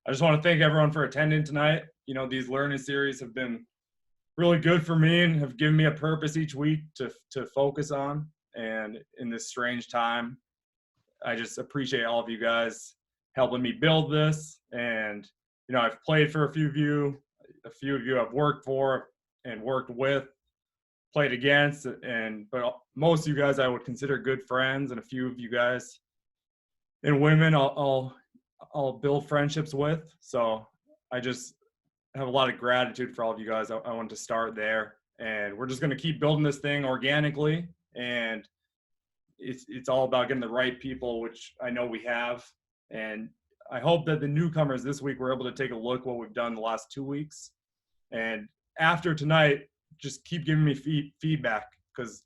I just want to thank everyone for attending tonight. You know, these learning series have been really good for me and have given me a purpose each week to focus on. And in this strange time, I just appreciate all of you guys helping me build this. And, you know, I've played for a few of you I've worked for and worked with, played against, but most of you guys I would consider good friends, and a few of you guys and women I'll build friendships with. So I just have a lot of gratitude for all of you guys. I want to start there, and we're just going to keep building this thing organically, and it's all about getting the right people, which I know we have. And I hope that the newcomers this week were able to take a look what we've done the last 2 weeks. And after tonight, just keep giving me feedback, because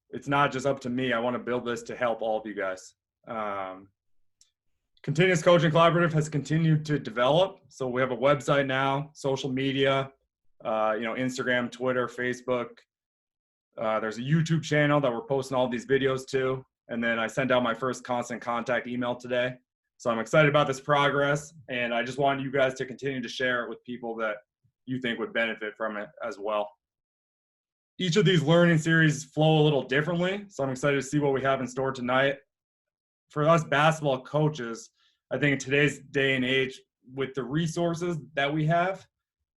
it's not just up to me. I want to build this to help all of you guys. Continuous Coaching Collaborative has continued to develop. So we have a website now, social media, Instagram, Twitter, Facebook. There's a YouTube channel that we're posting all these videos to. And then I sent out my first constant contact email today. So I'm excited about this progress. And I just wanted you guys to continue to share it with people that you think would benefit from it as well. Each of these learning series flow a little differently. So I'm excited to see what we have in store tonight. For us basketball coaches, I think in today's day and age, with the resources that we have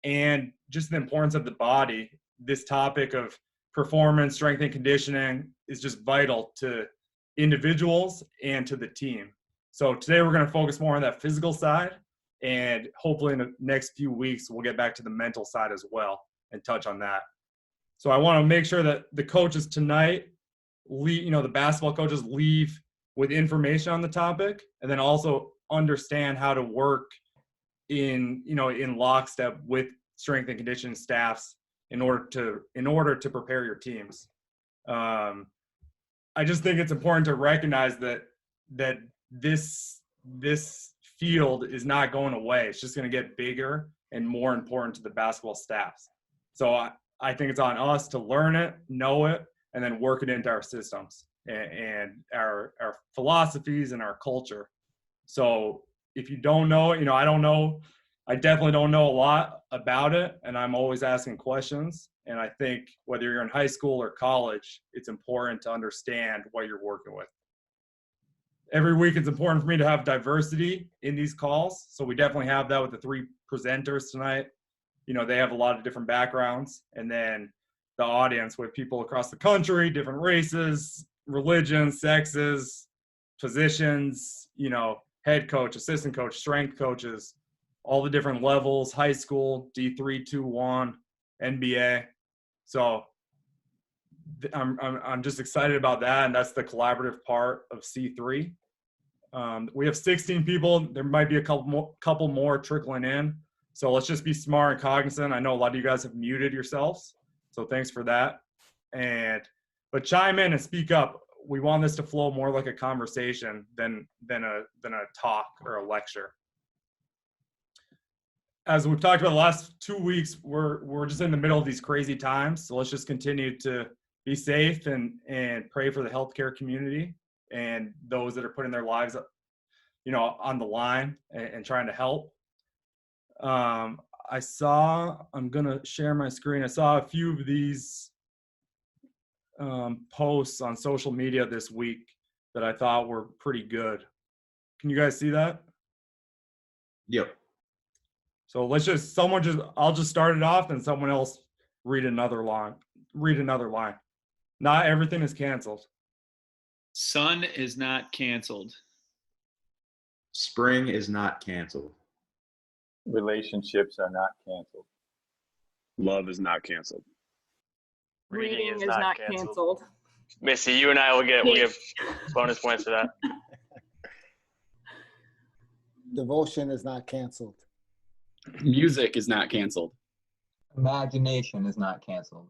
and just the importance of the body, this topic of performance, strength, and conditioning is just vital to individuals and to the team. So today we're going to focus more on that physical side, and hopefully in the next few weeks we'll get back to the mental side as well and touch on that. So I want to make sure that the coaches tonight, the basketball coaches leave with information on the topic, and then also understand how to work in lockstep with strength and conditioning staffs in order to prepare your teams. I just think it's important to recognize that this field is not going away. It's just going to get bigger and more important to the basketball staffs. So I think it's on us to learn it, know it, and then work it into our systems and our philosophies and our culture. So if you don't know it, I don't know. I definitely don't know a lot about it, and I'm always asking questions. And I think whether you're in high school or college, it's important to understand what you're working with. Every week, it's important for me to have diversity in these calls. So we definitely have that with the 3 presenters tonight. They have a lot of different backgrounds. And then the audience with people across the country, different races, religions, sexes, positions, head coach, assistant coach, strength coaches, all the different levels, high school, D3, 2, 1, NBA. So I'm just excited about that, and that's the collaborative part of C3. We have 16 people. There might be a couple more trickling in. So let's just be smart and cognizant. I know a lot of you guys have muted yourselves, so thanks for that. But chime in and speak up. We want this to flow more like a conversation than a talk or a lecture. As we've talked about the last 2 weeks, we're just in the middle of these crazy times. So let's just continue to be safe and pray for the healthcare community and those that are putting their lives, on the line and trying to help. I'm going to share my screen. I saw a few of these posts on social media this week that I thought were pretty good. Can you guys see that? Yep. So I'll just start it off, and someone else read another line. Not everything is canceled. Sun is not canceled. Spring is not canceled. Relationships are not canceled. Love is not canceled. Reading is not canceled. Missy, you and I will get bonus points for that. Devotion is not canceled. Music is not canceled. Imagination is not canceled.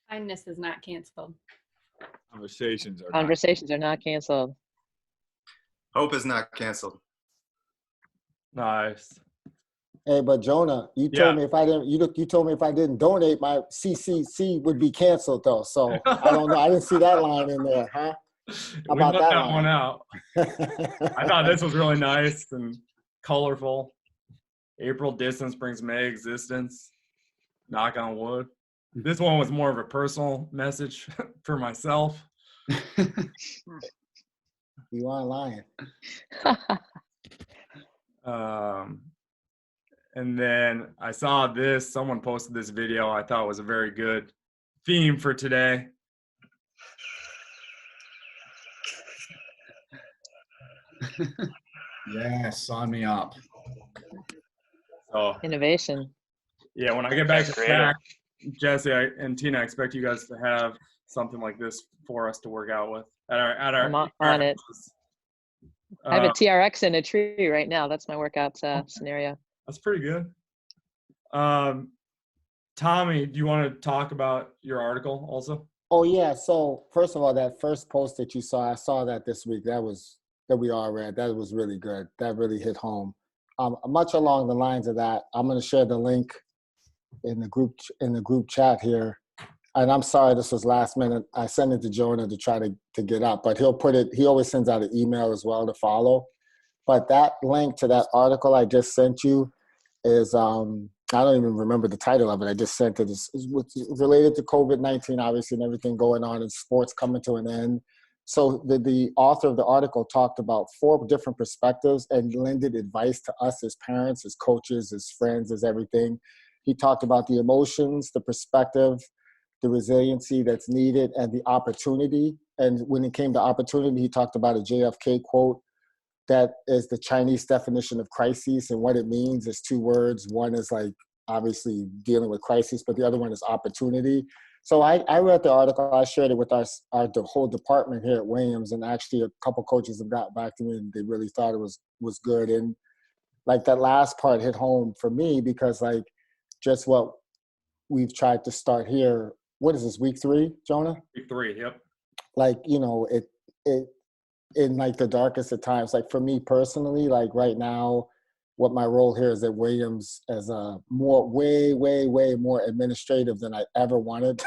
Kindness is not canceled. Conversations are not canceled. Hope is not canceled. Nice. Hey, but Jonah, you told me if I didn't donate, my CCC would be canceled though. So I don't know. I didn't see that line in there, huh? We left that one out. I thought this was really nice, and colorful. April distance brings May existence. Knock on wood. This one was more of a personal message for myself. You aren't lying. And then I saw this. Someone posted this video. I thought it was a very good theme for today. Yeah, sign me up. So Innovation. yeah, when I get back to Creative. track, Jesse and Tina, I expect you guys to have something like this for us to work out with at our I'm on it. I have a TRX in a tree right now. That's my workout scenario. That's pretty good. Tommy, do you want to talk about your article also? Oh yeah. So first of all, that first post that you saw, I saw that this week. That we all read. That was really good. That really hit home. Much along the lines of that, I'm going to share the link in the group chat here. And I'm sorry, this was last minute. I sent it to Jonah to try to get up, but he'll put it. He always sends out an email as well to follow. But that link to that article I just sent you is I don't even remember the title of it. I just sent it. It's related to COVID-19, obviously, and everything going on in sports coming to an end. So the author of the article talked about 4 different perspectives and lended advice to us as parents, as coaches, as friends, as everything. He talked about the emotions, the perspective, the resiliency that's needed, and the opportunity. And when it came to opportunity, he talked about a JFK quote that is the Chinese definition of crises, and what it means is 2 words. One is like obviously dealing with crisis, but the other one is opportunity. So I read the article. I shared it with the whole department here at Williams, and actually a couple coaches have got back to me and they really thought it was good. And like that last part hit home for me because like just what we've tried to start here. What is this, week 3, Jonah? Week 3, yep. Like, you know, it in like the darkest of times, like for me personally, like right now, what my role here is at Williams as a way more administrative than I ever wanted.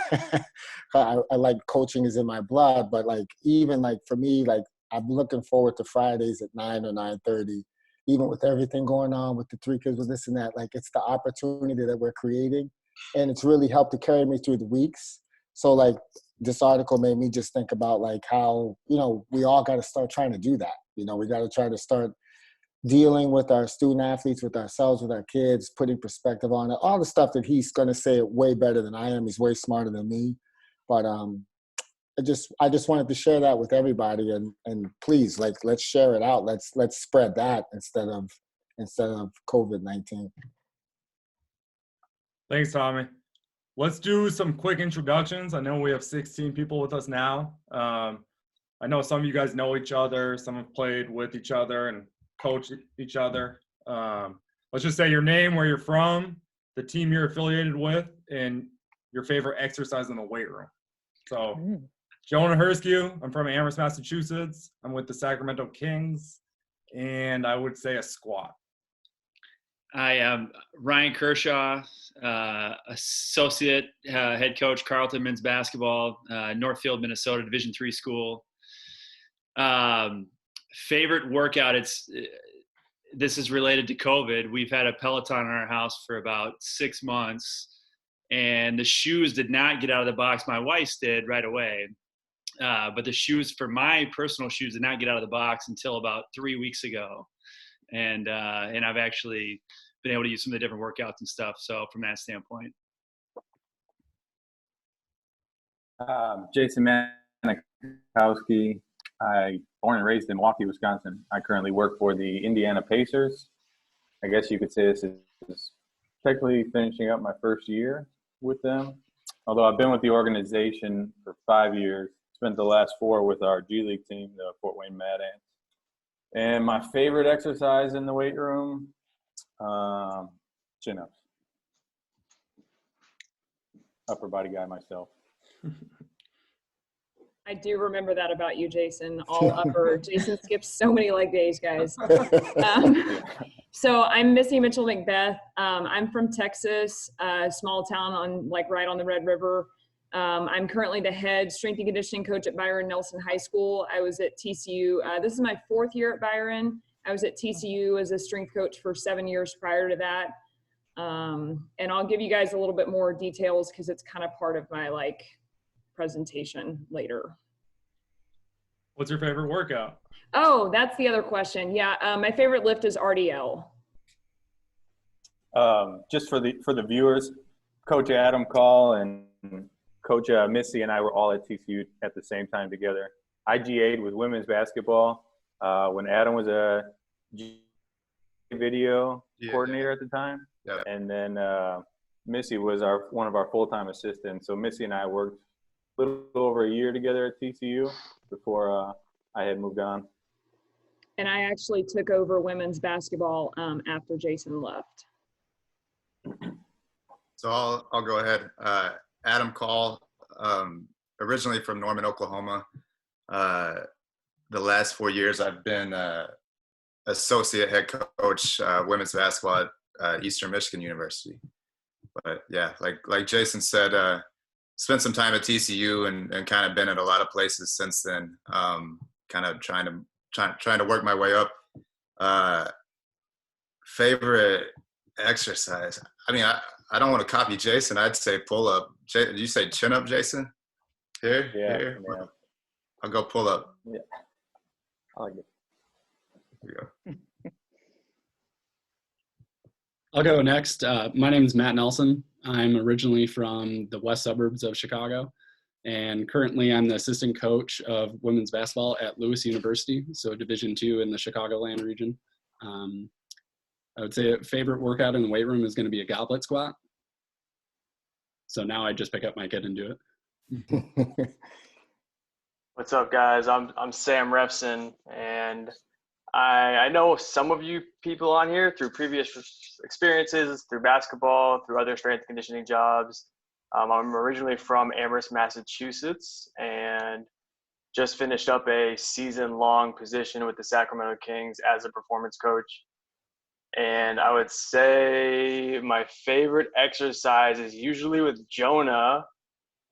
I like coaching is in my blood, but like even like for me, like I'm looking forward to Fridays at 9 or 9:30, even with everything going on with the 3 kids with this and that. Like it's the opportunity that we're creating, and it's really helped to carry me through the weeks. So like this article made me just think about like how, you know, we all got to start trying to do that. You know, we got to try to start dealing with our student athletes, with ourselves, with our kids, putting perspective on it, all the stuff that he's going to say way better than I am. He's way smarter than me. But I just wanted to share that with everybody, and please, like, let's share it out. Let's spread that instead of COVID-19. Thanks, Tommy. Let's do some quick introductions. I know we have 16 people with us now. I know some of you guys know each other. Some have played with each other and coached each other. Let's just say your name, where you're from, the team you're affiliated with, and your favorite exercise in the weight room. So Jonah Herskew, I'm from Amherst, Massachusetts. I'm with the Sacramento Kings, and I would say a squat. I am Ryan Kershaw, associate head coach, Carleton men's basketball, Northfield, Minnesota, Division III school. Favorite workout, this is related to COVID. We've had a Peloton in our house for about 6 months, and the shoes did not get out of the box. My wife's did right away. But the shoes, for my personal shoes, did not get out of the box until about 3 weeks ago. And I've actually been able to use some of the different workouts and stuff. So from that standpoint. Jason Manikowski. I born and raised in Milwaukee, Wisconsin. I currently work for the Indiana Pacers. I guess you could say this is technically finishing up my first year with them. Although I've been with the organization for 5 years, spent the last 4 with our G League team, the Fort Wayne Mad Ants. And my favorite exercise in the weight room, chin-ups. Upper body guy myself. I do remember that about you, Jason. All upper. Jason skips so many leg days, guys. So I'm Missy Mitchell-McBeth. I'm from Texas, a small town right on the Red River. I'm currently the head strength and conditioning coach at Byron Nelson High School. I was at TCU. This is my 4th year at Byron, I was at TCU as a strength coach for 7 years prior to that. And I'll give you guys a little bit more details because it's kind of part of my like presentation later. What's your favorite workout? Oh, that's the other question. Yeah, my favorite lift is RDL. Just for the viewers, Coach Adam Call and Coach Missy and I were all at TCU at the same time together. I GA'd with women's basketball when Adam was a video coordinator at the time. Yeah. And then Missy was one of our full-time assistants. So Missy and I worked a little over a year together at TCU before I had moved on. And I actually took over women's basketball after Jason left. So I'll go ahead. Adam Call, originally from Norman, Oklahoma. The last 4 years I've been associate head coach women's basketball at Eastern Michigan University. But yeah, like Jason said, spent some time at TCU and kind of been at a lot of places since then. Kind of trying to work my way up. Favorite exercise? I mean, I don't want to copy Jason. I'd say pull up. Did you say chin up, Jason? Here? Yeah. I'll go pull up. Yeah. I like it. Here we go. I'll go next. My name is Matt Nelson. I'm originally from the west suburbs of Chicago, and currently I'm the assistant coach of women's basketball at Lewis University, so Division II in the Chicagoland region. I would say a favorite workout in the weight room is going to be a goblet squat. So now I just pick up my kid and do it. What's up, guys? I'm Sam Reffsin, and I know some of you people on here through previous experiences, through basketball, through other strength and conditioning jobs. I'm originally from Amherst, Massachusetts, and just finished up a season-long position with the Sacramento Kings as a performance coach. And I would say my favorite exercise is usually with Jonah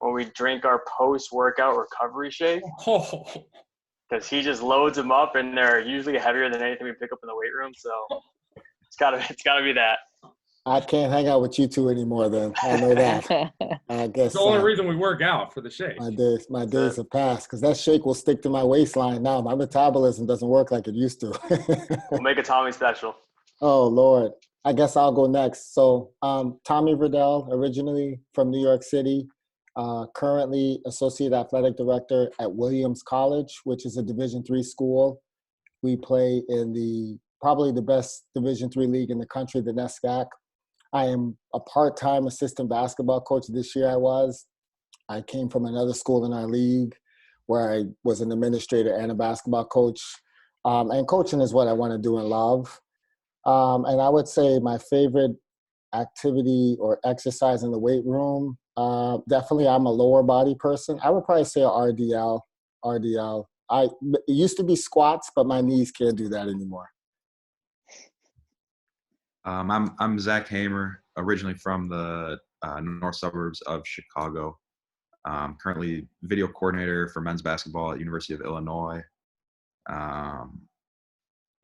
when we drink our post-workout recovery shake. Because he just loads them up, and they're usually heavier than anything we pick up in the weight room. So it's gotta be that. I can't hang out with you two anymore then. I know that. I guess It's the only reason we work out, for the shake. my days have passed because that shake will stick to my waistline now. My metabolism doesn't work like it used to. We'll make a Tommy special. Oh, Lord. I guess I'll go next. So Tommy Verdell, originally from New York City, currently Associate Athletic Director at Williams College, which is a Division III school. We play in probably the best Division III league in the country, the NESCAC. I am a part-time assistant basketball coach this year. I came from another school in our league where I was an administrator and a basketball coach. And coaching is what I want to do and love. And I would say my favorite activity or exercise in the weight room, definitely I'm a lower body person. I would probably say a RDL. It used to be squats, but my knees can't do that anymore. I'm Zach Hamer, originally from the north suburbs of Chicago. Currently video coordinator for men's basketball at University of Illinois.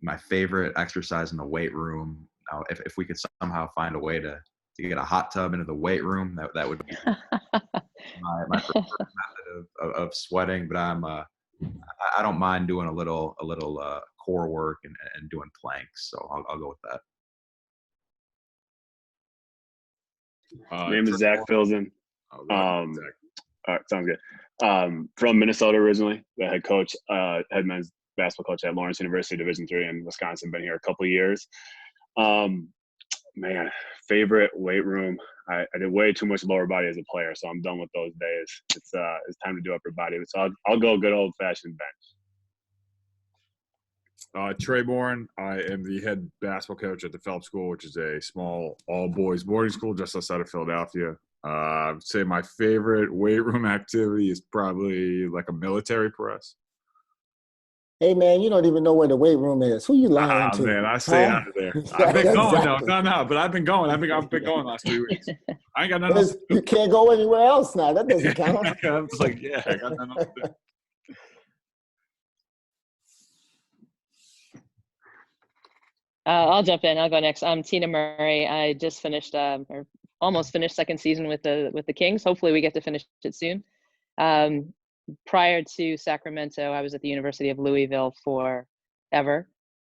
My favorite exercise in the weight room, if we could somehow find a way to get a hot tub into the weight room, that would be my preferred method of sweating. But I don't mind doing a little core work and doing planks, so I'll go with that. My name is Zach Filzen. All right, sounds good. From Minnesota originally, the head coach, head men's basketball coach at Lawrence University, Division III in Wisconsin. Been here a couple of years. Man, favorite weight room. I did way too much lower body as a player, so I'm done with those days. It's time to do upper body. So I'll go good old fashioned bench. Trey Bourne. I am the head basketball coach at the Phelps School, which is a small all-boys boarding school just outside of Philadelphia. I would say my favorite weight room activity is probably like a military press. Hey, man, you don't even know where the weight room is. Who you lying to? Man, I stay out of there. I've been going, though. No, but I've been going. I've been going last 2 weeks. I ain't got nothing else to do. You can't go anywhere else now. That doesn't count. I'm just like, yeah, I got nothing else to do. I'll jump in. I'll go next. I'm Tina Murray. I just finished, or almost finished second season with the Kings. Hopefully we get to finish it soon. Prior to Sacramento, I was at the University of Louisville for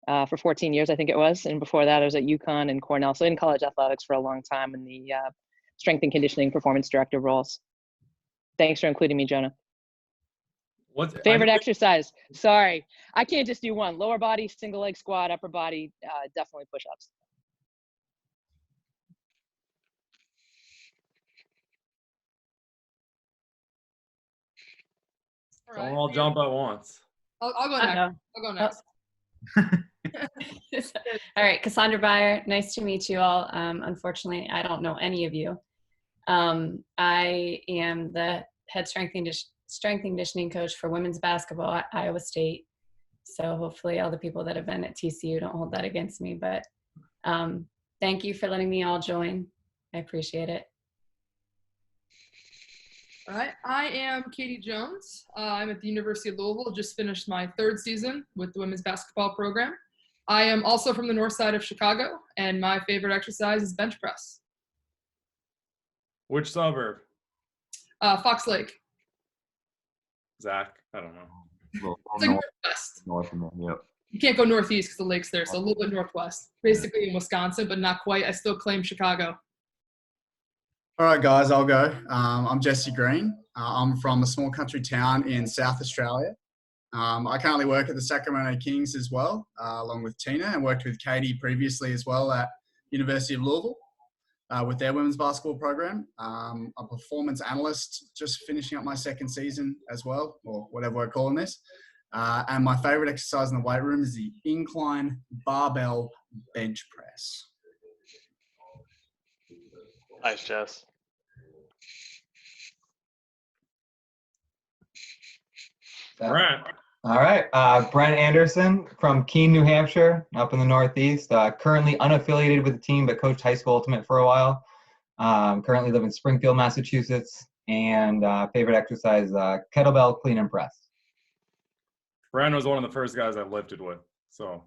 14 years, I think it was. And before that, I was at UConn and Cornell. So in college athletics for a long time in the strength and conditioning performance director roles. Thanks for including me, Jonah. Favorite exercise? Sorry, I can't just do one. Lower body, single leg squat, upper body, definitely push-ups. Don't all jump at once. I'll go next. I'll go next. All right, Cassandra Beyer, nice to meet you all. Unfortunately, I don't know any of you. I am the head strength and conditioning coach for women's basketball at Iowa State. So hopefully all the people that have been at TCU don't hold that against me. But thank you for letting me all join. I appreciate it. All right, I am Katie Jones. I'm at the University of Louisville, just finished my 3rd season with the women's basketball program. I am also from the north side of Chicago, and my favorite exercise is bench press. Which suburb? Fox Lake. Zach, I don't know. Well, It's like northwest. north of them, yep. You can't go northeast because the lake's there, so a little bit northwest. Basically in Wisconsin, but not quite. I still claim Chicago. All right, guys, I'll go. I'm Jesse Green. I'm from a small country town in South Australia. I currently work at the Sacramento Kings as well, along with Tina, and worked with Katie previously as well at University of Louisville with their women's basketball program. I'm a performance analyst, just finishing up my 2nd season as well, or whatever we're calling this. And my favorite exercise in the weight room is the incline barbell bench press. Nice, Jess. Brent. All right. Brent Anderson from Keene, New Hampshire, up in the Northeast. Currently unaffiliated with the team, but coached high school ultimate for a while. Currently live in Springfield, Massachusetts. And favorite exercise, kettlebell clean and press. Brent was one of the first guys I lifted with. So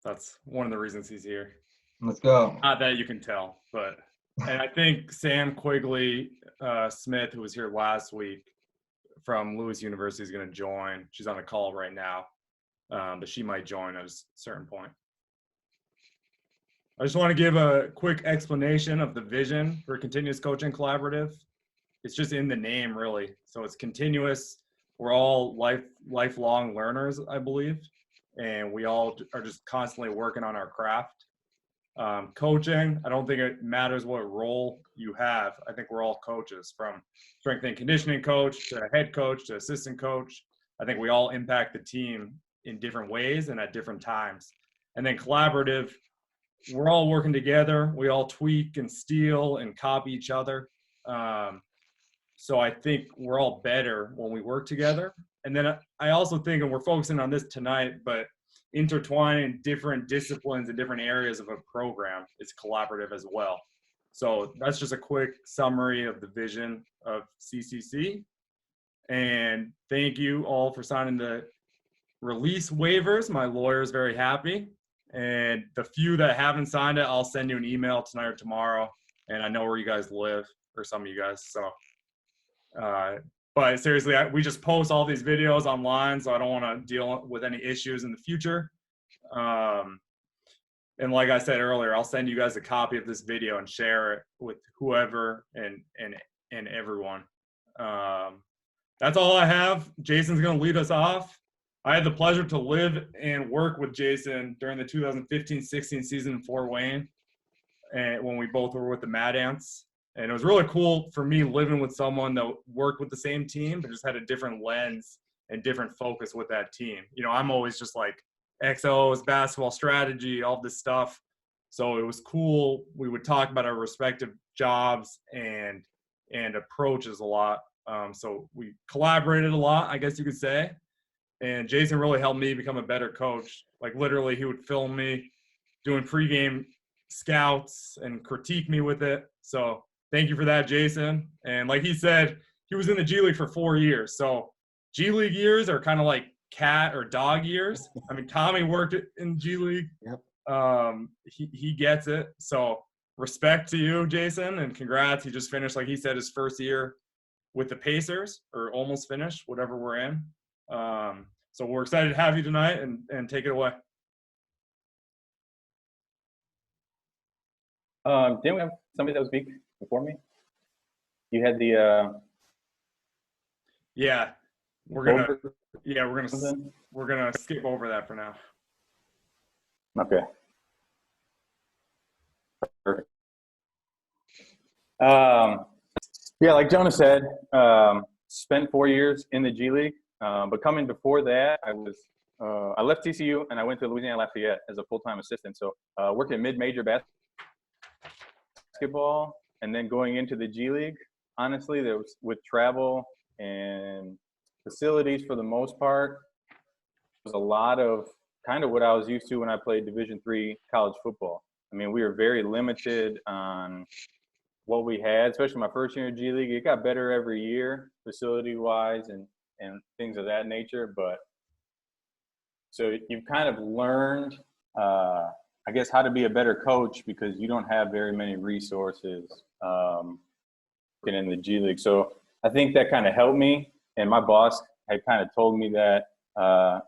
that's one of the reasons he's here. Let's go. Not that you can tell, but and I think Sam Quigley Smith, who was here last week from Lewis University, is going to join. She's on a call right now, but she might join at a certain point. I just want to give a quick explanation of the vision for Continuous Coaching Collaborative. It's just in the name, really. So it's continuous. We're all lifelong learners, I believe, and we all are just constantly working on our craft. Coaching, I don't think it matters what role you have. I think we're all coaches, from strength and conditioning coach to head coach to assistant coach. I think we all impact the team in different ways and at different times. And then collaborative, we're all working together. We all tweak and steal and copy each other. So I think we're all better when we work together. And then I also think, and we're focusing on this tonight, but intertwining different disciplines and different areas of a program is collaborative as well. So that's just a quick summary of the vision of CCC. And thank you all for signing the release waivers. My lawyer is very happy. And the few that haven't signed it, I'll send you an email tonight or tomorrow. And I know where you guys live, or some of you guys. So, but seriously, we just post all these videos online, so I don't want to deal with any issues in the future. And like I said earlier, I'll send you guys a copy of this video and share it with whoever and everyone. That's all I have. Jason's going to lead us off. I had the pleasure to live and work with Jason during the 2015-16 season in Fort Wayne, and when we both were with the Mad Ants. And it was really cool for me living with someone that worked with the same team, but just had a different lens and different focus with that team. You know, I'm always just like XOs, basketball strategy, all this stuff. So it was cool. We would talk about our respective jobs and approaches a lot. So we collaborated a lot, I guess you could say. And Jason really helped me become a better coach. Like literally he would film me doing pregame scouts and critique me with it. So thank you for that, Jason. And like he said, he was in the G League for 4 years. So G League years are kind of like cat or dog years. I mean, Tommy worked in G League. Yep. He gets it. So respect to you, Jason, and congrats. He just finished, like he said, his first year with the Pacers, or almost finished, whatever we're in. So we're excited to have you tonight, and take it away. Didn't we have somebody that was speak before me? You had the Yeah, we're gonna skip over that for now. Okay. Perfect. Yeah, like Jonah said, spent 4 years in the G League, but coming before that, I left TCU and I went to Louisiana Lafayette as a full-time assistant. So working mid-major basketball, and then going into the G League. Honestly, there was, with travel and facilities for the most part, was a lot of kind of what I was used to when I played Division III college football. I mean, we were very limited on what we had, especially my first year in G League. It got better every year, facility-wise and things of that nature. But so you've kind of learned, I guess, how to be a better coach because you don't have very many resources in the G League. So I think that kind of helped me. And my boss had kind of told me that,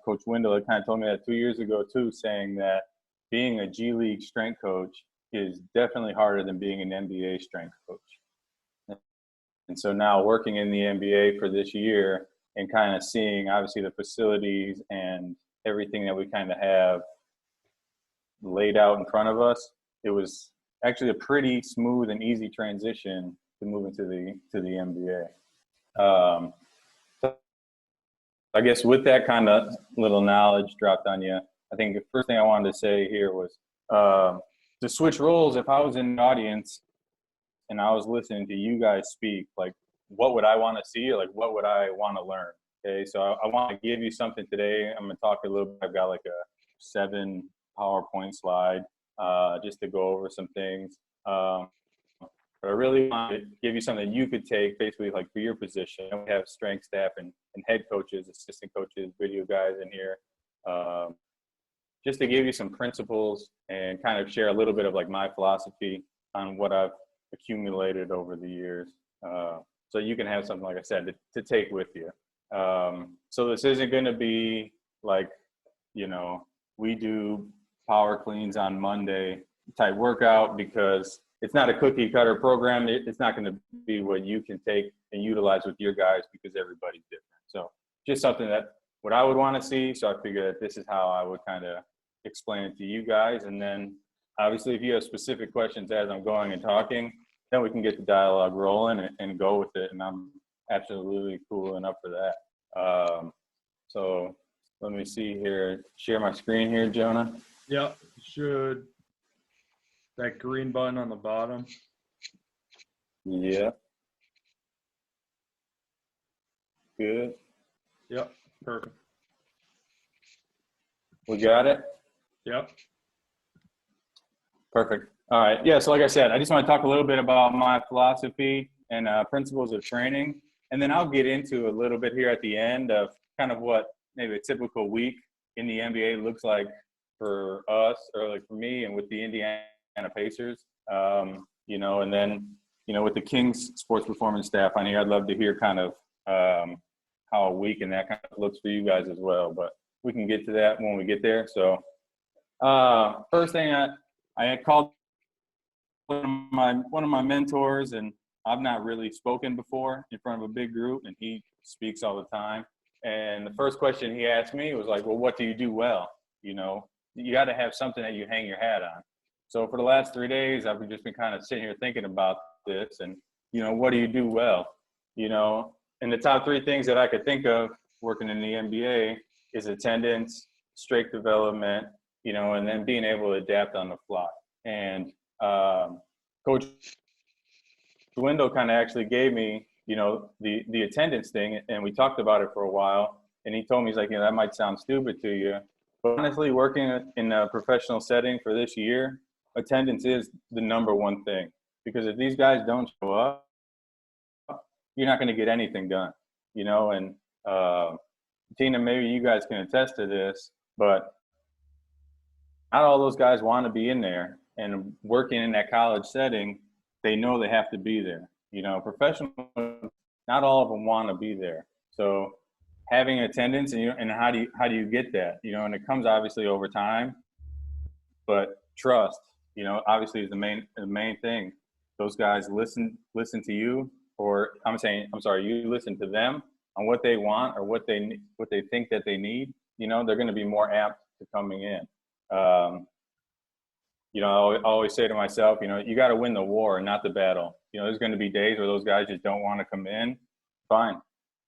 Coach Wendell had kind of told me that 2 years ago too, saying that being a G League strength coach is definitely harder than being an NBA strength coach. And so now working in the NBA for this year and kind of seeing obviously the facilities and everything that we kind of have laid out in front of us, it was actually a pretty smooth and easy transition to move into the NBA. I guess with that kind of little knowledge dropped on you, I think the first thing I wanted to say here was to switch roles. If I was in the audience and I was listening to you guys speak, like what would I want to see? Or like what would I want to learn? Okay, so I want to give you something today. I'm going to talk a little bit. I've got like a 7 PowerPoint slide just to go over some things. But I really want to give you something you could take basically like for your position. We have strength staff and head coaches, assistant coaches, video guys in here. Just to give you some principles and kind of share a little bit of like my philosophy on what I've accumulated over the years. So you can have something, like I said, to take with you. So this isn't going to be like, you know, we do power cleans on Monday type workout, because it's not a cookie cutter program. It's not going to be what you can take and utilize with your guys because everybody's different. So just something that what I would want to see. So I figured that this is how I would kind of explain it to you guys. And then obviously if you have specific questions as I'm going and talking, then we can get the dialogue rolling and go with it. And I'm absolutely cool enough for that. So let me see here. Share my screen here, Jonah. Yep, should. That green button on the bottom. Yeah. Good. Yep, perfect. We got it? Yep. Perfect. All right. Yeah, so like I said, I just want to talk a little bit about my philosophy and principles of training. And then I'll get into a little bit here at the end of kind of what maybe a typical week in the NBA looks like for us, or like for me and with the Indiana Pacers. You know, and then, you know, with the Kings sports performance staff on here, I'd love to hear kind of how a week and that kind of looks for you guys as well. But we can get to that when we get there. So first thing, I had called one of my mentors, and I've not really spoken before in front of a big group, and he speaks all the time. And the first question he asked me was like, well, what do you do well? You know, you got to have something that you hang your hat on. So for the last 3 days, I've just been kind of sitting here thinking about this and, you know, what do you do well? You know, and the top 3 things that I could think of working in the NBA is attendance, strength development, you know, and then being able to adapt on the fly. And Coach Wendell kind of actually gave me, you know, the attendance thing, and we talked about it for a while. And he told me, he's like, you know, that might sound stupid to you, but honestly, working in a professional setting for this year, attendance is the #1 thing. Because if these guys don't show up, you're not going to get anything done, you know. And Tina, maybe you guys can attest to this, but not all those guys want to be in there, and working in that college setting, they know they have to be there. You know, professional, not all of them want to be there. So having attendance, and how do you get that? You know, and it comes obviously over time, but trust, you know, obviously is the main thing. Those guys listen to you, or you listen to them on what they want or what they think that they need. You know, they're going to be more apt to coming in. You know, I always say to myself, you know, you got to win the war and not the battle. You know, there's going to be days where those guys just don't want to come in. Fine.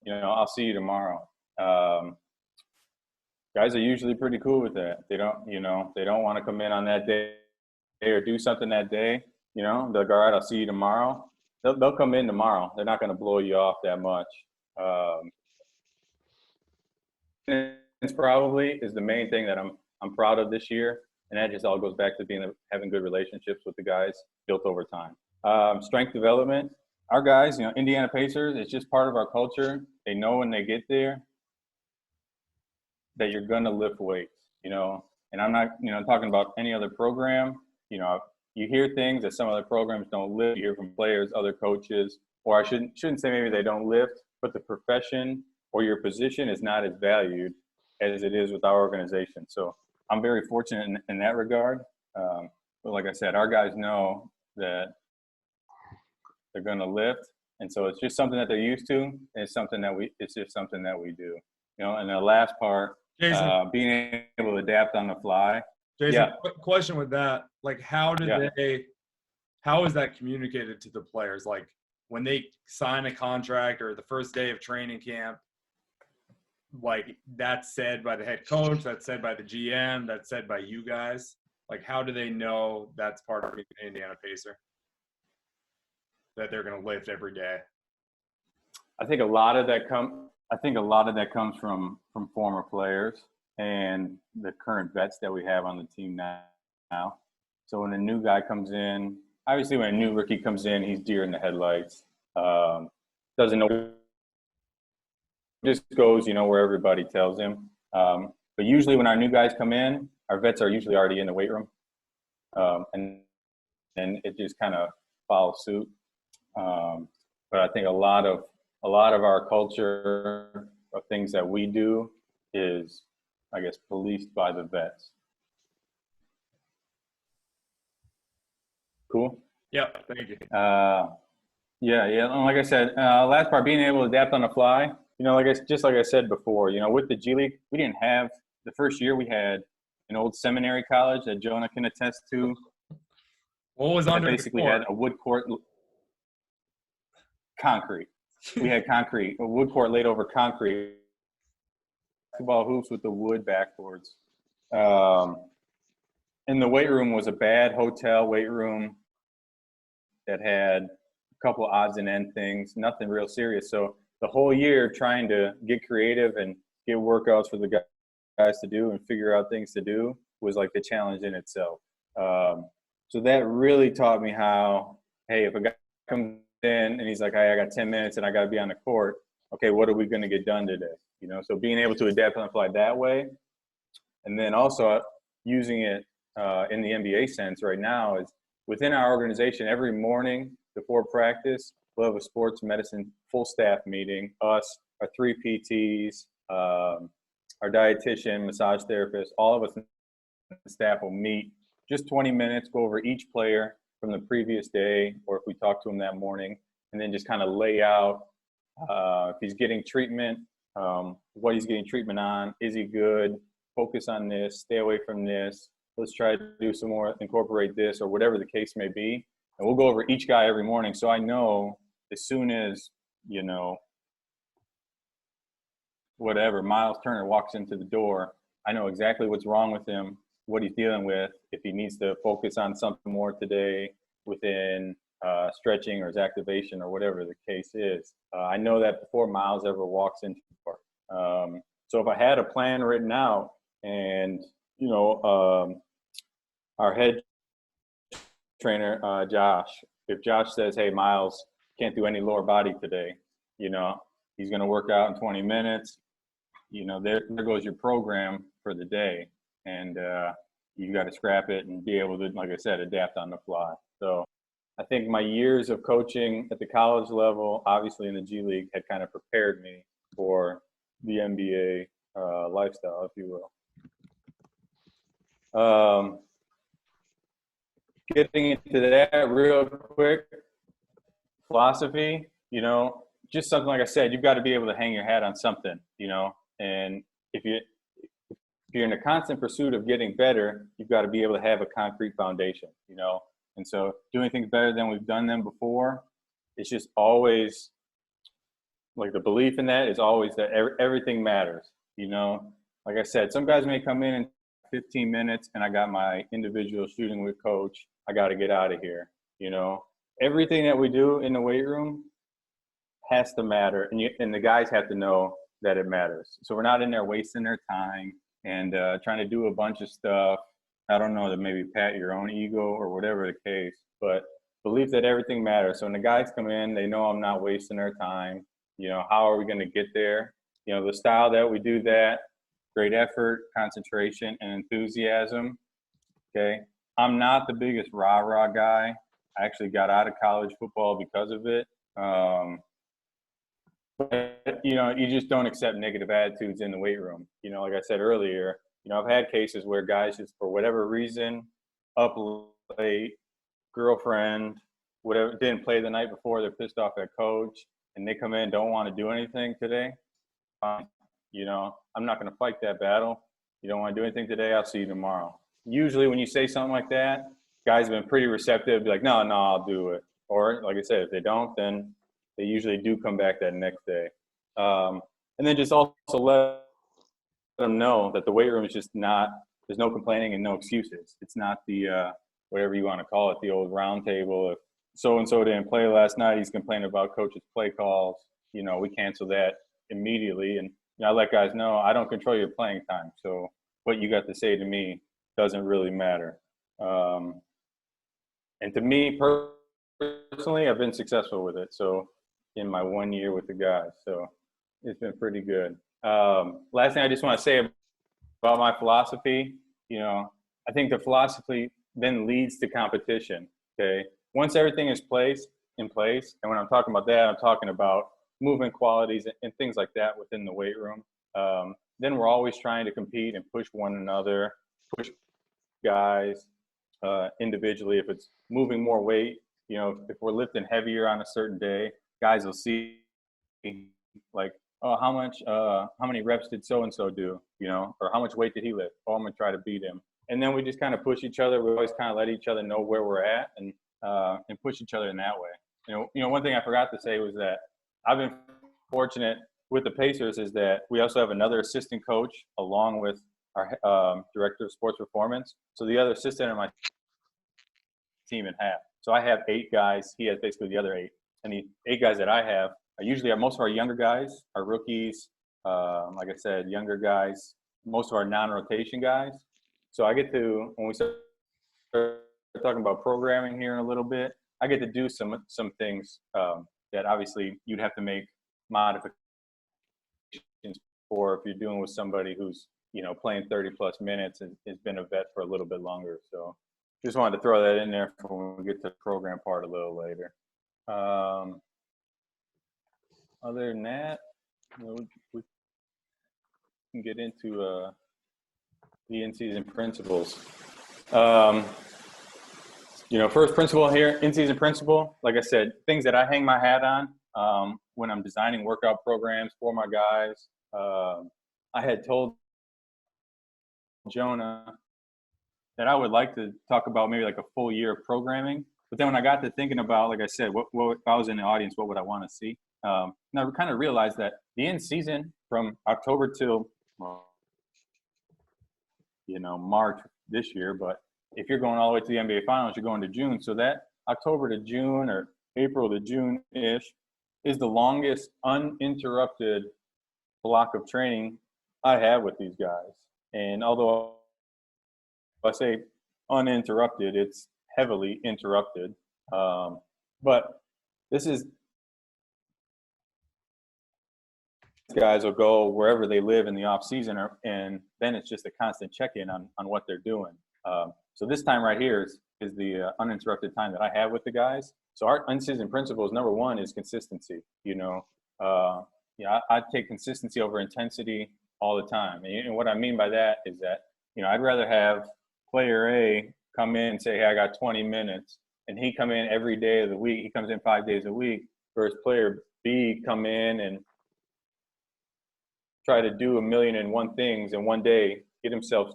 You know, I'll see you tomorrow. Guys are usually pretty cool with that. They don't want to come in on that day or do something that day. You know, they'll go, all right, I'll see you tomorrow. They'll come in tomorrow. They're not going to blow you off that much. It's probably is the main thing that I'm proud of this year. And that just all goes back to having good relationships with the guys built over time. Strength development. Our guys, you know, Indiana Pacers, it's just part of our culture. They know when they get there that you're going to lift weights, you know. And I'm not, you know, talking about any other program. You know, you hear things that some other programs don't lift. You hear from players, other coaches, or I shouldn't say maybe they don't lift, but the profession or your position is not as valued as it is with our organization. So I'm very fortunate in that regard. But like I said, our guys know that they're going to lift. And so it's just something that they're used to. And it's just something that we do, you know. And the last part, being able to adapt on the fly. Jason, quick question with that. Like, how is that communicated to the players? Like when they sign a contract or the first day of training camp, like that's said by the head coach, that's said by the GM, that's said by you guys. Like, how do they know that's part of being an Indiana Pacer? That they're going to lift every day. I think a lot of that comes from former players and the current vets that we have on the team now. So when a new guy comes in, obviously when a new rookie comes in, he's deer in the headlights. Doesn't know, just goes, you know, where everybody tells him. But usually when our new guys come in, our vets are usually already in the weight room, and it just kind of follows suit. But I think a lot of our culture of things that we do is, I guess, policed by the vets. Cool. Yeah, thank you. Yeah. And like I said, last part, being able to adapt on the fly. You know, like I said before, you know, with the G League, we didn't have the first year. We had an old seminary college that Jonah can attest to. What was under basically had a wood court, concrete. We had concrete, a wood court laid over concrete, basketball hoops with the wood backboards. And the weight room was a bad hotel weight room that had a couple odds and end things, nothing real serious. So the whole year trying to get creative and get workouts for the guys to do and figure out things to do was like the challenge in itself. So that really taught me how, hey, if a guy comes in and he's like, hey, I got 10 minutes and I got to be on the court. Okay, what are we going to get done today? You know, so being able to adapt on the fly that way. And then also using it in the NBA sense right now is within our organization, every morning before practice, we'll have a sports medicine full staff meeting, us, our 3 PTs, our dietitian, massage therapist, all of us in the staff will meet just 20 minutes, go over each player from the previous day, or if we talk to him that morning, and then just kind of lay out if he's getting treatment, what he's getting treatment on, is he good, focus on this, stay away from this, let's try to do some more, incorporate this, or whatever the case may be. And we'll go over each guy every morning. So I know as soon as, you know, whatever, Miles Turner walks into the door, I know exactly what's wrong with him, what he's dealing with, if he needs to focus on something more today within stretching or his activation or whatever the case is. I know that before Miles ever walks into the door. So if I had a plan written out and, you know, our head trainer, Josh, if Josh says, hey, Miles can't do any lower body today, you know, he's going to work out in 20 minutes, you know, there goes your program for the day. And you got to scrap it and be able to, like I said, adapt on the fly. So I think my years of coaching at the college level, obviously in the G League, had kind of prepared me for the NBA lifestyle, if you will. Getting into that real quick, philosophy, just something like I said, you've got to be able to hang your hat on something, and if you're in a constant pursuit of getting better, you've got to be able to have a concrete foundation, and so doing things better than we've done them before, it's just always like the belief in that is always that everything matters, like I said, some guys may come in 15 minutes and I got my individual shooting with coach, I got to get out of here, everything that we do in the weight room has to matter, and the guys have to know that it matters. So we're not in there wasting their time and trying to do a bunch of stuff. I don't know, that maybe pat your own ego or whatever the case, but believe that everything matters. So when the guys come in, they know I'm not wasting their time. How are we going to get there? The style that we do that, great effort, concentration, and enthusiasm. Okay. I'm not the biggest rah-rah guy. I actually got out of college football because of it. But, you just don't accept negative attitudes in the weight room. Like I said earlier, I've had cases where guys just, for whatever reason, up late, girlfriend, whatever, didn't play the night before, they're pissed off at coach, and they come in, don't want to do anything today. Fine. I'm not going to fight that battle. You don't want to do anything today, I'll see you tomorrow. Usually when you say something like that, guys have been pretty receptive, be like, no, I'll do it. Or like I said, if they don't, then they usually do come back that next day. And then just also let them know that the weight room is just not, there's no complaining and no excuses. It's not the, whatever you want to call it, the old round table. If so-and-so didn't play last night, he's complaining about coach's play calls. We cancel that immediately. And I let guys know, I don't control your playing time. So what you got to say to me doesn't really matter. And to me personally, I've been successful with it. So in my 1 year with the guys, so it's been pretty good. Last thing I just want to say about my philosophy, I think the philosophy then leads to competition. Okay. Once everything is in place, and when I'm talking about that, I'm talking about movement qualities and things like that within the weight room. Then we're always trying to compete and push one another, push guys individually. If it's moving more weight, if we're lifting heavier on a certain day, guys will see like, oh, how many reps did so-and-so do, or how much weight did he lift? Oh, I'm going to try to beat him. And then we just kind of push each other. We always kind of let each other know where we're at and push each other in that way. One thing I forgot to say was that I've been fortunate with the Pacers is that we also have another assistant coach along with our director of sports performance. So the other assistant in my team in half. So I have 8 guys. He has basically the other 8. And the 8 guys that I have are usually most of our younger guys, our rookies, like I said, younger guys, most of our non-rotation guys. So I get to, when we start talking about programming here in a little bit, I get to do some things that obviously you'd have to make modifications for if you're doing with somebody who's, playing 30 plus minutes and has been a vet for a little bit longer. So just wanted to throw that in there for when we get to the program part a little later. Other than that, we can get into the in-season principles. First principle here, in-season principle, like I said, things that I hang my hat on when I'm designing workout programs for my guys. I had told Jonah that I would like to talk about maybe like a full year of programming. But then when I got to thinking about, like I said, what if I was in the audience, what would I want to see? And I kind of realized that the in-season from October till, March this year, but if you're going all the way to the NBA Finals, you're going to June. So that October to June or April to June-ish is the longest uninterrupted block of training I have with these guys. And although I say uninterrupted, it's heavily interrupted. But this is, guys will go wherever they live in the off season, and then it's just a constant check-in on what they're doing. So this time right here is the uninterrupted time that I have with the guys. So our in-season principles, number one, is consistency. I take consistency over intensity all the time. And what I mean by that is that, I'd rather have player A come in and say, hey, I got 20 minutes, and he come in every day of the week. He comes in 5 days a week, versus player B come in and try to do 1,000,001 things in one day, get himself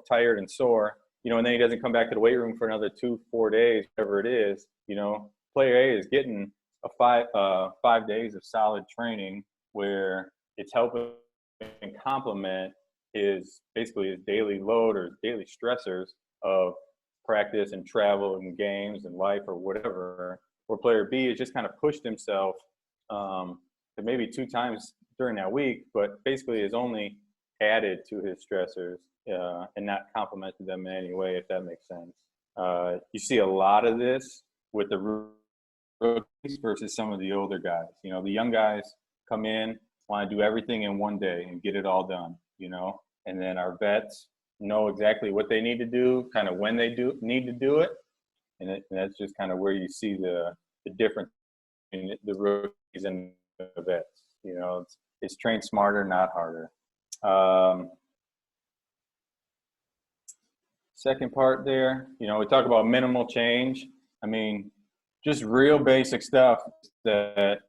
tired and sore, and then he doesn't come back to the weight room for another 2-4 days, whatever it is. Player A is getting 5 days of solid training where it's helping complement his daily load or his daily stressors of practice and travel and games and life or whatever. Where player B has just kind of pushed himself maybe 2 times during that week, but basically is only added to his stressors and not complemented them in any way, if that makes sense. You see a lot of this with the rookies versus some of the older guys. The young guys come in, want to do everything in one day and get it all done, and then our vets know exactly what they need to do, kind of when they need to do it. And that's just kind of where you see the difference in the rookies and the vets. It's train smarter, not harder. Second part there, we talk about minimal change. I mean, just real basic stuff that,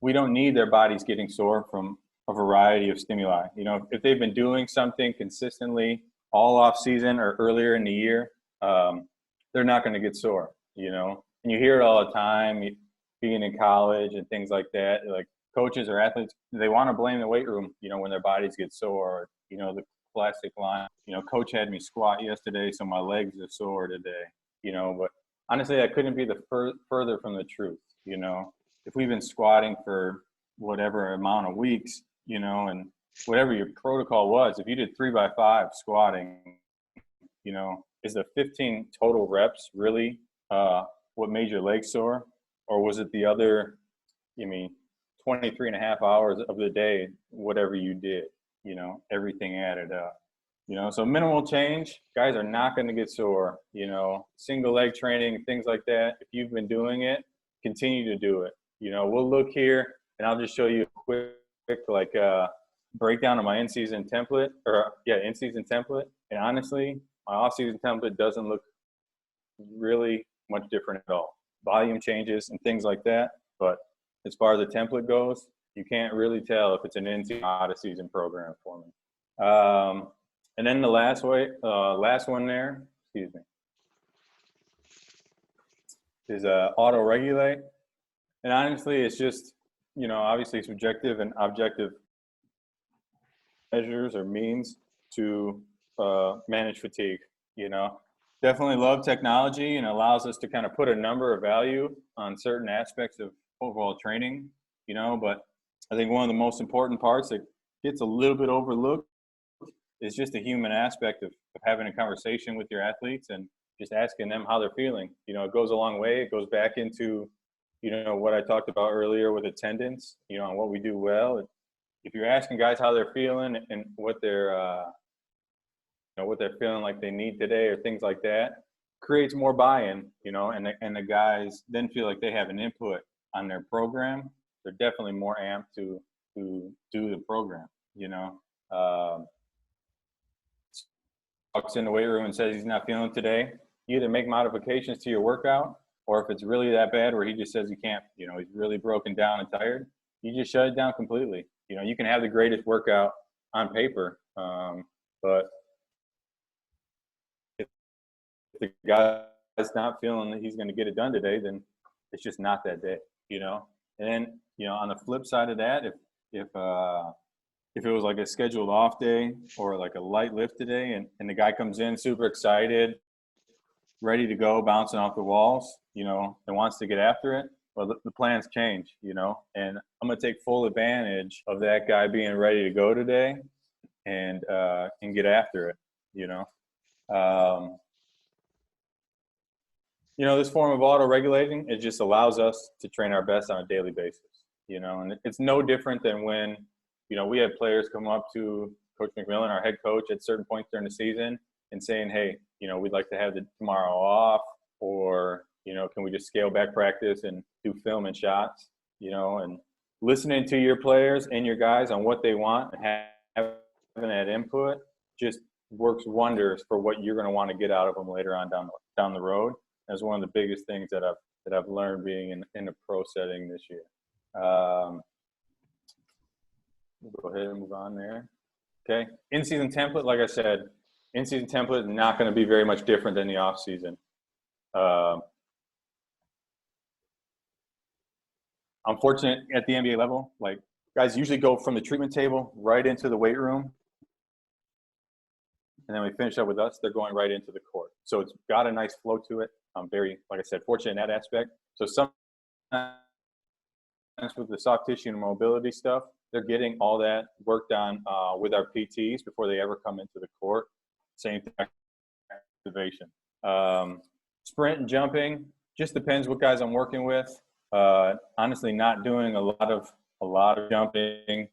we don't need their bodies getting sore from a variety of stimuli. If they've been doing something consistently all off season or earlier in the year, they're not going to get sore, and you hear it all the time, being in college and things like that. Like coaches or athletes, they want to blame the weight room, when their bodies get sore, the classic line, coach had me squat yesterday, so my legs are sore today, but honestly, that couldn't be further from the truth. If we've been squatting for whatever amount of weeks, and whatever your protocol was, if you did 3x5 squatting, is the 15 total reps really what made your legs sore? Or was it the other, 23 and a half hours of the day, whatever you did, everything added up, so minimal change, guys are not going to get sore, single leg training, things like that. If you've been doing it, continue to do it. We'll look here and I'll just show you a quick breakdown of my in-season template in-season template. And honestly, my off-season template doesn't look really much different at all. Volume changes and things like that. But as far as the template goes, you can't really tell if it's an in-season or out-of-season program for me. And then the last one there, is auto-regulate. And honestly, it's just, obviously subjective and objective measures or means to manage fatigue, Definitely love technology and allows us to kind of put a number of value on certain aspects of overall training, but I think one of the most important parts that gets a little bit overlooked is just the human aspect of having a conversation with your athletes and just asking them how they're feeling. It goes a long way. It goes back into, what I talked about earlier with attendance, and what we do well. If you're asking guys how they're feeling and what they're feeling like they need today or things like that, creates more buy-in, and the guys then feel like they have an input on their program. They're definitely more amped to do the program, walks in the weight room and says he's not feeling today, you either make modifications to your workout, or if it's really that bad where he just says he can't, he's really broken down and tired, you just shut it down completely. You can have the greatest workout on paper, but if the guy's not feeling that he's going to get it done today, then it's just not that day, And then, on the flip side of that, if it was like a scheduled off day or like a light lift today and the guy comes in super excited, ready to go, bouncing off the walls, and wants to get after it, well, the plans change, and I'm going to take full advantage of that guy being ready to go today and get after it, This form of auto-regulating, it just allows us to train our best on a daily basis, and it's no different than when, we had players come up to Coach McMillan, our head coach, at certain points during the season and saying, hey, we'd like to have the tomorrow off, or, can we just scale back practice and do film and shots, and listening to your players and your guys on what they want and having that input just works wonders for what you're going to want to get out of them later on down the road. That's one of the biggest things that I've learned being in a pro setting this year. We'll go ahead and move on there. Okay, in-season template, like I said, in-season template is not going to be very much different than the off-season. I'm fortunate at the NBA level, like guys usually go from the treatment table right into the weight room. And then we finish up with us, they're going right into the court. So it's got a nice flow to it. I'm very, like I said, fortunate in that aspect. So sometimes with the soft tissue and mobility stuff, they're getting all that worked on with our PTs before they ever come into the court. Same thing, activation. Sprint and jumping, just depends what guys I'm working with. Honestly, not doing a lot of jumping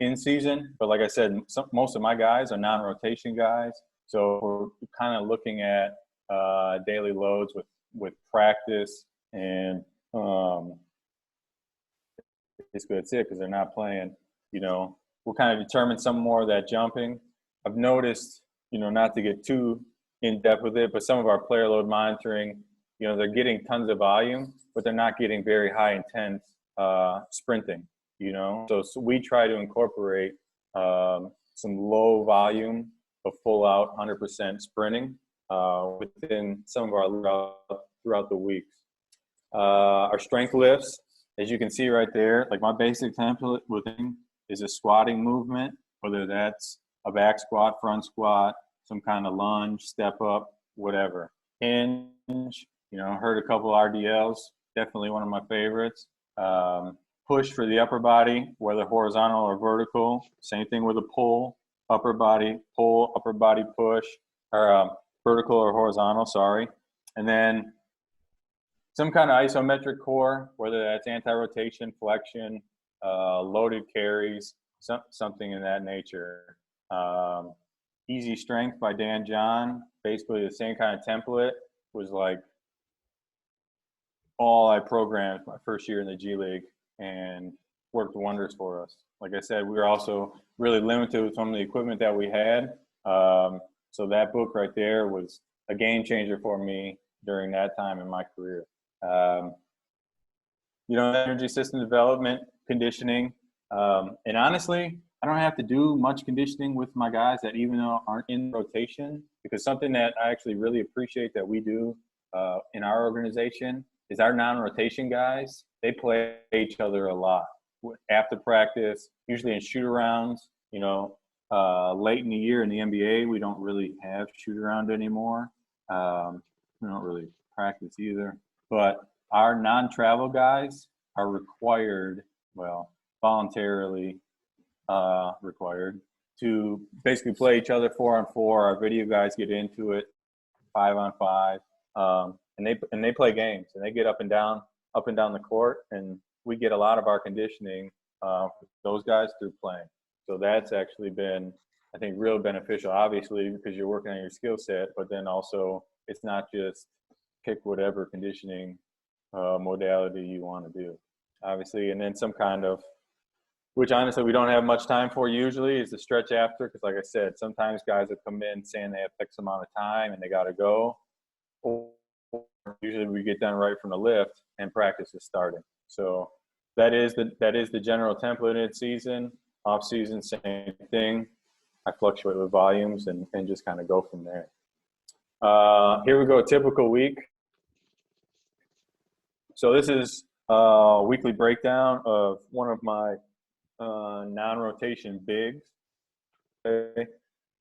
in season, but like I said, most of my guys are non-rotation guys. So we're kind of looking at daily loads with practice, and basically that's it, because they're not playing. We'll kind of determine some more of that jumping. I've noticed, not to get too in depth with it, but some of our player load monitoring, they're getting tons of volume, but they're not getting very high intense sprinting. So we try to incorporate some low volume but full out 100% sprinting within some of our throughout the weeks. Our strength lifts, as you can see right there, like my basic template within is a squatting movement, whether that's a back squat, front squat, some kind of lunge, step up, whatever. Hinge, heard a couple RDLs, definitely one of my favorites. Push for the upper body, whether horizontal or vertical. Same thing with a pull, upper body pull, upper body push, or vertical or horizontal, sorry. And then some kind of isometric core, whether that's anti-rotation, flexion, loaded carries, something in that nature. Easy Strength by Dan John, basically the same kind of template, was like all I programmed my first year in the G League, and worked wonders for us. Like I said, we were also really limited with some of the equipment that we had. So that book right there was a game changer for me during that time in my career. Energy system development, conditioning. And honestly, I don't have to do much conditioning with my guys that even though aren't in rotation, because something that I actually really appreciate that we do in our organization is our non-rotation guys, they play each other a lot. After practice, usually in shoot-arounds, late in the year in the NBA, we don't really have shoot-around anymore. We don't really practice either. But our non-travel guys are required, voluntarily required, to basically play each other 4-on-4. Our video guys get into it 5-on-5. And they play games, and they get up and down the court, and we get a lot of our conditioning those guys through playing. So that's actually been, I think, real beneficial, obviously, because you're working on your skill set, but then also it's not just pick whatever conditioning modality you want to do, obviously. And then some kind of, which honestly we don't have much time for usually, is the stretch after, because like I said, sometimes guys will come in saying they have X amount of time and they got to go. Usually we get done right from the lift and practice is starting. So that is the general template in season. Off season, same thing. I fluctuate with volumes and just kind of go from there. Here we go, typical week. So this is a weekly breakdown of one of my non-rotation bigs. Okay.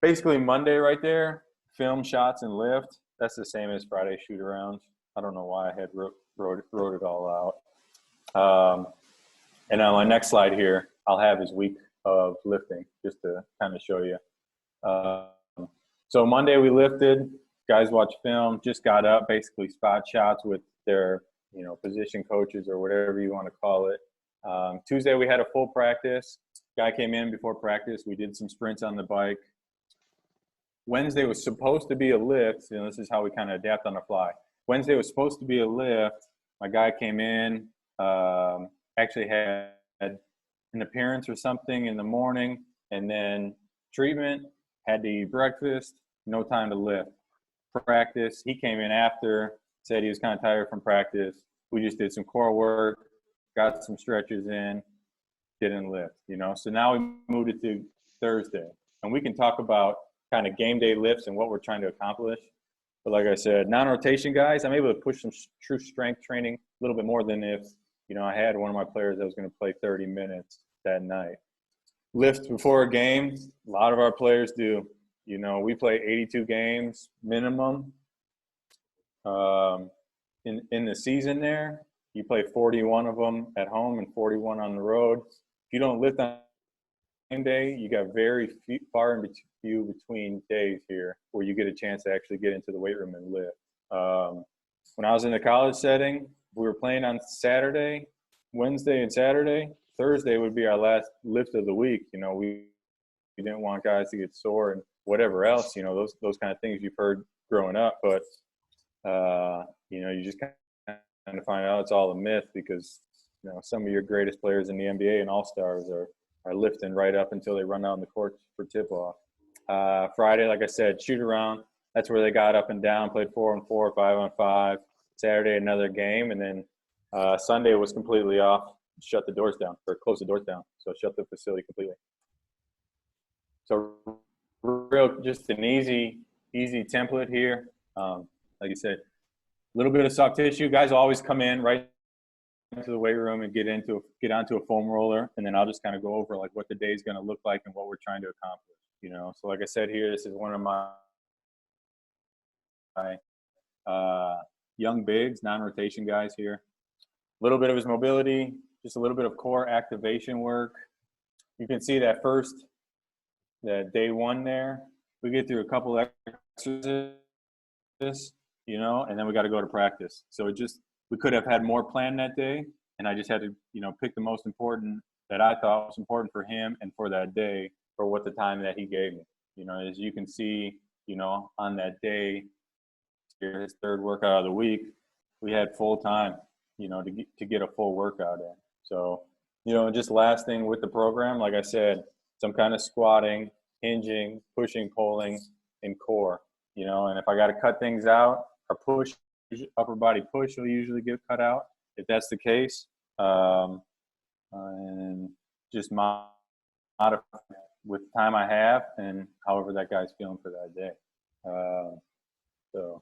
Basically Monday right there, film, shots, and lift. That's the same as Friday shoot-arounds. I don't know why I had wrote it all out. And on my next slide here, I'll have his week of lifting, just to kind of show you. So Monday we lifted, guys watched film, just got up, basically spot shots with their, position coaches or whatever you want to call it. Tuesday we had a full practice. Guy came in before practice. We did some sprints on the bike. Wednesday was supposed to be a lift. You know, this is how we kind of adapt on the fly. Wednesday was supposed to be a lift. My guy came in, actually had an appearance or something in the morning, and then treatment, had to eat breakfast, no time to lift. Practice, he came in after, said he was kind of tired from practice. We just did some core work, got some stretches in, didn't lift, you know. So now we moved it to Thursday, and we can talk about kind of game day lifts and what we're trying to accomplish. But like I said, non-rotation guys, I'm able to push some true strength training a little bit more than if, you know, I had one of my players that was going to play 30 minutes that night. Lift before a game, a lot of our players do. You know, we play 82 games minimum. In the season there, you play 41 of them at home and 41 on the road. If you don't lift on game day, you got very far and few between days here where you get a chance to actually get into the weight room and lift. When I was in the college setting, we were playing on Saturday, Wednesday and Saturday. Thursday would be our last lift of the week. You know, we didn't want guys to get sore and whatever else, you know, those kind of things you've heard growing up. But, you know, you just kind of find out it's all a myth because, you know, some of your greatest players in the NBA and all-stars are lifting right up until they run out on the court for tip-off. Friday, like I said, shoot around. That's where they got up and down, played 4-on-4, 5-on-5. Saturday, another game. And then Sunday was completely off, shut the doors down, or close the doors down. So shut the facility completely. So real, just an easy template here. Like you said, a little bit of soft tissue. Guys always come in right into the weight room and get onto a foam roller, and then I'll just kind of go over like what the day is going to look like and what we're trying to accomplish. You know, so like I said here, this is one of my young bigs, non-rotation guys here. A little bit of his mobility, just a little bit of core activation work. You can see that day one there. We get through a couple exercises, you know, and then we got to go to practice. So we could have had more planned that day, and I just had to, you know, pick the most important that I thought was important for him and for that day for what the time that he gave me. You know, as you can see, you know, on that day, his third workout of the week, we had full time, you know, to get a full workout in. So, you know, just last thing with the program, like I said, some kind of squatting, hinging, pushing, pulling, and core, you know, and if I got to cut things out, or push, upper body push will usually get cut out if that's the case. And just modify with the time I have and however that guy's feeling for that day. So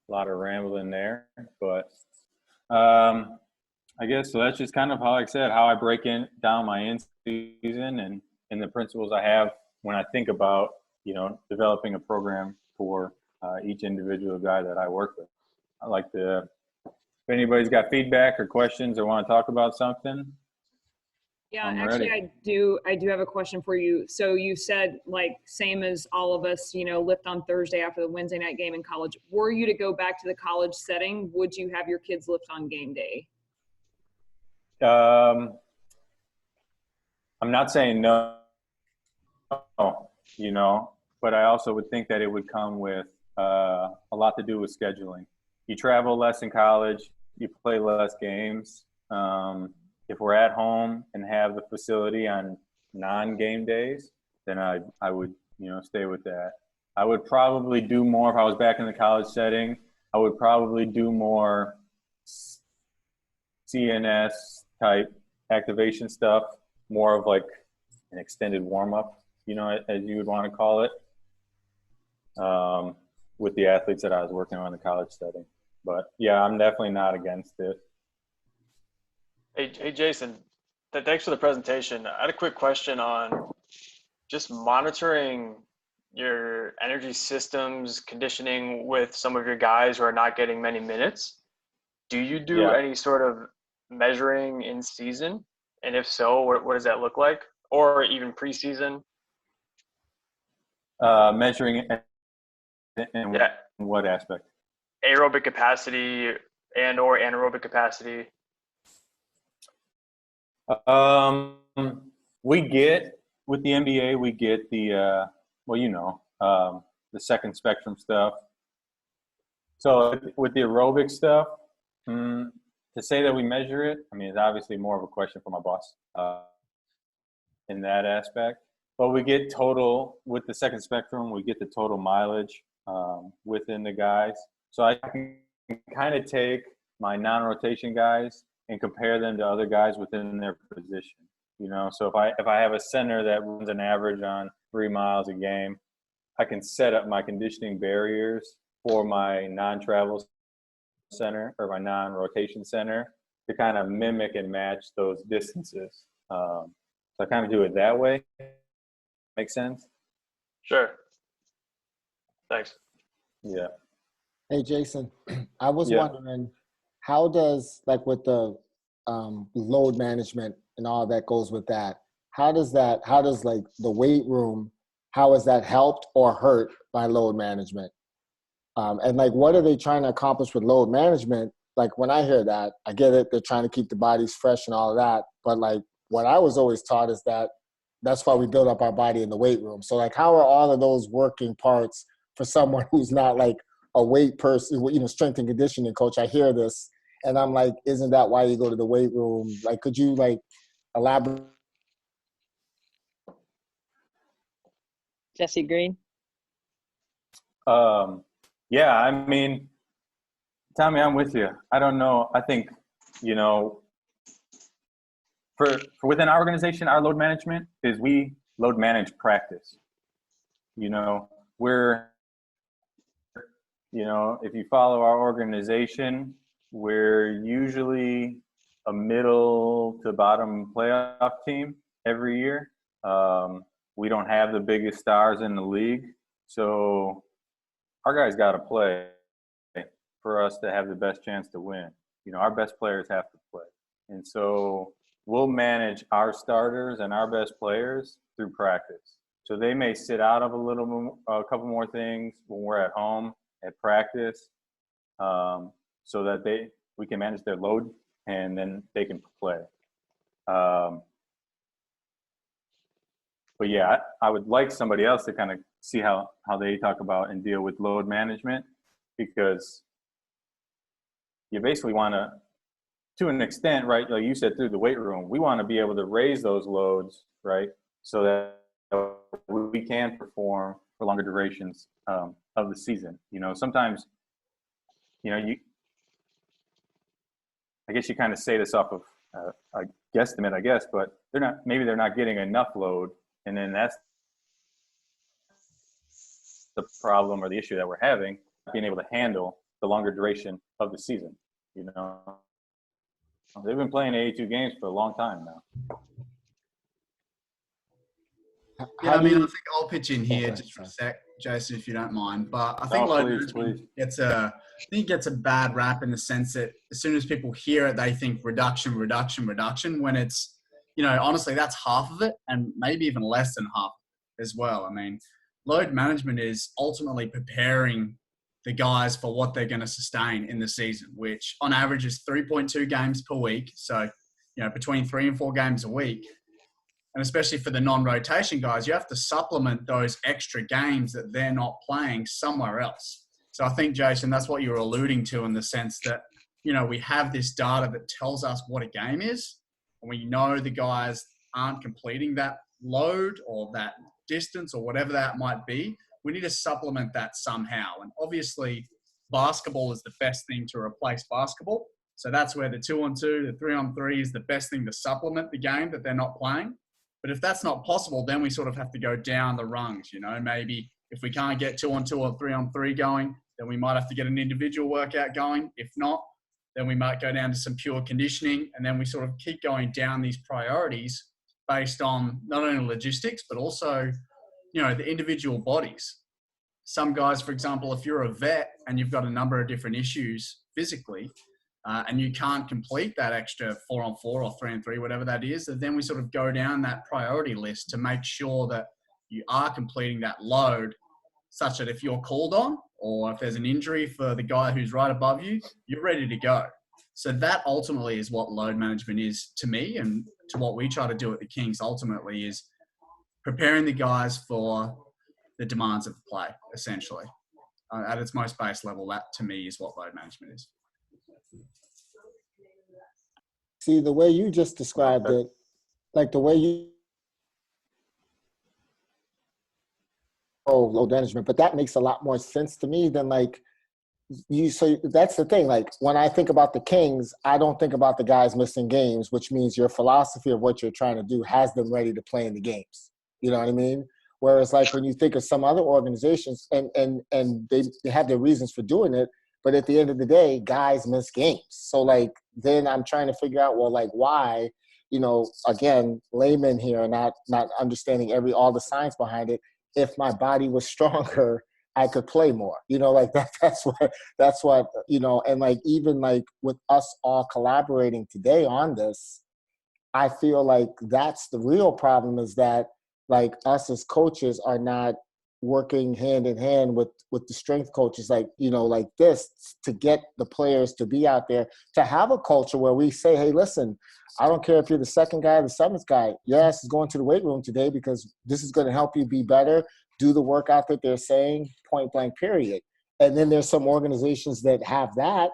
a lot of rambling there, but I guess so. That's just kind of how, like I said, how I break down my in-season and the principles I have when I think about, you know, developing a program for each individual guy that I work with. I like to, if anybody's got feedback or questions or want to talk about something. Yeah, I'm actually, ready. I do have a question for you. So you said, like, same as all of us, you know, lift on Thursday after the Wednesday night game in college. Were you to go back to the college setting, would you have your kids lift on game day? I'm not saying no, you know, but I also would think that it would come with a lot to do with scheduling. You travel less in college, you play less games. If we're at home and have the facility on non-game days, then I would, you know, stay with that. I would probably do more if I was back in the college setting. I would probably do more CNS type activation stuff, more of like an extended warm-up, you know, as you would want to call it, with the athletes that I was working on in the college setting. But yeah, I'm definitely not against it. Hey Jason, thanks for the presentation. I had a quick question on just monitoring your energy systems conditioning with some of your guys who are not getting many minutes. Do you do any sort of measuring in season? And if so, what does that look like? Or even preseason? Measuring in what aspect? Aerobic capacity and or anaerobic capacity. We get with the NBA, we get the the second spectrum stuff. So with the aerobic stuff, to say that we measure it, I mean, it's obviously more of a question for my boss in that aspect. But we get total with the second spectrum. We get the total mileage within the guys. So I can kind of take my non-rotation guys and compare them to other guys within their position. You know, so if I have a center that runs an average on 3 miles a game, I can set up my conditioning barriers for my non-travel center or my non-rotation center to kind of mimic and match those distances. So I kind of do it that way. Make sense? Sure. Thanks. Yeah. Hey, Jason, I was Yeah. wondering, how does, like with the load management and all that goes with that, how does like the weight room, how is that helped or hurt by load management? And like, what are they trying to accomplish with load management? Like when I hear that, I get it, they're trying to keep the bodies fresh and all of that. But like what I was always taught is that that's why we build up our body in the weight room. So like, how are all of those working parts for someone who's not like a weight person, you know, strength and conditioning coach? I hear this and I'm like, isn't that why you go to the weight room? Like, could you like elaborate? Jesse Green. Yeah, I mean, Tommy, I'm with you. I don't know. I think, you know, for within our organization, our load management is we load manage practice. You know, if you follow our organization, we're usually a middle to bottom playoff team every year. We don't have the biggest stars in the league. So our guys got to play for us to have the best chance to win. You know, our best players have to play. And so we'll manage our starters and our best players through practice. So they may sit out of a couple more things when we're at home at practice, so that we can manage their load and then they can play. But yeah, I would like somebody else to kind of see how they talk about and deal with load management, because you basically want to an extent, right, like you said, through the weight room, we want to be able to raise those loads, right, so that we can perform for longer durations of the season. You know, sometimes, you know, I guess you kind of say this off of a guesstimate, I guess, but maybe they're not getting enough load. And then that's the problem or the issue that we're having, being able to handle the longer duration of the season. You know, they've been playing 82 games for a long time now. Yeah, I mean, I think I'll pitch in here just for a sec, Jason, if you don't mind. But I think load management gets a bad rap in the sense that as soon as people hear it, they think reduction, when it's, you know, honestly, that's half of it and maybe even less than half as well. I mean, load management is ultimately preparing the guys for what they're going to sustain in the season, which on average is 3.2 games per week. So, you know, between 3 and 4 games a week. And especially for the non-rotation guys, you have to supplement those extra games that they're not playing somewhere else. So I think, Jason, that's what you're alluding to in the sense that, you know, we have this data that tells us what a game is, and we know the guys aren't completing that load or that distance or whatever that might be. We need to supplement that somehow. And obviously, basketball is the best thing to replace basketball. So that's where the 2-on-2, the 3-on-3 is the best thing to supplement the game that they're not playing. But if that's not possible, then we sort of have to go down the rungs, you know. Maybe if we can't get 2-on-2 or 3-on-3 going, then we might have to get an individual workout going. If not, then we might go down to some pure conditioning, and then we sort of keep going down these priorities based on not only logistics, but also, you know, the individual bodies. Some guys, for example, if you're a vet and you've got a number of different issues physically, and you can't complete that extra 4-on-4 or 3-on-3, whatever that is, then we sort of go down that priority list to make sure that you are completing that load such that if you're called on or if there's an injury for the guy who's right above you, you're ready to go. So that ultimately is what load management is to me, and to what we try to do at the Kings ultimately is preparing the guys for the demands of the play, essentially. At its most base level, that to me is what load management is. See, the way you just described it, like the way you load management, but that makes a lot more sense to me than like you. So that's the thing. Like when I think about the Kings, I don't think about the guys missing games, which means your philosophy of what you're trying to do has them ready to play in the games. You know what I mean? Whereas like when you think of some other organizations and they have their reasons for doing it, but at the end of the day, guys miss games. So like then I'm trying to figure out, well, like why, you know, again, layman here, not understanding all the science behind it. If my body was stronger, I could play more, you know, like that's what, you know, and like, even like with us all collaborating today on this, I feel like that's the real problem, is that like us as coaches are not working hand in hand with the strength coaches, like, you know, like this, to get the players to be out there, to have a culture where we say, hey, listen, I don't care if you're the second guy or the seventh guy, your ass is going to the weight room today because this is going to help you be better, do the workout that they're saying, point blank, period. And then there's some organizations that have that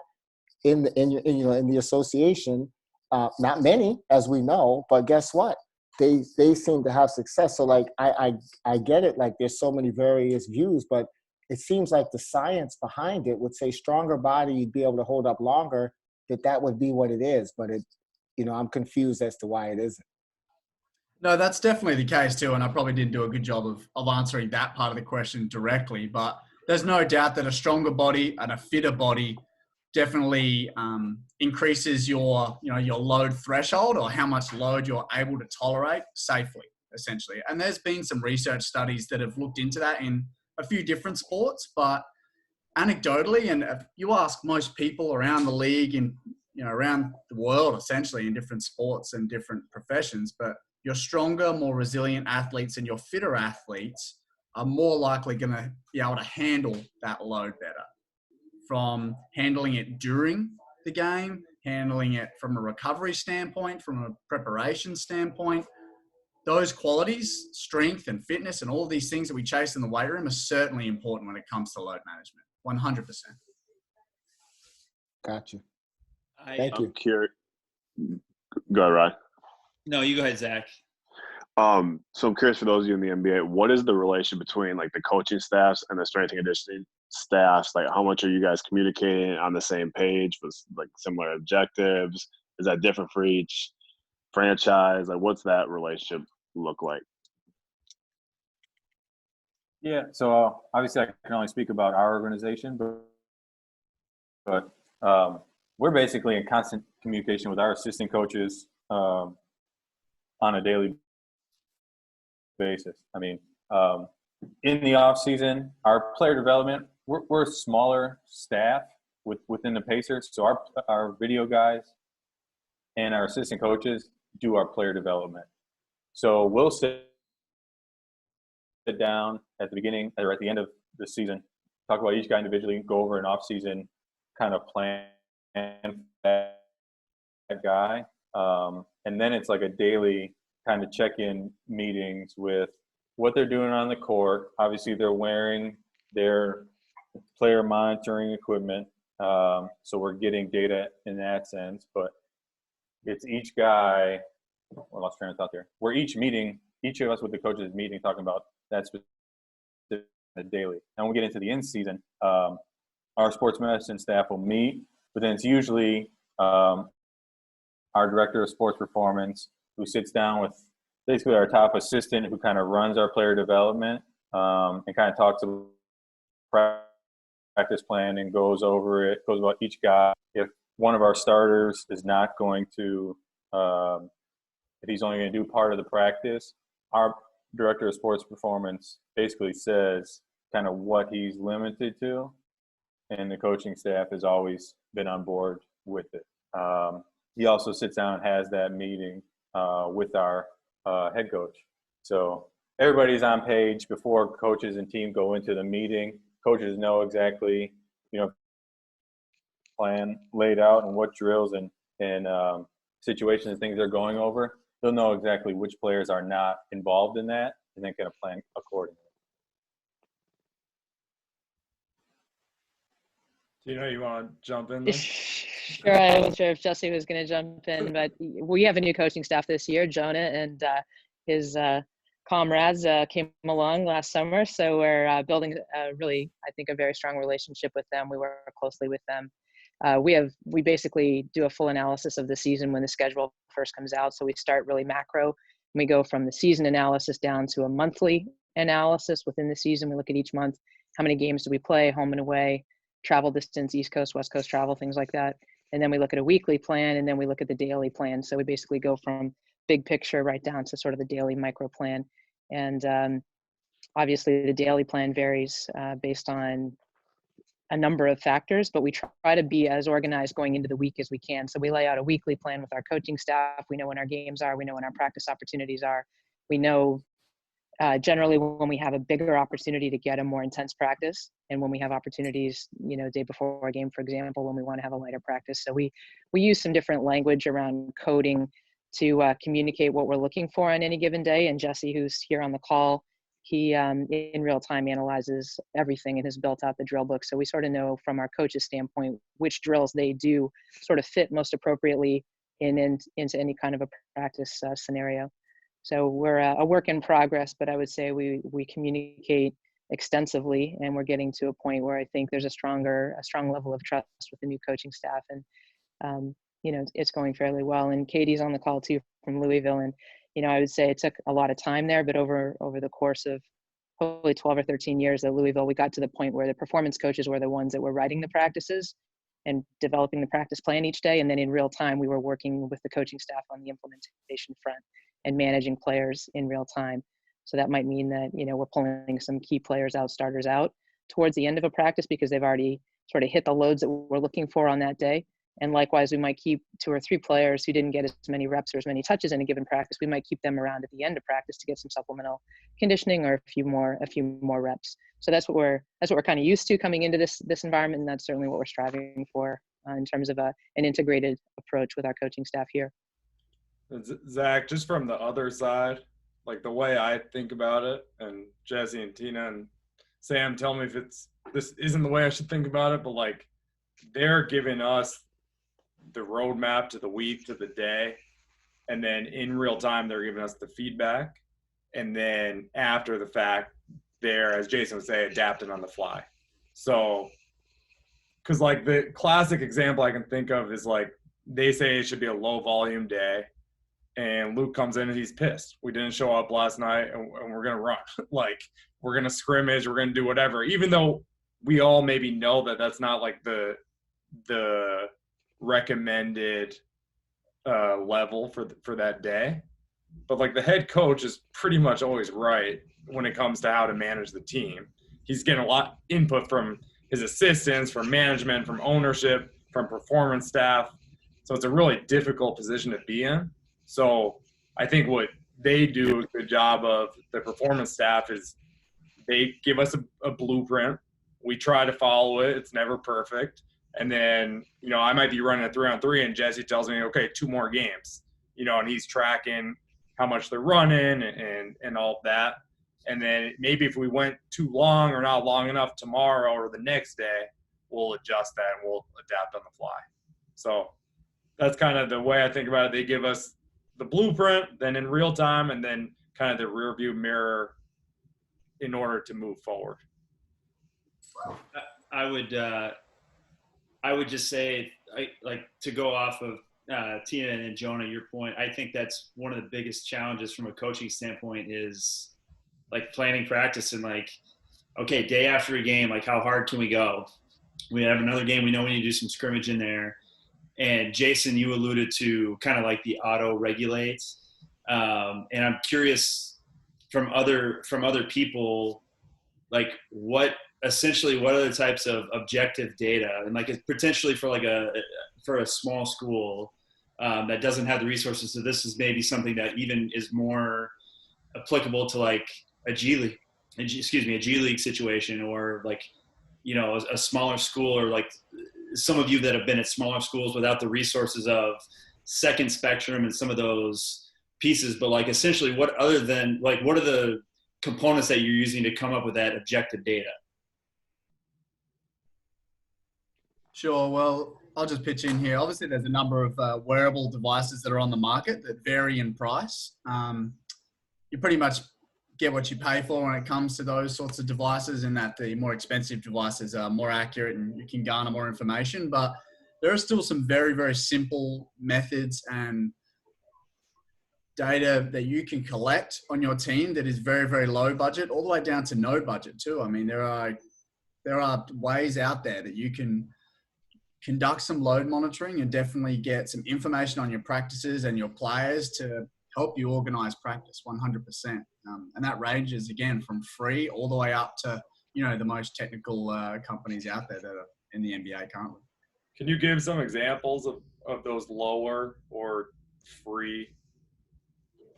in the association. Not many, as we know, but guess what? They seem to have success. So like I get it. Like there's so many various views, but it seems like the science behind it would say stronger body, you'd be able to hold up longer. That would be what it is. But it, you know, I'm confused as to why it isn't. No, that's definitely the case too, and I probably didn't do a good job of answering that part of the question directly. But there's no doubt that a stronger body and a fitter body definitely increases your load threshold, or how much load you're able to tolerate safely, essentially. And there's been some research studies that have looked into that in a few different sports, but anecdotally, and if you ask most people around the league and around the world, essentially in different sports and different professions, but your stronger, more resilient athletes and your fitter athletes are more likely going to be able to handle that load better. From handling it during the game, handling it from a recovery standpoint, from a preparation standpoint, those qualities, strength and fitness and all of these things that we chase in the weight room are certainly important when it comes to load management. 100%. Gotcha. Thank you. I'm curious. Go ahead, Ryan. No, you go ahead, Zach. So I'm curious, for those of you in the NBA, what is the relation between like the coaching staffs and the strength and conditioning staffs? Like, how much are you guys communicating on the same page with like similar objectives? Is that different for each franchise? Like, what's that relationship look like? Yeah, so obviously I can only speak about our organization, but we're basically in constant communication with our assistant coaches on a daily basis. I mean, in the off season, our player development, we're a smaller staff within the Pacers, so our video guys and our assistant coaches do our player development. So we'll sit down at the beginning or at the end of the season, talk about each guy individually, go over an off season kind of plan that guy, and then it's like a daily kind of check-in meetings with what they're doing on the court. Obviously, they're wearing their player monitoring equipment, so we're getting data in that sense. But it's each guy. I lost train of thought there. We're each of us with the coaches meeting, talking about that specific daily. And when we get into the end season, our sports medicine staff will meet, but then it's usually our director of sports performance who sits down with basically our top assistant who kind of runs our player development and kind of talks about practice plan and goes about each guy. If one of our starters is not going to, if he's only going to do part of the practice, our director of sports performance basically says kind of what he's limited to, and the coaching staff has always been on board with it. He also sits down and has that meeting with our head coach. So everybody's on page before coaches and team go into the meeting. Coaches know exactly, plan laid out and what drills and situations and things they're going over, they'll know exactly which players are not involved in that, and then kind of plan accordingly. Tina, you want to jump in there? Sure. I wasn't sure if Jesse was going to jump in, but we have a new coaching staff this year. Jonah and his comrades came along last summer, so we're building really, I think, a very strong relationship with them. We work closely with them. We basically do a full analysis of the season when the schedule first comes out. So we start really macro, and we go from the season analysis down to a monthly analysis within the season. We look at each month, how many games do we play, home and away, travel distance, East Coast, West Coast travel, things like that. And then we look at a weekly plan, and then we look at the daily plan. So we basically go from big picture right down to sort of the daily micro plan. And obviously the daily plan varies based on a number of factors, but we try to be as organized going into the week as we can. So we lay out a weekly plan with our coaching staff. We know when our games are, we know when our practice opportunities are. We know generally when we have a bigger opportunity to get a more intense practice, and when we have opportunities, day before a game, for example, when we want to have a lighter practice. So we use some different language around coding to communicate what we're looking for on any given day. And Jesse, who's here on the call, he in real time analyzes everything and has built out the drill book. So we sort of know from our coach's standpoint which drills they do sort of fit most appropriately into any kind of a practice scenario. So we're a work in progress, but I would say we communicate extensively, and we're getting to a point where I think there's a strong level of trust with the new coaching staff, and it's going fairly well. And Katie's on the call too from Louisville, and I would say it took a lot of time there, but over the course of probably 12 or 13 years at Louisville, we got to the point where the performance coaches were the ones that were writing the practices and developing the practice plan each day, and then in real time we were working with the coaching staff on the implementation front and managing players in real time. So that might mean that, we're pulling some key players out, starters out towards the end of a practice because they've already sort of hit the loads that we're looking for on that day. And likewise, we might keep 2 or 3 players who didn't get as many reps or as many touches in a given practice. We might keep them around at the end of practice to get some supplemental conditioning or a few more reps. So that's what we're kind of used to coming into this environment, and that's certainly what we're striving for in terms of an integrated approach with our coaching staff here. Zach, just from the other side, like the way I think about it, and Jesse and Tina and Sam, tell me if this isn't the way I should think about it, but like they're giving us the roadmap to the week, to the day, and then in real time they're giving us the feedback, and then after the fact they're, as Jason would say, adapting on the fly. So because like the classic example I can think of is like they say it should be a low volume day, and Luke comes in and he's pissed. We didn't show up last night, and we're going to run. Like, we're going to scrimmage, we're going to do whatever, even though we all maybe know that that's not like the recommended level for that day. But like the head coach is pretty much always right when it comes to how to manage the team. He's getting a lot input from his assistants, from management, from ownership, from performance staff. So it's a really difficult position to be in. So I think what they do a good job of, the performance staff, is they give us a blueprint. We try to follow it. It's never perfect. And then, I might be running a 3-on-3 and Jesse tells me, okay, 2 more games, and he's tracking how much they're running and all of that. And then maybe if we went too long or not long enough tomorrow or the next day, we'll adjust that and we'll adapt on the fly. So that's kind of the way I think about it. They give us the blueprint, then in real time, and then kind of the rear view mirror in order to move forward. I would just say, to go off of Tina and Jonah, your point, I think that's one of the biggest challenges from a coaching standpoint is like planning practice and like, okay, day after a game, like how hard can we go? We have another game. We know we need to do some scrimmage in there. And Jason, you alluded to kind of like the auto regulate. And I'm curious from other people, like what are the types of objective data, and like it's potentially for a small school that doesn't have the resources. So this is maybe something that even is more applicable to like a G League situation, or like, a smaller school, or like some of you that have been at smaller schools without the resources of Second Spectrum and some of those pieces, but like essentially what are the components that you're using to come up with that objective data? Sure. Well, I'll just pitch in here. Obviously, there's a number of wearable devices that are on the market that vary in price. You pretty much get what you pay for when it comes to those sorts of devices, in that the more expensive devices are more accurate and you can garner more information. But there are still some very, very simple methods and data that you can collect on your team that is very, very low budget, all the way down to no budget too. I mean, there are ways out there that you can conduct some load monitoring and definitely get some information on your practices and your players to help you organize practice 100%. And that ranges, again, from free all the way up to, the most technical companies out there that are in the NBA currently. Can you give some examples of those lower or free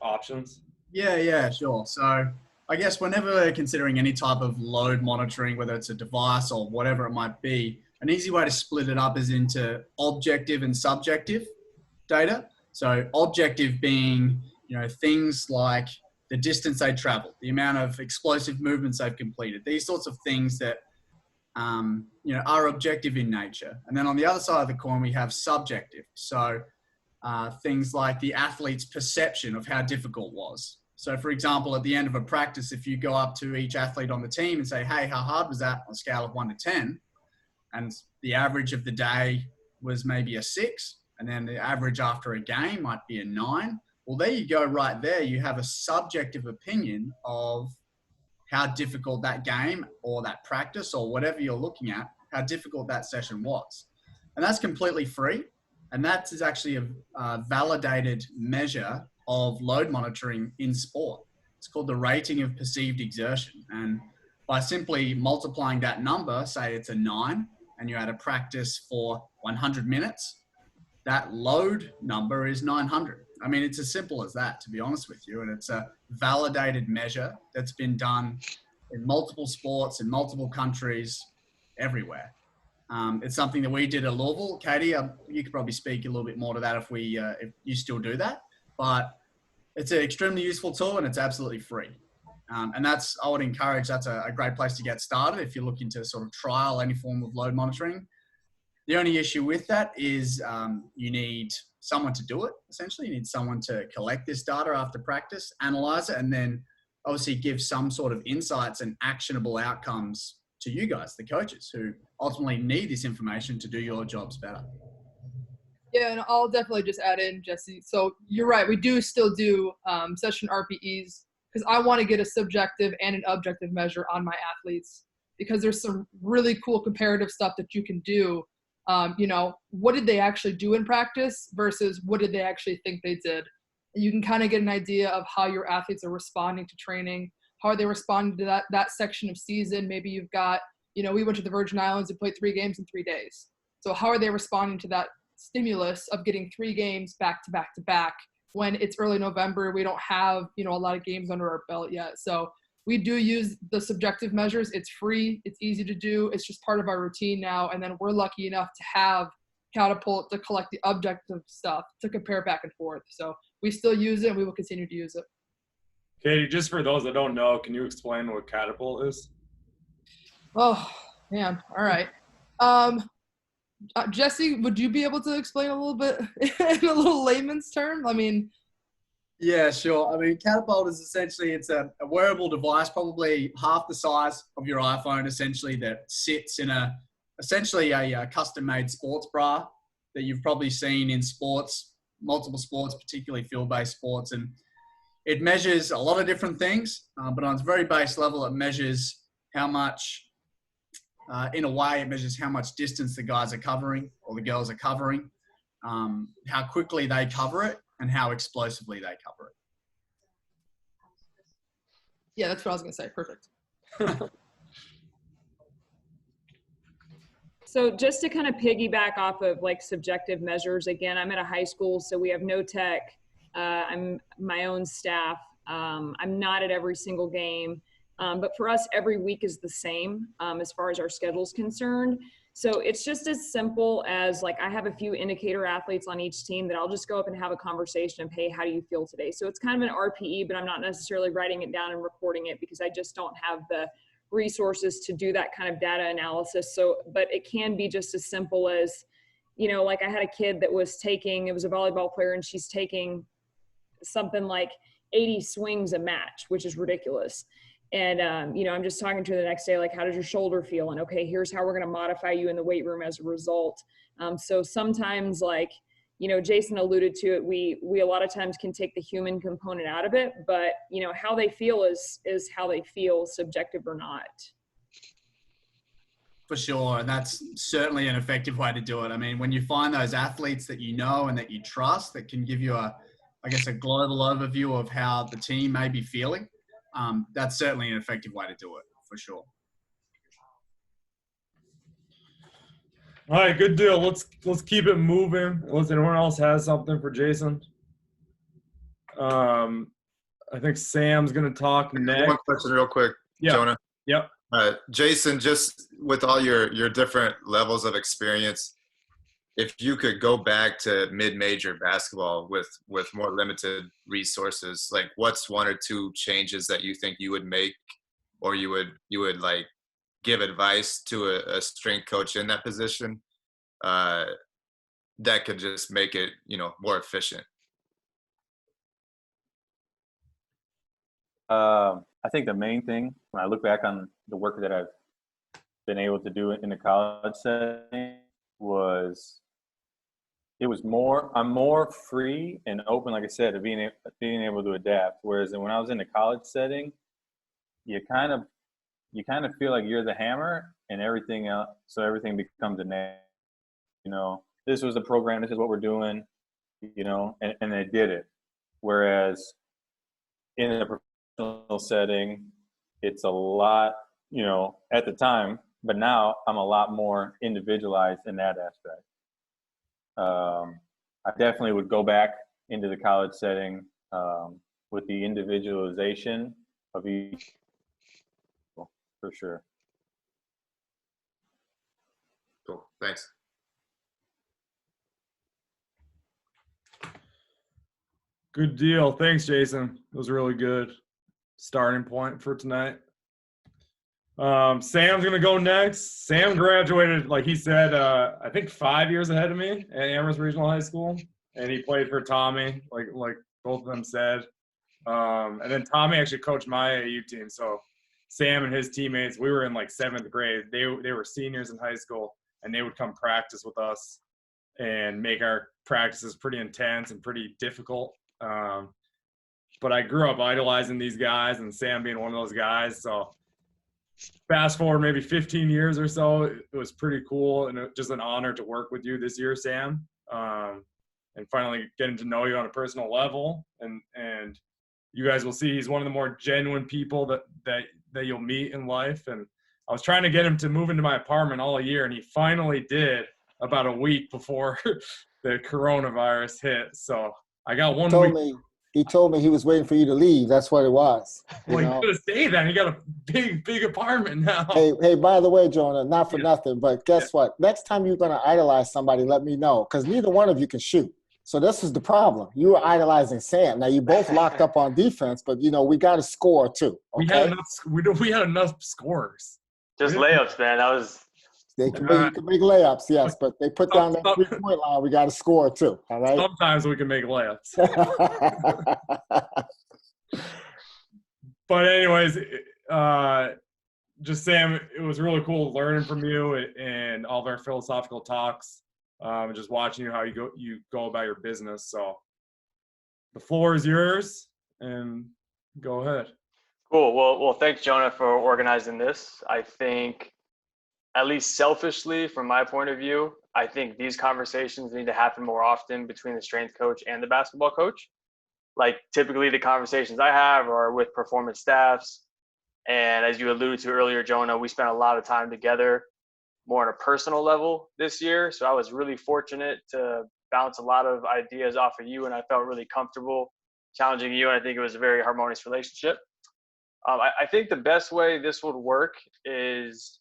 options? Yeah, sure. So I guess whenever we're considering any type of load monitoring, whether it's a device or whatever it might be, an easy way to split it up is into objective and subjective data. So objective being, things like the distance they traveled, the amount of explosive movements they've completed, these sorts of things that, are objective in nature. And then on the other side of the coin, we have subjective. So things like the athlete's perception of how difficult it was. So for example, at the end of a practice, if you go up to each athlete on the team and say, hey, how hard was that on a scale of 1 to 10? And the average of the day was maybe a 6, and then the average after a game might be a 9. Well, there you go, right there. You have a subjective opinion of how difficult that game or that practice or whatever you're looking at, how difficult that session was. And that's completely free. And that is actually a validated measure of load monitoring in sport. It's called the rating of perceived exertion. And by simply multiplying that number, say it's a 9, and you're at a practice for 100 minutes, that load number is 900. I mean, it's as simple as that, to be honest with you. And it's a validated measure that's been done in multiple sports, in multiple countries, everywhere. It's something that we did at Louisville. Katie, you could probably speak a little bit more to that if you still do that. But it's an extremely useful tool, and it's absolutely free. And I would encourage, that's a great place to get started if you're looking to sort of trial any form of load monitoring. The only issue with that is you need someone to do it, essentially. You need someone to collect this data after practice, analyze it, and then obviously give some sort of insights and actionable outcomes to you guys, the coaches, who ultimately need this information to do your jobs better. Yeah, and I'll definitely just add in, Jesse. So you're right. We do still do session RPEs, because I want to get a subjective and an objective measure on my athletes, because there's some really cool comparative stuff that you can do. What did they actually do in practice versus what did they actually think they did? And you can kind of get an idea of how your athletes are responding to training. How are they responding to that section of season? Maybe you've got, we went to the Virgin Islands and played 3 games in 3 days. So how are they responding to that stimulus of getting 3 games back to back to back when it's early November? We don't have, a lot of games under our belt yet. So we do use the subjective measures. It's free. It's easy to do. It's just part of our routine now. And then we're lucky enough to have Catapult to collect the objective stuff to compare back and forth. So we still use it, and we will continue to use it. Katie, just for those that don't know, can you explain what Catapult is? Oh, man. All right. Jesse, would you be able to explain a little bit in a little layman's term? I mean, yeah, sure. I mean, Catapult is essentially, it's a wearable device, probably half the size of your iPhone, essentially, that sits in essentially a custom-made sports bra that you've probably seen in sports, multiple sports, particularly field-based sports. And it measures a lot of different things, but on its very base level, it measures how much, in a way, it measures how much distance the guys are covering or the girls are covering, how quickly they cover it, and how explosively they cover it. Yeah, that's what I was going to say. Perfect. So just to kind of piggyback off of like subjective measures, again, I'm at a high school, so we have no tech. I'm my own staff. I'm not at every single game. But for us, every week is the same as far as our schedule is concerned. So it's just as simple as like, I have a few indicator athletes on each team that I'll just go up and have a conversation of, hey, how do you feel today? So it's kind of an RPE, but I'm not necessarily writing it down and recording it because I just don't have the resources to do that kind of data analysis. So, but it can be just as simple as, you know, like I had a kid that was taking, it was a volleyball player, and she's taking something like 80 swings a match, which is ridiculous. And, you know, I'm just talking to her the next day, like, how does your shoulder feel? And okay, here's how we're going to modify you in the weight room as a result. So sometimes, like, you know, Jason alluded to it, we a lot of times can take the human component out of it, but, you know, how they feel is how they feel, subjective or not. For sure, and that's certainly an effective way to do it. I mean, when you find those athletes that you know and that you trust that can give you a global overview of how the team may be feeling, that's certainly an effective way to do it, for sure. All right, good deal. Let's keep it moving. Unless anyone else has something for Jason. I think Sam's gonna talk next. One question real quick, yeah. Jonah. Yep. Jason, just with all your different levels of experience, if you could go back to mid-major basketball with more limited resources, like what's one or two changes that you think you would make, or you would like give advice to a strength coach in that position that could just make it, you know, more efficient? I think the main thing, when I look back on the work that I've been able to do in the college setting, I'm more free and open, like I said, to being able to adapt. Whereas when I was in the college setting, you kind of feel like you're the hammer and everything else, so everything becomes a nail. You know, this was the program, this is what we're doing, you know, and they did it. Whereas in a professional setting, it's a lot, you know, at the time, but now I'm a lot more individualized in that aspect. I definitely would go back into the college setting with the individualization of each, for sure. Cool. Thanks. Good deal. Thanks, Jason. It was really good starting point for tonight. Sam's gonna go next. Sam graduated, like he said, I think 5 years ahead of me at Amherst Regional High School, and he played for Tommy, like both of them said. And then Tommy actually coached my AAU team. So Sam and his teammates, we were in like 7th grade. They were seniors in high school, and they would come practice with us and make our practices pretty intense and pretty difficult. But I grew up idolizing these guys, and Sam being one of those guys. So fast forward maybe 15 years or so, it was pretty cool, and just an honor to work with you this year, Sam, and finally getting to know you on a personal level. And you guys will see he's one of the more genuine people that you'll meet in life. And I was trying to get him to move into my apartment all year, and he finally did about a week before the coronavirus hit. So I got 1 week. He told me he was waiting for you to leave. That's what it was. Well, he could have stayed then. He got a big apartment now. Hey, by the way, Jonah, not for nothing, but guess what? Next time you're going to idolize somebody, let me know, because neither one of you can shoot. So this is the problem. You were idolizing Sam. Now, you both locked up on defense, but, you know, we got to score too. Okay? We had enough scorers. Just layups, man. That was – you can make layups, yes, but they put down that 3-point line. We got to score too, all right? Sometimes we can make layups. But anyways, just Sam, it was really cool learning from you and all of our philosophical talks, and just watching how you go about your business. So the floor is yours, and go ahead. Cool. Well, thanks, Jonah, for organizing this. I think, at least selfishly, from my point of view, I think these conversations need to happen more often between the strength coach and the basketball coach. Like typically the conversations I have are with performance staffs. And as you alluded to earlier, Jonah, we spent a lot of time together more on a personal level this year. So I was really fortunate to bounce a lot of ideas off of you, and I felt really comfortable challenging you. And I think it was a very harmonious relationship. I think the best way this would work is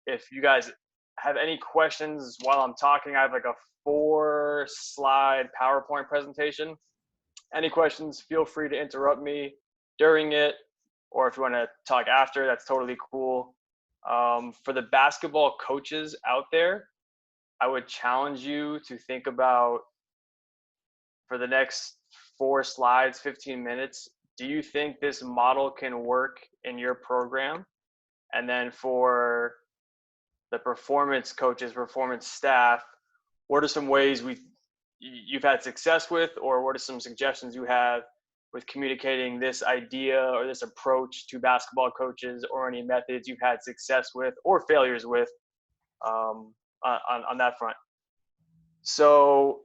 if you guys have any questions while I'm talking. I have like a 4-slide PowerPoint presentation. Any questions, feel free to interrupt me during it, or if you want to talk after, that's totally cool. For the basketball coaches out there, I would challenge you to think about, for the next 4 slides, 15 minutes, do you think this model can work in your program? And then for the performance coaches, performance staff, what are some ways you've had success with, or what are some suggestions you have with communicating this idea or this approach to basketball coaches, or any methods you've had success with or failures with on that front? So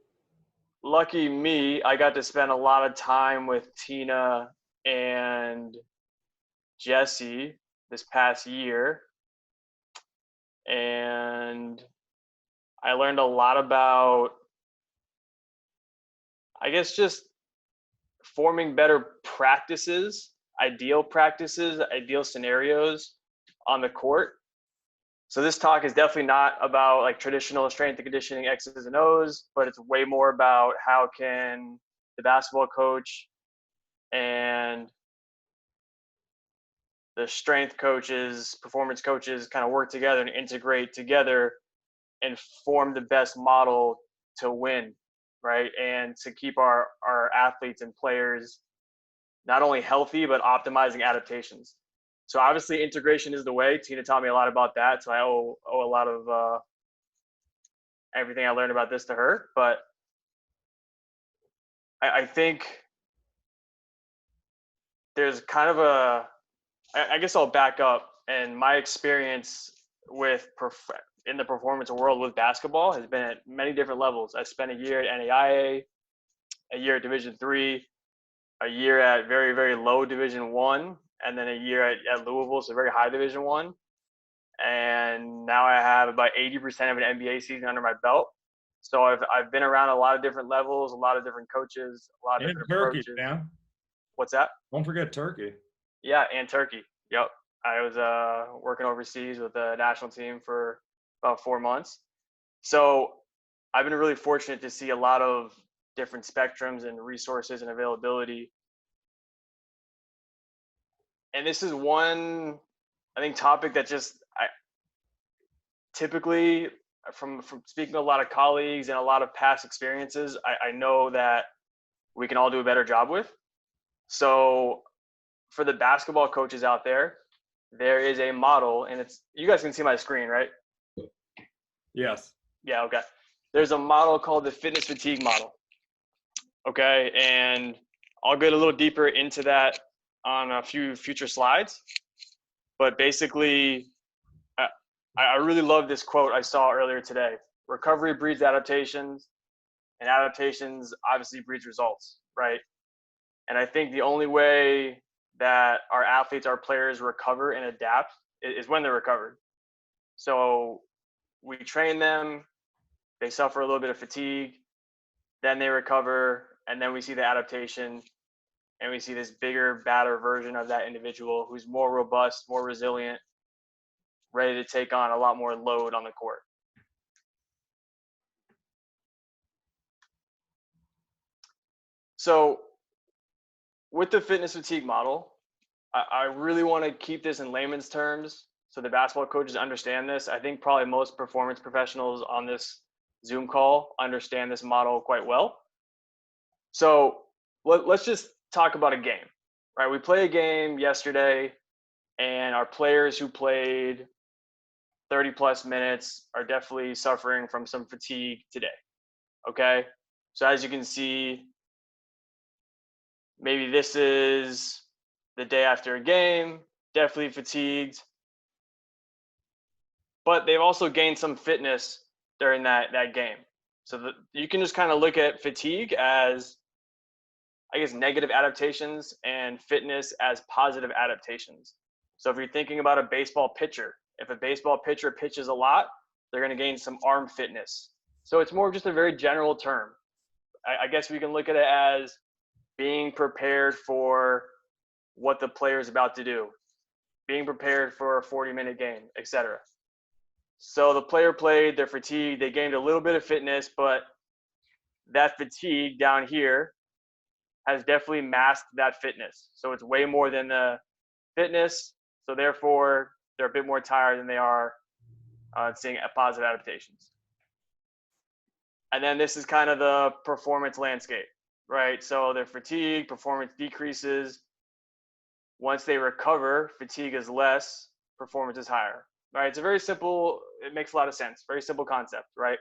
lucky me, I got to spend a lot of time with Tina and Jesse this past year. And I learned a lot about, I guess, just forming better practices, ideal scenarios on the court. So this talk is definitely not about like traditional strength and conditioning X's and O's, but it's way more about how can the basketball coach and the strength coaches, performance coaches kind of work together and integrate together and form the best model to win, right? And to keep our athletes and players not only healthy, but optimizing adaptations. So obviously integration is the way. Tina taught me a lot about that. So I owe a lot of everything I learned about this to her. But I think there's kind of I guess I'll back up. And my experience with in the performance world with basketball has been at many different levels. I spent a year at NAIA, a year at Division III, a year at very, very low Division I, and then a year at Louisville, so very high Division I. And now I have about 80% of an NBA season under my belt. So I've been around a lot of different levels, a lot of different coaches, a lot of different Turkey, approaches. man. What's that? Don't forget Turkey. Yeah, and Turkey. Yep. I was working overseas with the national team for about 4 months. So I've been really fortunate to see a lot of different spectrums and resources and availability. And this is one, I think, topic that just typically from speaking to a lot of colleagues and a lot of past experiences, I know that we can all do a better job with. So for the basketball coaches out there, there is a model, and you guys can see my screen, right? Yes. Yeah, okay. There's a model called the fitness fatigue model. Okay, and I'll get a little deeper into that on a few future slides. But basically, I really love this quote I saw earlier today. Recovery breeds adaptations, and adaptations obviously breeds results, right? And I think the only way that our athletes, our players recover and adapt is when they're recovered. So we train them, they suffer a little bit of fatigue, then they recover, and then we see the adaptation, and we see this bigger, badder version of that individual who's more robust, more resilient, ready to take on a lot more load on the court. So with the fitness fatigue model, I really want to keep this in layman's terms so the basketball coaches understand this. I think probably most performance professionals on this Zoom call understand this model quite well. So let's just talk about a game, right? We played a game yesterday, and our players who played 30 plus minutes are definitely suffering from some fatigue today. Okay. So as you can see, maybe this is the day after a game, definitely fatigued, but they've also gained some fitness during that game. So you can just kind of look at fatigue as, I guess, negative adaptations and fitness as positive adaptations. So if you're thinking about a baseball pitcher, if a baseball pitcher pitches a lot, they're going to gain some arm fitness. So it's more just a very general term. I guess we can look at it as being prepared for what the player is about to do, being prepared for a 40-minute game, etc. So the player played, they're fatigued, they gained a little bit of fitness, but that fatigue down here has definitely masked that fitness. So it's way more than the fitness. So therefore, they're a bit more tired than they are seeing positive adaptations. And then this is kind of the performance landscape, right? So their fatigue, performance decreases. Once they recover, fatigue is less, performance is higher, right? It's a very simple, it makes a lot of sense. Very simple concept, right?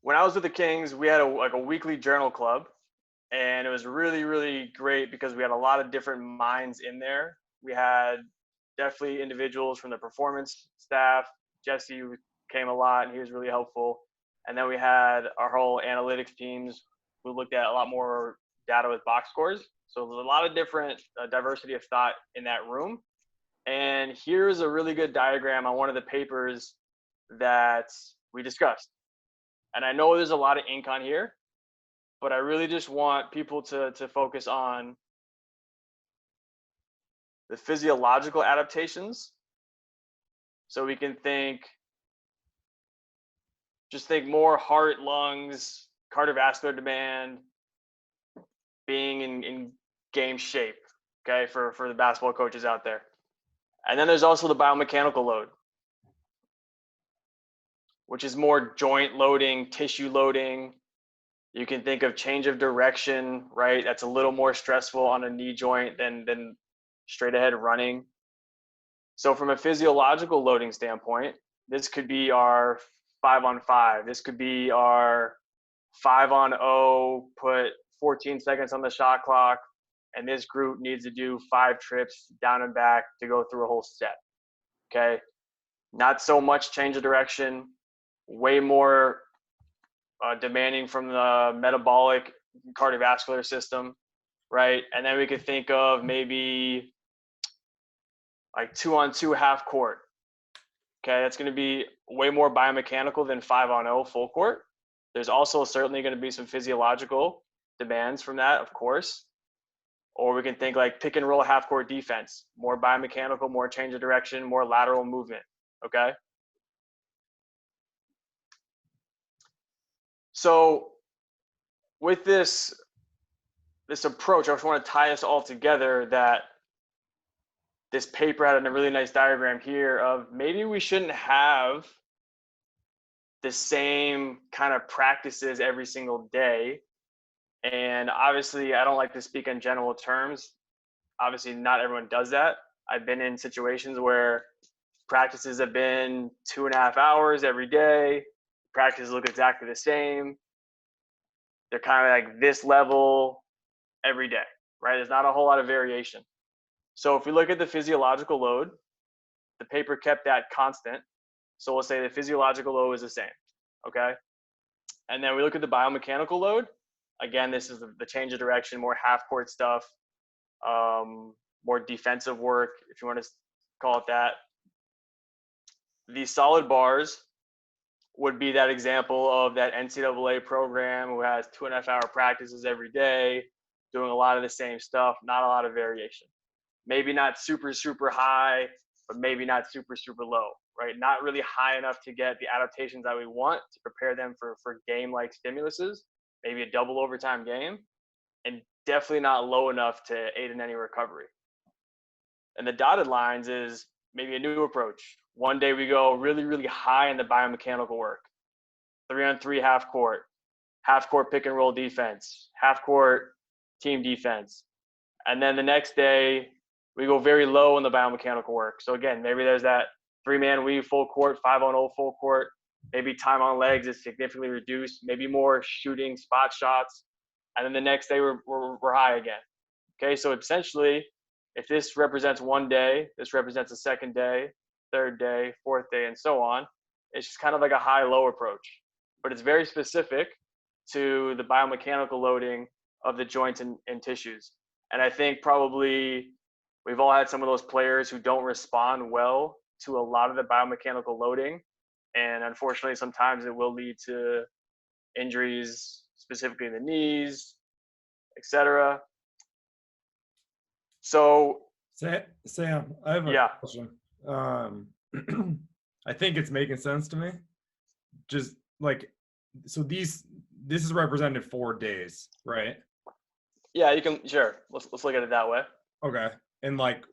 When I was with the Kings, we had a weekly journal club, and it was really, really great because we had a lot of different minds in there. We had definitely individuals from the performance staff. Jesse came a lot, and he was really helpful. And then we had our whole analytics teams who looked at a lot more data with box scores. So there's a lot of different diversity of thought in that room. And here's a really good diagram on one of the papers that we discussed. And I know there's a lot of ink on here, but I really just want people to focus on the physiological adaptations. So we can think more heart, lungs, cardiovascular demand, being in game shape, okay, for the basketball coaches out there. And then there's also the biomechanical load, which is more joint loading, tissue loading. You can think of change of direction, right? That's a little more stressful on a knee joint than straight ahead running. So from a physiological loading standpoint, this could be our 5-on-5. This could be our 5-on-0, put 14 seconds on the shot clock, and this group needs to do 5 trips down and back to go through a whole set, okay? Not so much change of direction, way more demanding from the metabolic cardiovascular system, right? And then we could think of maybe like 2-on-2 half court. Okay, that's going to be way more biomechanical than 5-on-0 full court. There's also certainly going to be some physiological demands from that, of course. Or we can think like pick and roll half court defense, more biomechanical, more change of direction, more lateral movement. Okay. So with this approach, I just want to tie this all together, that this paper had a really nice diagram here of maybe we shouldn't have the same kind of practices every single day. And obviously, I don't like to speak in general terms. Obviously, not everyone does that. I've been in situations where practices have been 2.5 hours every day. Practices look exactly the same. They're kind of like this level every day, right? There's not a whole lot of variation. So if we look at the physiological load, the paper kept that constant. So we'll say the physiological load is the same, okay? And then we look at the biomechanical load. Again, this is the change of direction, more half-court stuff, more defensive work, if you want to call it that. The solid bars would be that example of that NCAA program who has 2.5-hour practices every day, doing a lot of the same stuff, not a lot of variation. Maybe not super, super high, but maybe not super, super low, right? Not really high enough to get the adaptations that we want to prepare them for game-like stimuluses, maybe a double overtime game, and definitely not low enough to aid in any recovery. And the dotted lines is maybe a new approach. One day we go really, really high in the biomechanical work, 3-on-3 half court pick and roll defense, half court team defense. And then the next day we go very low in the biomechanical work. So again, maybe there's that 3-man weave full court, 5-on-0 full court. Maybe time on legs is significantly reduced, maybe more shooting spot shots. And then the next day we're high again. Okay, so essentially, if this represents one day, this represents a second day, third day, fourth day, and so on. It's just kind of like a high-low approach. But it's very specific to the biomechanical loading of the joints and tissues. And I think probably we've all had some of those players who don't respond well to a lot of the biomechanical loading. And unfortunately, sometimes it will lead to injuries, specifically in the knees, etc. So Sam, I have a yeah, question. I think it's making sense to me. Just like, so this is represented 4 days, right? yeah, you can sure. Let's look at it that way. Okay. And like,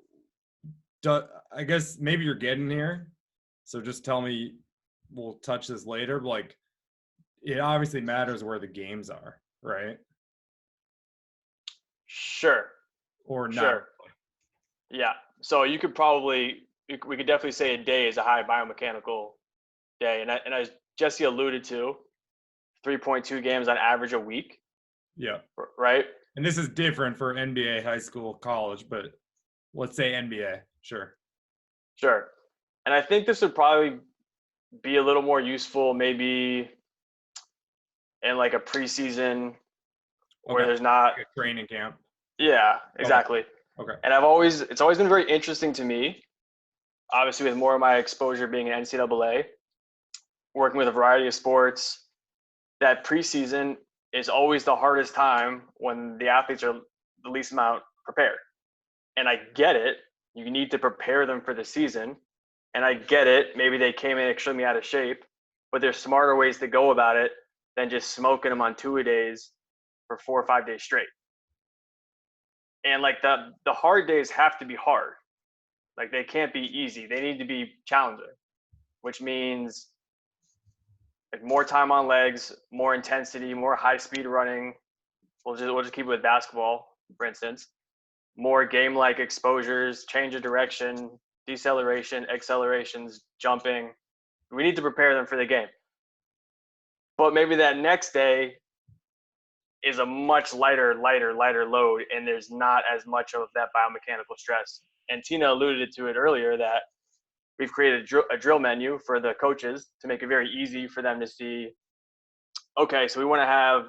I guess maybe you're getting here. So just tell me, we'll touch this later. But like, it obviously matters where the games are, right? Sure. Or not. Sure. Yeah. So you could probably, we could definitely say a day is a high biomechanical day. And as Jesse alluded to, 3.2 games on average a week. Yeah. Right. And this is different for NBA, high school, college, but let's say NBA. Sure. Sure. And I think this would probably be a little more useful maybe in like a preseason where there's not like a training camp. Yeah, exactly. Okay. And it's always been very interesting to me, obviously with more of my exposure being in NCAA, working with a variety of sports, that preseason is always the hardest time when the athletes are the least amount prepared. And I get it. You need to prepare them for the season. And I get it. Maybe they came in extremely out of shape, but there's smarter ways to go about it than just smoking them on 2-a-days for 4 or 5 days straight. And like the hard days have to be hard. Like they can't be easy. They need to be challenging, which means like more time on legs, more intensity, more high speed running. We'll just keep it with basketball, for instance. More game-like exposures, change of direction, deceleration, accelerations, jumping. We need to prepare them for the game. But maybe that next day is a much lighter load, and there's not as much of that biomechanical stress. And Tina alluded to it earlier that we've created a drill menu for the coaches to make it very easy for them to see, okay, so we want to have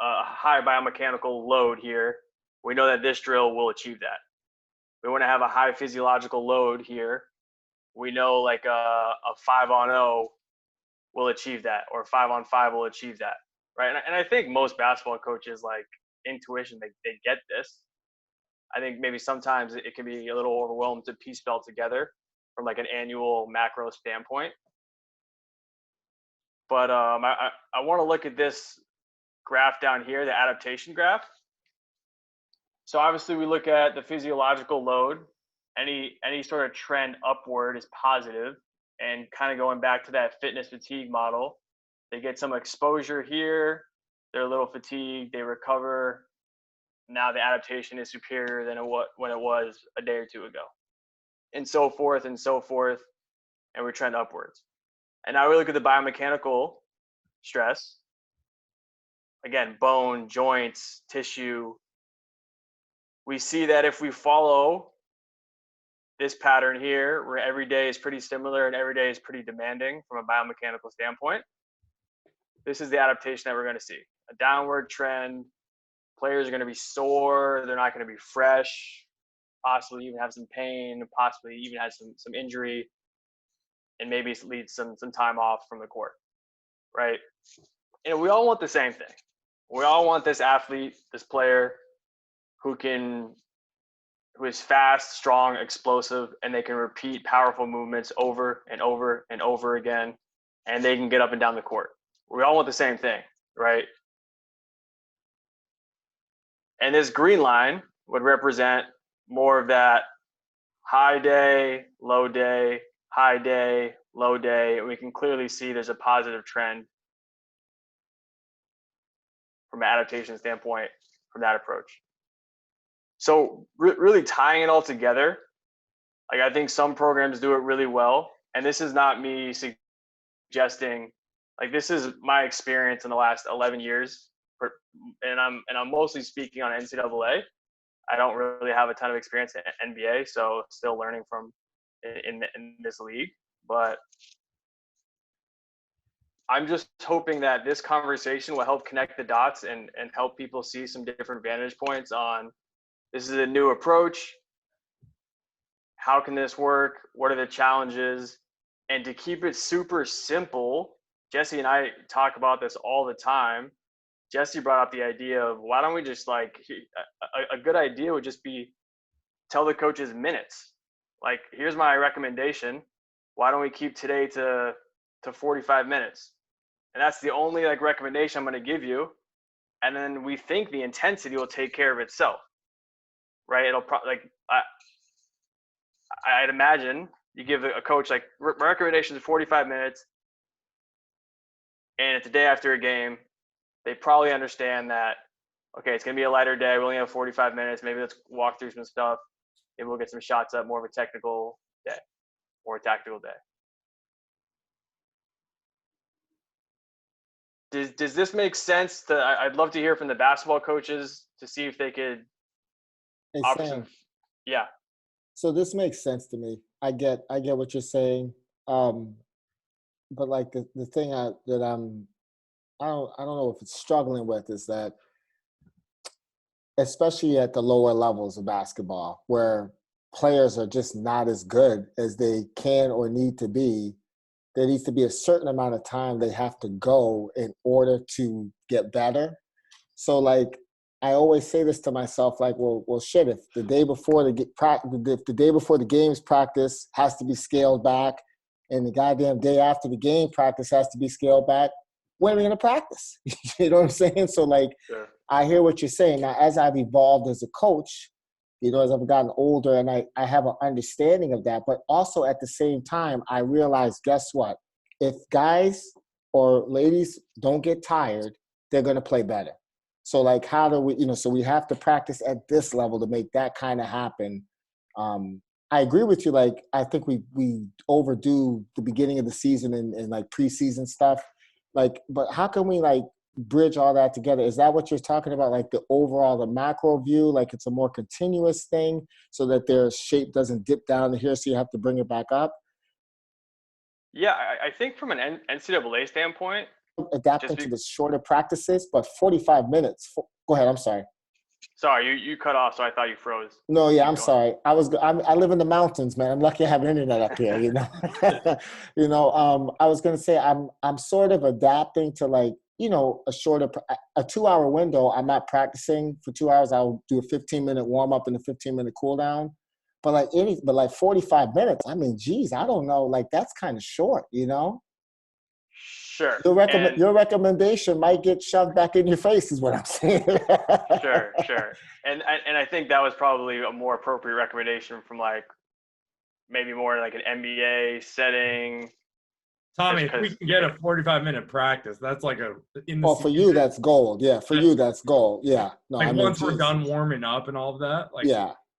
a high biomechanical load here. We know that this drill will achieve that. We want to have a high physiological load here. We know like a 5-on-0 will achieve that, or 5-on-5 will achieve that, right? And I think most basketball coaches, like intuition, they get this. I think maybe sometimes it can be a little overwhelmed to piece it all together from like an annual macro standpoint. But I want to look at this graph down here, the adaptation graph. So obviously we look at the physiological load. Any sort of trend upward is positive. And kind of going back to that fitness fatigue model, they get some exposure here, they're a little fatigued, they recover. Now the adaptation is superior than when it was a day or two ago, and so forth, and we trend upwards. And now we look at the biomechanical stress. Again, bone, joints, tissue. We see that if we follow this pattern here, where every day is pretty similar and every day is pretty demanding from a biomechanical standpoint, this is the adaptation that we're going to see. A downward trend. Players are going to be sore. They're not going to be fresh. Possibly even have some pain. Possibly even have some injury, and maybe lead some time off from the court, right? And we all want the same thing. We all want this athlete, this player, who is fast, strong, explosive, and they can repeat powerful movements over and over and over again, and they can get up and down the court. We all want the same thing, right? And this green line would represent more of that high day, low day, high day, low day. And we can clearly see there's a positive trend from an adaptation standpoint from that approach. So really tying it all together, like I think some programs do it really well. And this is not me suggesting, like this is my experience in the last 11 years. And I'm mostly speaking on NCAA. I don't really have a ton of experience in NBA, so still learning from in this league. But I'm just hoping that this conversation will help connect the dots and help people see some different vantage points on this is a new approach. How can this work? What are the challenges? And to keep it super simple, Jesse and I talk about this all the time. Jesse brought up the idea of why don't we just like, a good idea would just be tell the coaches minutes. Like, here's my recommendation. Why don't we keep today to 45 minutes? And that's the only like recommendation I'm going to give you. And then we think the intensity will take care of itself, right? It'll probably I'd imagine you give a coach like recommendations of 45 minutes, and it's the day after a game. They probably understand that, okay, it's going to be a lighter day. We only have 45 minutes. Maybe let's walk through some stuff. Maybe we'll get some shots up, more of a technical day or a tactical day. Does this make sense? I'd love to hear from the basketball coaches to see if they could offer some. Yeah. So this makes sense to me. I get what you're saying. But like the thing I don't know if it's struggling with is that, especially at the lower levels of basketball, where players are just not as good as they can or need to be, there needs to be a certain amount of time they have to go in order to get better. So like, I always say this to myself, like, well, shit, if the day before the game's practice has to be scaled back and the goddamn day after the game practice has to be scaled back, when are we going to practice? You know what I'm saying? So like, sure. I hear what you're saying. Now, as I've evolved as a coach, you know, as I've gotten older and I have an understanding of that, but also at the same time, I realize, guess what? If guys or ladies don't get tired, they're going to play better. So like, how do we, so we have to practice at this level to make that kind of happen. I agree with you. Like, I think we overdo the beginning of the season and like preseason stuff. Like, but how can we like bridge all that together? Is that what you're talking about? Like the overall, the macro view, like it's a more continuous thing so that their shape doesn't dip down to here. So you have to bring it back up. Yeah. I think from an NCAA standpoint, adapting to the shorter practices, but 45 minutes. Go ahead. I'm sorry. Sorry, you cut off, so I thought you froze. No, yeah, I'm sorry. I live in the mountains, man. I'm lucky I have internet up here. I was gonna say I'm sort of adapting to like a shorter, a 2-hour window. I'm not practicing for 2 hours. I'll do a 15-minute warm up and a 15-minute cool down. But like 45 minutes. I mean, geez, I don't know. Like that's kind of short, Sure. Your recommendation might get shoved back in your face is what I'm saying. Sure. And I think that was probably a more appropriate recommendation from like maybe more like an NBA setting. Tommy, if we can get a 45-minute practice, that's like for you, that's gold. Yeah, for you, that's gold. Yeah. No, like once we're done warming up and all of that, like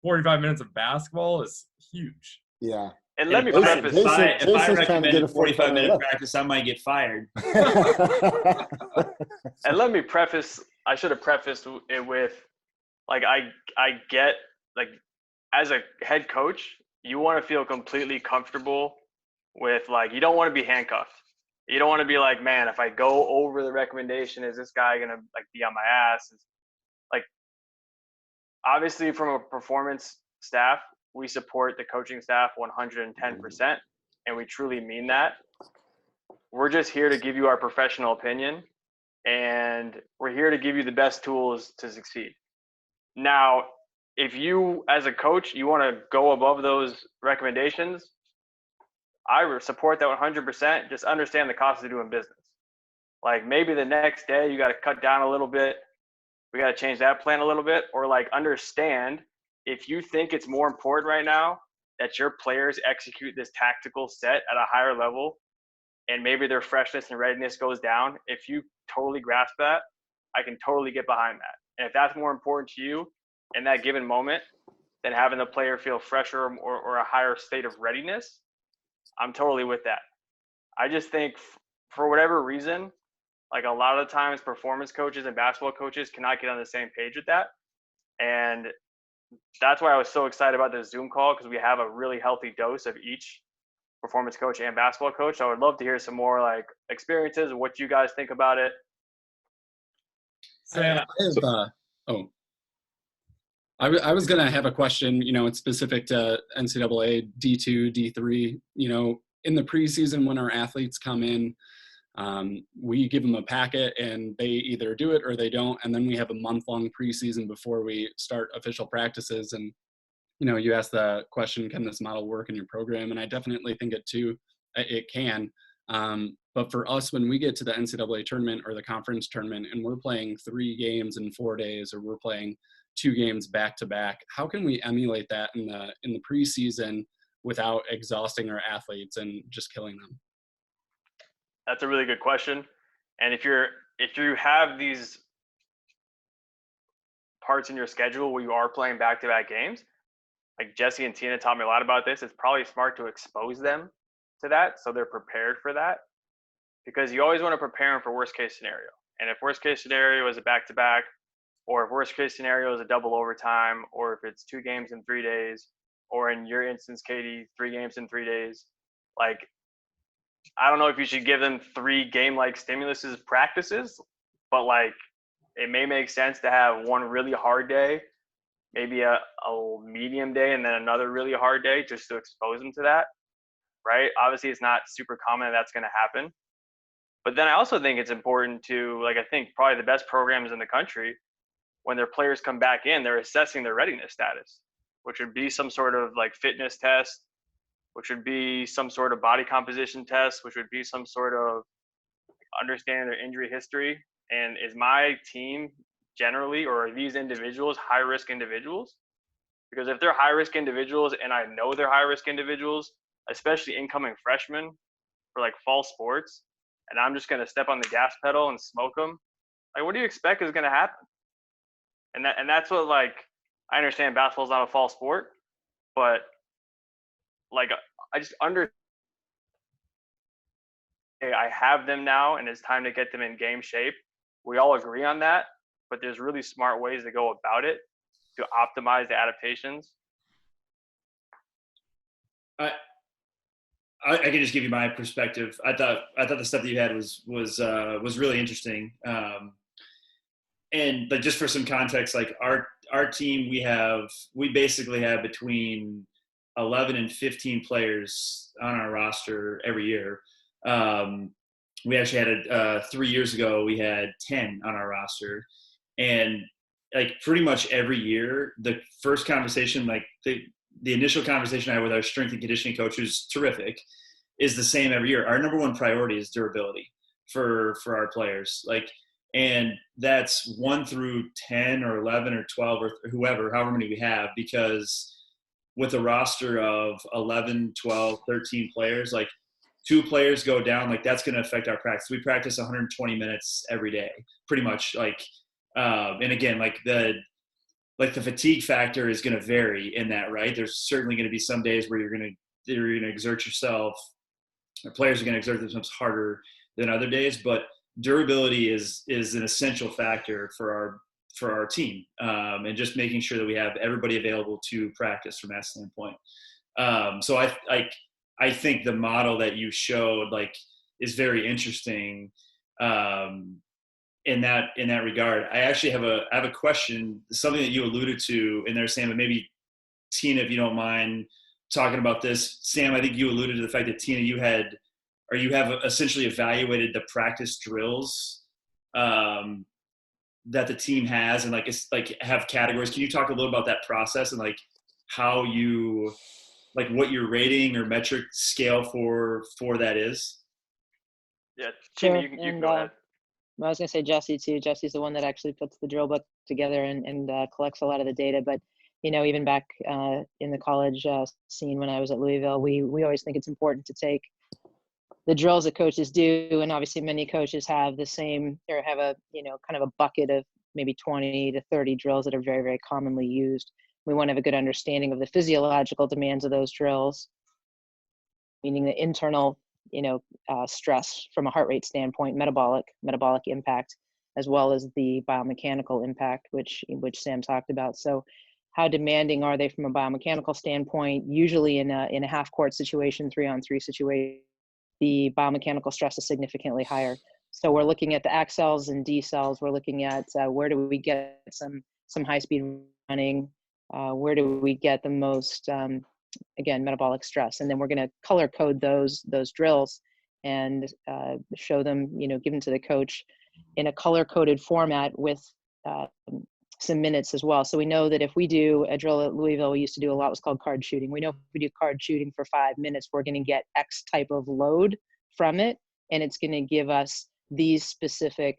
45 minutes of basketball is huge. Yeah. And let me preface, if I recommend a 45-minute practice, I might get fired. And let me preface, I should have prefaced it with, like, I get, like, as a head coach, you want to feel completely comfortable with, like, you don't want to be handcuffed. You don't want to be like, man, if I go over the recommendation, is this guy going to, like, be on my ass? Like, obviously from a performance staff, we support the coaching staff 110%, and we truly mean that. We're just here to give you our professional opinion, and we're here to give you the best tools to succeed. Now, if you, as a coach, you want to go above those recommendations, I support that 100%. Just understand the cost of doing business. Like maybe the next day you got to cut down a little bit. We got to change that plan a little bit, or like understand if you think it's more important right now that your players execute this tactical set at a higher level and maybe their freshness and readiness goes down, if you totally grasp that, I can totally get behind that. And if that's more important to you in that given moment than having the player feel fresher or a higher state of readiness, I'm totally with that. I just think for whatever reason, like a lot of the times performance coaches and basketball coaches cannot get on the same page with that. And that's why I was so excited about this Zoom call, because we have a really healthy dose of each performance coach and basketball coach. So I would love to hear some more like experiences and what you guys think about it. I was going to have a question, it's specific to NCAA D2, D3, in the preseason when our athletes come in, we give them a packet and they either do it or they don't. And then we have a month-long preseason before we start official practices. And you asked the question, can this model work in your program? And I definitely think it can. But for us, when we get to the NCAA tournament or the conference tournament and we're playing 3 games in 4 days, or we're playing 2 games back to back, how can we emulate that in the preseason without exhausting our athletes and just killing them? That's a really good question. And if you have these parts in your schedule where you are playing back-to-back games, like Jesse and Tina taught me a lot about this, it's probably smart to expose them to that so they're prepared for that, because you always want to prepare them for worst case scenario. And if worst case scenario is a back-to-back, or if worst case scenario is a double overtime, or if it's 2 games in 3 days, or in your instance, Katie, 3 games in 3 days, like, I don't know if you should give them 3 game-like stimuluses practices, but like, it may make sense to have one really hard day, maybe a medium day, and then another really hard day just to expose them to that, right? Obviously, it's not super common that's going to happen. But then I also think it's important to, like, I think probably the best programs in the country, when their players come back in, they're assessing their readiness status, which would be some sort of like fitness test, which would be some sort of body composition test, which would be some sort of understanding their injury history. And is my team generally, or are these individuals high-risk individuals? Because if they're high-risk individuals and I know they're high-risk individuals, especially incoming freshmen for like fall sports, and I'm just going to step on the gas pedal and smoke them, like, what do you expect is going to happen? And that's what, like, I understand basketball's not a fall sport, but like, I just I have them now, and it's time to get them in game shape. We all agree on that, but there's really smart ways to go about it to optimize the adaptations. I can just give you my perspective. I thought the stuff that you had was really interesting. But just for some context, like our team, we basically have between 11 and 15 players on our roster every year. We actually had 3 years ago, we had 10 on our roster, and like pretty much every year, the first conversation, like the initial conversation I had with our strength and conditioning coach, who's terrific, is the same every year. Our number one priority is durability for our players. Like, and that's 1 through 10 or 11 or 12 or however many we have, because with a roster of 11, 12, 13 players, like 2 players go down, like that's going to affect our practice. We practice 120 minutes every day, pretty much. Like, and again, like the fatigue factor is going to vary in that, right? There's certainly going to be some days where you're going to exert yourself. Our players are going to exert themselves harder than other days, but durability is an essential factor for our team, and just making sure that we have everybody available to practice from that standpoint. So I think the model that you showed, like, is very interesting in that regard. I actually have a question, something that you alluded to in there, Sam, and maybe Tina, if you don't mind talking about this. Sam, I think you alluded to the fact that Tina, you have essentially evaluated the practice drills that the team has, and like it's like have categories. Can you talk a little about that process and like how you, like what your rating or metric scale for that is? Yeah, Tina, Sure. you can go ahead. I was going to say Jesse too. Jesse's the one that actually puts the drill book together and collects a lot of the data. But, even back in the college scene when I was at Louisville, we always think it's important to take the drills that coaches do. And obviously many coaches have the same, or have a, kind of a bucket of maybe 20 to 30 drills that are very, very commonly used. We want to have a good understanding of the physiological demands of those drills, meaning the internal stress from a heart rate standpoint, metabolic impact, as well as the biomechanical impact, which Sam talked about. So how demanding are they from a biomechanical standpoint? Usually in a half court situation, 3-on-3 situation, the biomechanical stress is significantly higher. So we're looking at the accels and decels. We're looking at where do we get some high speed running? Where do we get the most again, metabolic stress? And then we're going to color code those drills and show them, give them to the coach in a color coded format with some minutes as well. So we know that if we do a drill at Louisville, we used to do a lot, was called card shooting. We know if we do card shooting for 5 minutes, we're going to get X type of load from it. And it's going to give us these specific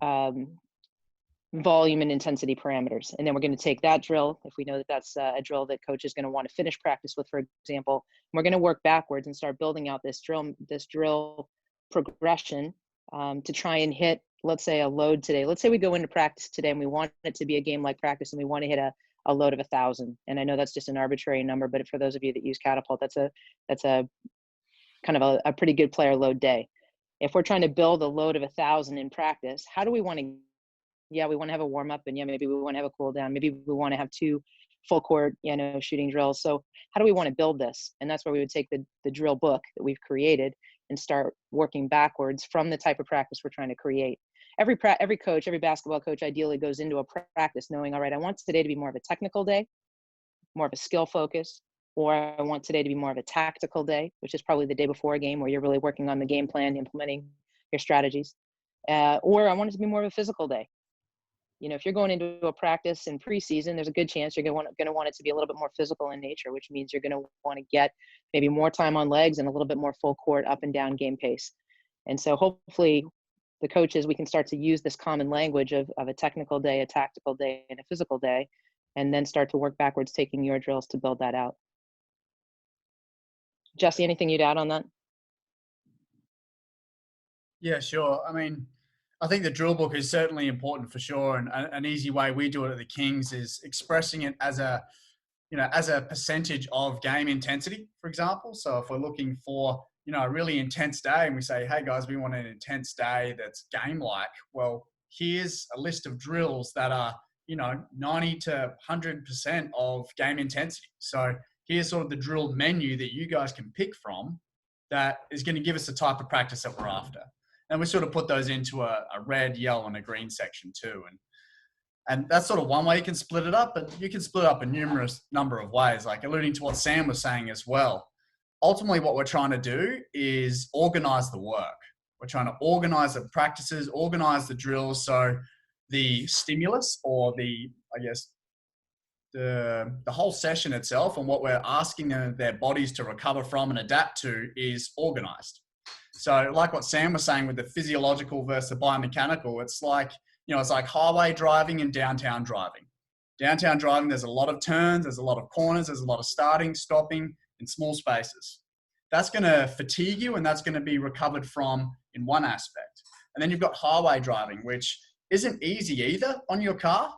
volume and intensity parameters. And then we're going to take that drill, if we know that that's a drill that coach is going to want to finish practice with, for example, we're going to work backwards and start building out this drill progression to try and hit, let's say, a load today. Let's say we go into practice today and we want it to be a game like practice and we want to hit a load of 1,000. And I know that's just an arbitrary number, but for those of you that use Catapult, that's a kind of a pretty good player load day. If we're trying to build a load of 1,000 in practice, how do we want to, we want to have a warm up, and maybe we want to have a cool down. Maybe we want to have 2 full court, shooting drills. So how do we want to build this? And that's where we would take the drill book that we've created and start working backwards from the type of practice we're trying to create. Every coach, every basketball coach ideally goes into a practice knowing, all right, I want today to be more of a technical day, more of a skill focus, or I want today to be more of a tactical day, which is probably the day before a game where you're really working on the game plan, implementing your strategies. Or I want it to be more of a physical day. If you're going into a practice in preseason, there's a good chance you're going to want it to be a little bit more physical in nature, which means you're going to want to get maybe more time on legs and a little bit more full court up and down game pace. And so hopefully the coaches, we can start to use this common language of a technical day, a tactical day, and a physical day, and then start to work backwards, taking your drills to build that out. Jesse, anything you'd add on that? Yeah, sure. I mean, I think the drill book is certainly important for sure. And an easy way we do it at the Kings is expressing it as a percentage of game intensity, for example. So if we're looking for, a really intense day and we say, hey guys, we want an intense day that's game-like. Well, here's a list of drills that are, 90 to 100% of game intensity. So here's sort of the drill menu that you guys can pick from that is going to give us the type of practice that we're after. And we sort of put those into a red, yellow, and a green section too. And that's sort of one way you can split it up, but you can split it up in numerous number of ways, like alluding to what Sam was saying as well. Ultimately, what we're trying to do is organize the work. We're trying to organize the practices, organize the drills. So the stimulus or the whole session itself and what we're asking their bodies to recover from and adapt to is organized. So like what Sam was saying with the physiological versus the biomechanical, it's like highway driving and downtown driving. Downtown driving, there's a lot of turns, there's a lot of corners, there's a lot of starting, stopping in small spaces. That's going to fatigue you and that's going to be recovered from in one aspect. And then you've got highway driving, which isn't easy either on your car,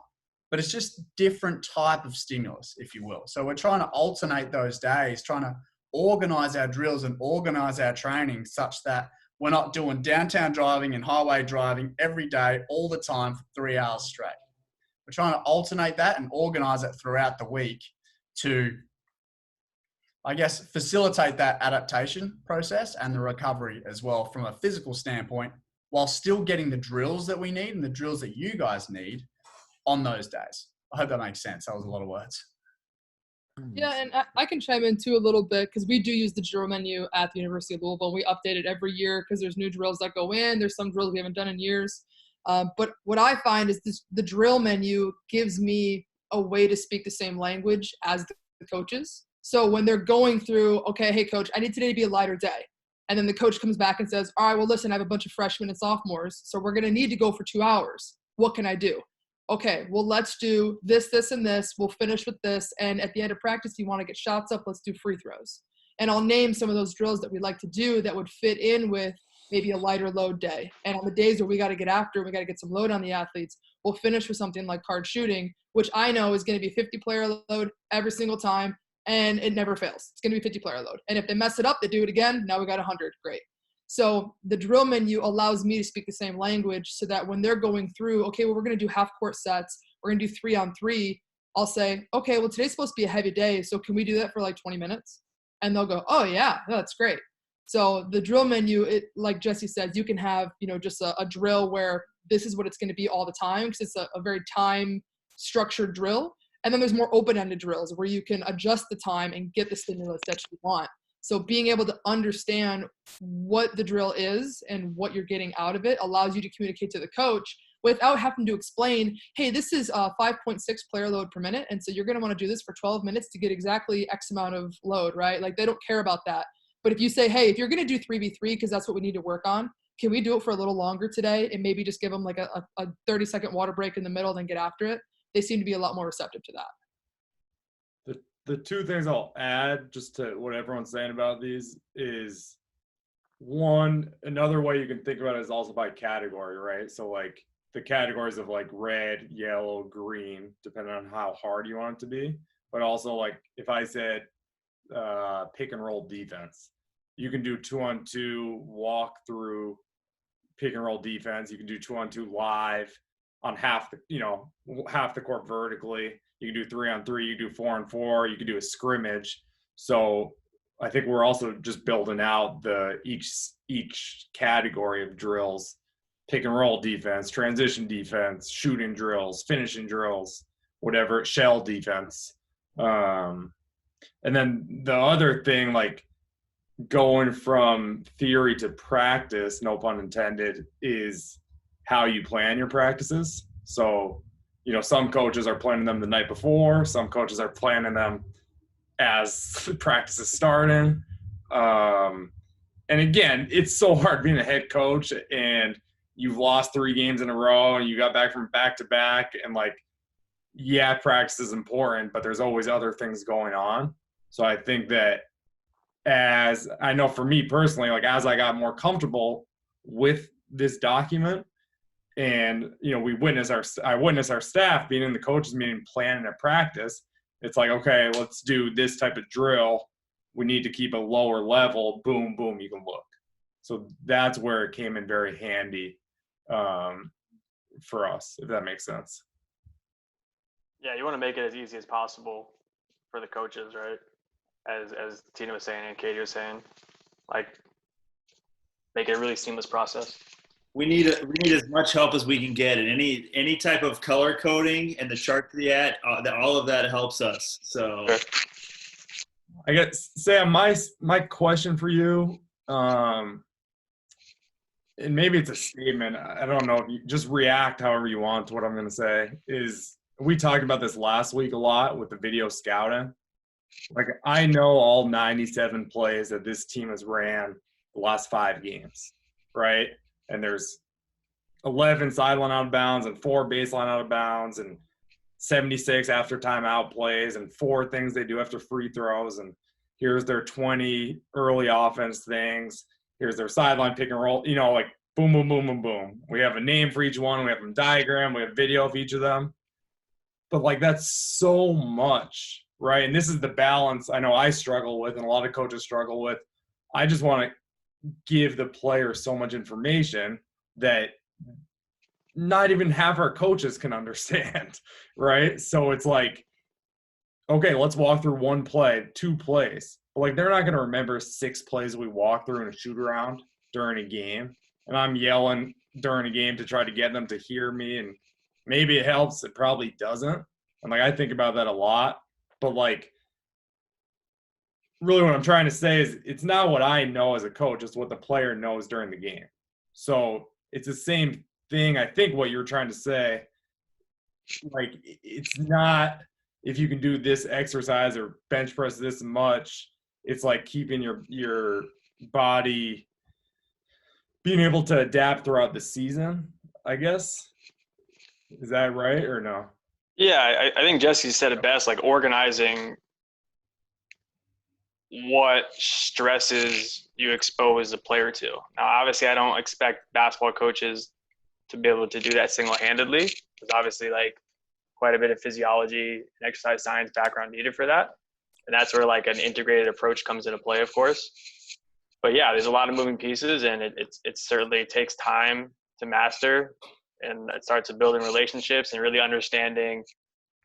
but it's just different type of stimulus, if you will. So we're trying to alternate those days, trying to organize our drills and organize our training such that we're not doing downtown driving and highway driving every day, all the time for 3 hours straight. We're trying to alternate that and organize it throughout the week to, facilitate that adaptation process and the recovery as well from a physical standpoint, while still getting the drills that we need and the drills that you guys need on those days. I hope that makes sense. That was a lot of words. Yeah, and I can chime in too a little bit because we do use the drill menu at the University of Louisville. We update it every year because there's new drills that go in. There's some drills we haven't done in years. But what I find is the drill menu gives me a way to speak the same language as the coaches. So when they're going through, okay, hey coach, I need today to be a lighter day. And then the coach comes back and says, all right, well, listen, I have a bunch of freshmen and sophomores, so we're going to need to go for 2 hours. What can I do? Okay, well, let's do this, this, and this. We'll finish with this. And at the end of practice, you want to get shots up, let's do free throws. And I'll name some of those drills that we like to do that would fit in with maybe a lighter load day. And on the days where we got to get after, we got to get some load on the athletes, we'll finish with something like card shooting, which I know is going to be 50-player load every single time, and it never fails. It's going to be 50-player load. And if they mess it up, they do it again. Now we got 100. Great. So the drill menu allows me to speak the same language so that when they're going through, okay, well, we're going to do half-court sets. We're going to do 3-on-3. I'll say, okay, well, today's supposed to be a heavy day, so can we do that for like 20 minutes? And they'll go, oh, yeah, that's great. So the drill menu, it, like Jesse said, you can have, just a drill where this is what it's going to be all the time because it's a very time-structured drill. And then there's more open-ended drills where you can adjust the time and get the stimulus that you want. So being able to understand what the drill is and what you're getting out of it allows you to communicate to the coach, without having to explain, hey, this is 5.6 player load per minute. And so you're going to want to do this for 12 minutes to get exactly X amount of load, right? Like they don't care about that. But if you say, hey, if you're going to do 3v3, because that's what we need to work on, can we do it for a little longer today and maybe just give them like a 30-second water break in the middle, then get after it? They seem to be a lot more receptive to that. The two things I'll add just to what everyone's saying about these is, one, another way you can think about it is also by category, right? So like the categories of like red, yellow, green, depending on how hard you want it to be. But also like if I said pick and roll defense, you can do 2-on-2 walk through pick and roll defense. You can do 2-on-2 live on half the court vertically. You can do 3-on-3, you can do 4-on-4, you can do a scrimmage. So I think we're also just building out each category of drills: pick and roll defense, transition defense, shooting drills, finishing drills, whatever, shell defense. And then the other thing, like going from theory to practice, no pun intended, is how you plan your practices. So, some coaches are planning them the night before. Some coaches are planning them as practice is starting. And again, it's so hard being a head coach and you've lost 3 games in a row and you got back from back to back, and like, yeah, practice is important, but there's always other things going on. So I think that, as I know for me personally, like as I got more comfortable with this document, and I witness our staff being in the coaches meeting, planning a practice. It's like, okay, let's do this type of drill. We need to keep a lower level. Boom, boom, you can look. So that's where it came in very handy for us, if that makes sense. Yeah, you want to make it as easy as possible for the coaches, right? As Tina was saying and Katie was saying, like make it a really seamless process. We need as much help as we can get, and any type of color coding and the chart to the ad, all of that helps us. So, I guess, Sam, my question for you, and maybe it's a statement. I don't know if you just react however you want to what I'm going to say. Is we talked about this last week a lot with the video scouting. Like I know all 97 plays that this team has ran the last 5 games, right? And there's 11 sideline out of bounds and 4 baseline out of bounds and 76 after timeout plays and 4 things they do after free throws. And here's their 20 early offense things. Here's their sideline pick and roll, like boom, boom, boom, boom, boom. We have a name for each one. We have a diagram. We have video of each of them. But like that's so much, right? And this is the balance I know I struggle with and a lot of coaches struggle with. I just want to give the player so much information that not even half our coaches can understand, right? So it's like, okay, let's walk through 1 play, 2 plays. But like they're not going to remember 6 plays we walk through in a shoot around during a game. And I'm yelling during a game to try to get them to hear me, and maybe it helps, it probably doesn't. And like I think about that a lot. But like really what I'm trying to say is it's not what I know as a coach, it's what the player knows during the game. So it's the same thing. I think what you're trying to say, like it's not if you can do this exercise or bench press this much, it's like keeping your body being able to adapt throughout the season, I guess. Is that right or no? Yeah, I think Jesse said it best, like organizing what stresses you expose the player to. Now, obviously, I don't expect basketball coaches to be able to do that single-handedly. There's obviously like quite a bit of physiology and exercise science background needed for that. And that's where like an integrated approach comes into play, of course. But yeah, there's a lot of moving pieces, and it certainly takes time to master. And it starts with building relationships and really understanding,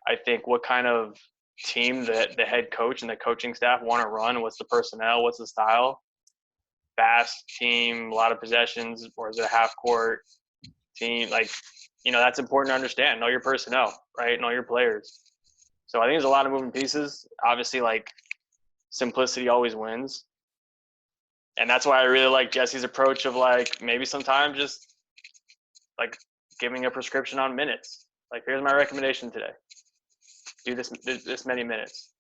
I think, what kind of team that the head coach and the coaching staff want to run. What's the personnel? What's the style? Fast team, a lot of possessions, or is it a half court team? Like, that's important to understand. Know your personnel, right? Know your players. So I think there's a lot of moving pieces. Obviously, like, simplicity always wins. And that's why I really like Jesse's approach of like maybe sometimes just like giving a prescription on minutes. Like, here's my recommendation today. Do this many minutes.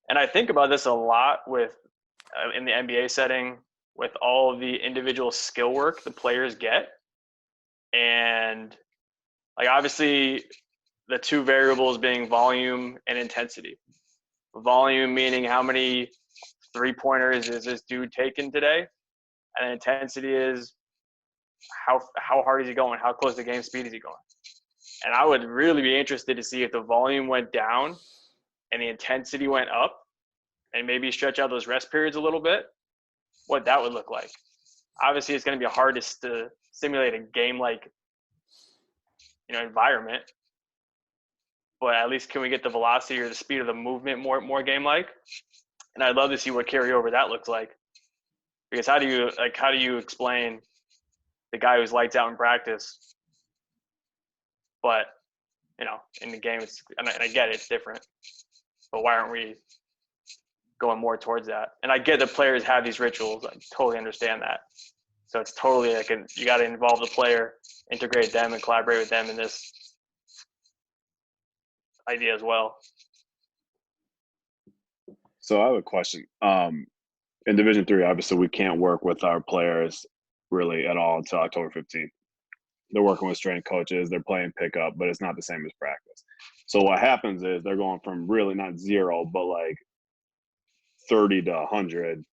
And I think about this a lot with in the NBA setting, with all the individual skill work the players get. And like, obviously the two variables being volume and intensity. Volume meaning how many 3-pointers is this dude taking today? And intensity is how hard is he going? How close to game speed is he going? And I would really be interested to see if the volume went down and the intensity went up, and maybe stretch out those rest periods a little bit, what that would look like. Obviously, it's going to be hard to simulate a game-like, environment, but at least can we get the velocity or the speed of the movement more game-like? And I'd love to see what carryover that looks like. Because how do you explain the guy who's lights out in practice, but in the game and I get it, it's different, but why aren't we going more towards that? And I get that players have these rituals. I totally understand that. So it's totally you got to involve the player, integrate them, and collaborate with them in this idea as well. So I have a question. In Division III, obviously, we can't work with our players really at all until October 15th. They're working with strength coaches. They're playing pickup, but it's not the same as practice. So what happens is they're going from really not 0, but like 30 to 100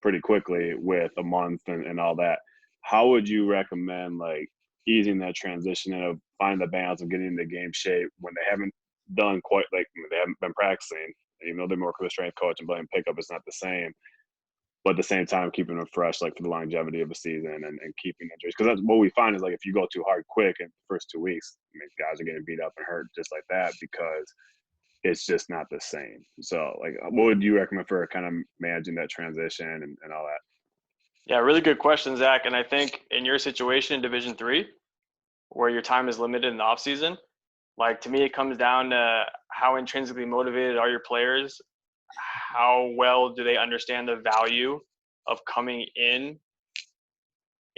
pretty quickly with a month and all that. How would you recommend like easing that transition and find the balance of getting into game shape when they haven't done quite, like they haven't been practicing, even though they're more with a strength coach and playing pickup, it's not the same, but at the same time keeping them fresh like for the longevity of a season and keeping injuries? Because that's what we find is like if you go too hard quick in the first 2 weeks, guys are getting beat up and hurt just like that because it's just not the same. So like what would you recommend for kind of managing that transition and all that? Yeah, really good question, Zach. And I think in your situation in Division III, where your time is limited in the off season, like to me, it comes down to how intrinsically motivated are your players? How well do they understand the value of coming in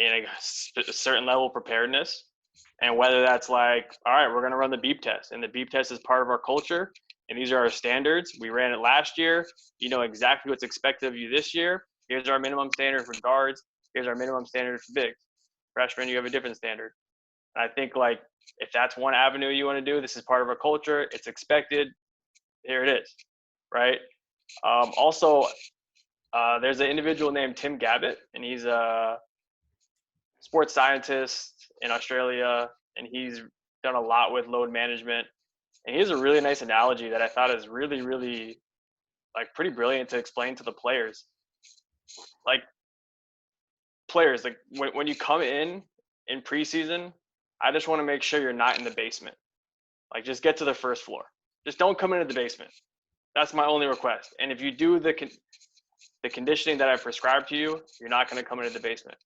a certain level of preparedness? And whether that's like, all right, we're going to run the beep test, and the beep test is part of our culture, and these are our standards. We ran it last year. You know exactly what's expected of you this year. Here's our minimum standard for guards. Here's our minimum standard for bigs. Freshmen, you have a different standard. And I think like if that's one avenue you want to do, this is part of our culture. It's expected. Here it is, right? Also, there's an individual named Tim Gabbett, and he's a sports scientist in Australia, and he's done a lot with load management. And he has a really nice analogy that I thought is really, really like pretty brilliant to explain to the players. Like players, like when you come in preseason, I just want to make sure you're not in the basement. Like just get to the first floor. Just don't come into the basement. That's my only request. And if you do the conditioning that I prescribed to you, you're not going to come into the basement.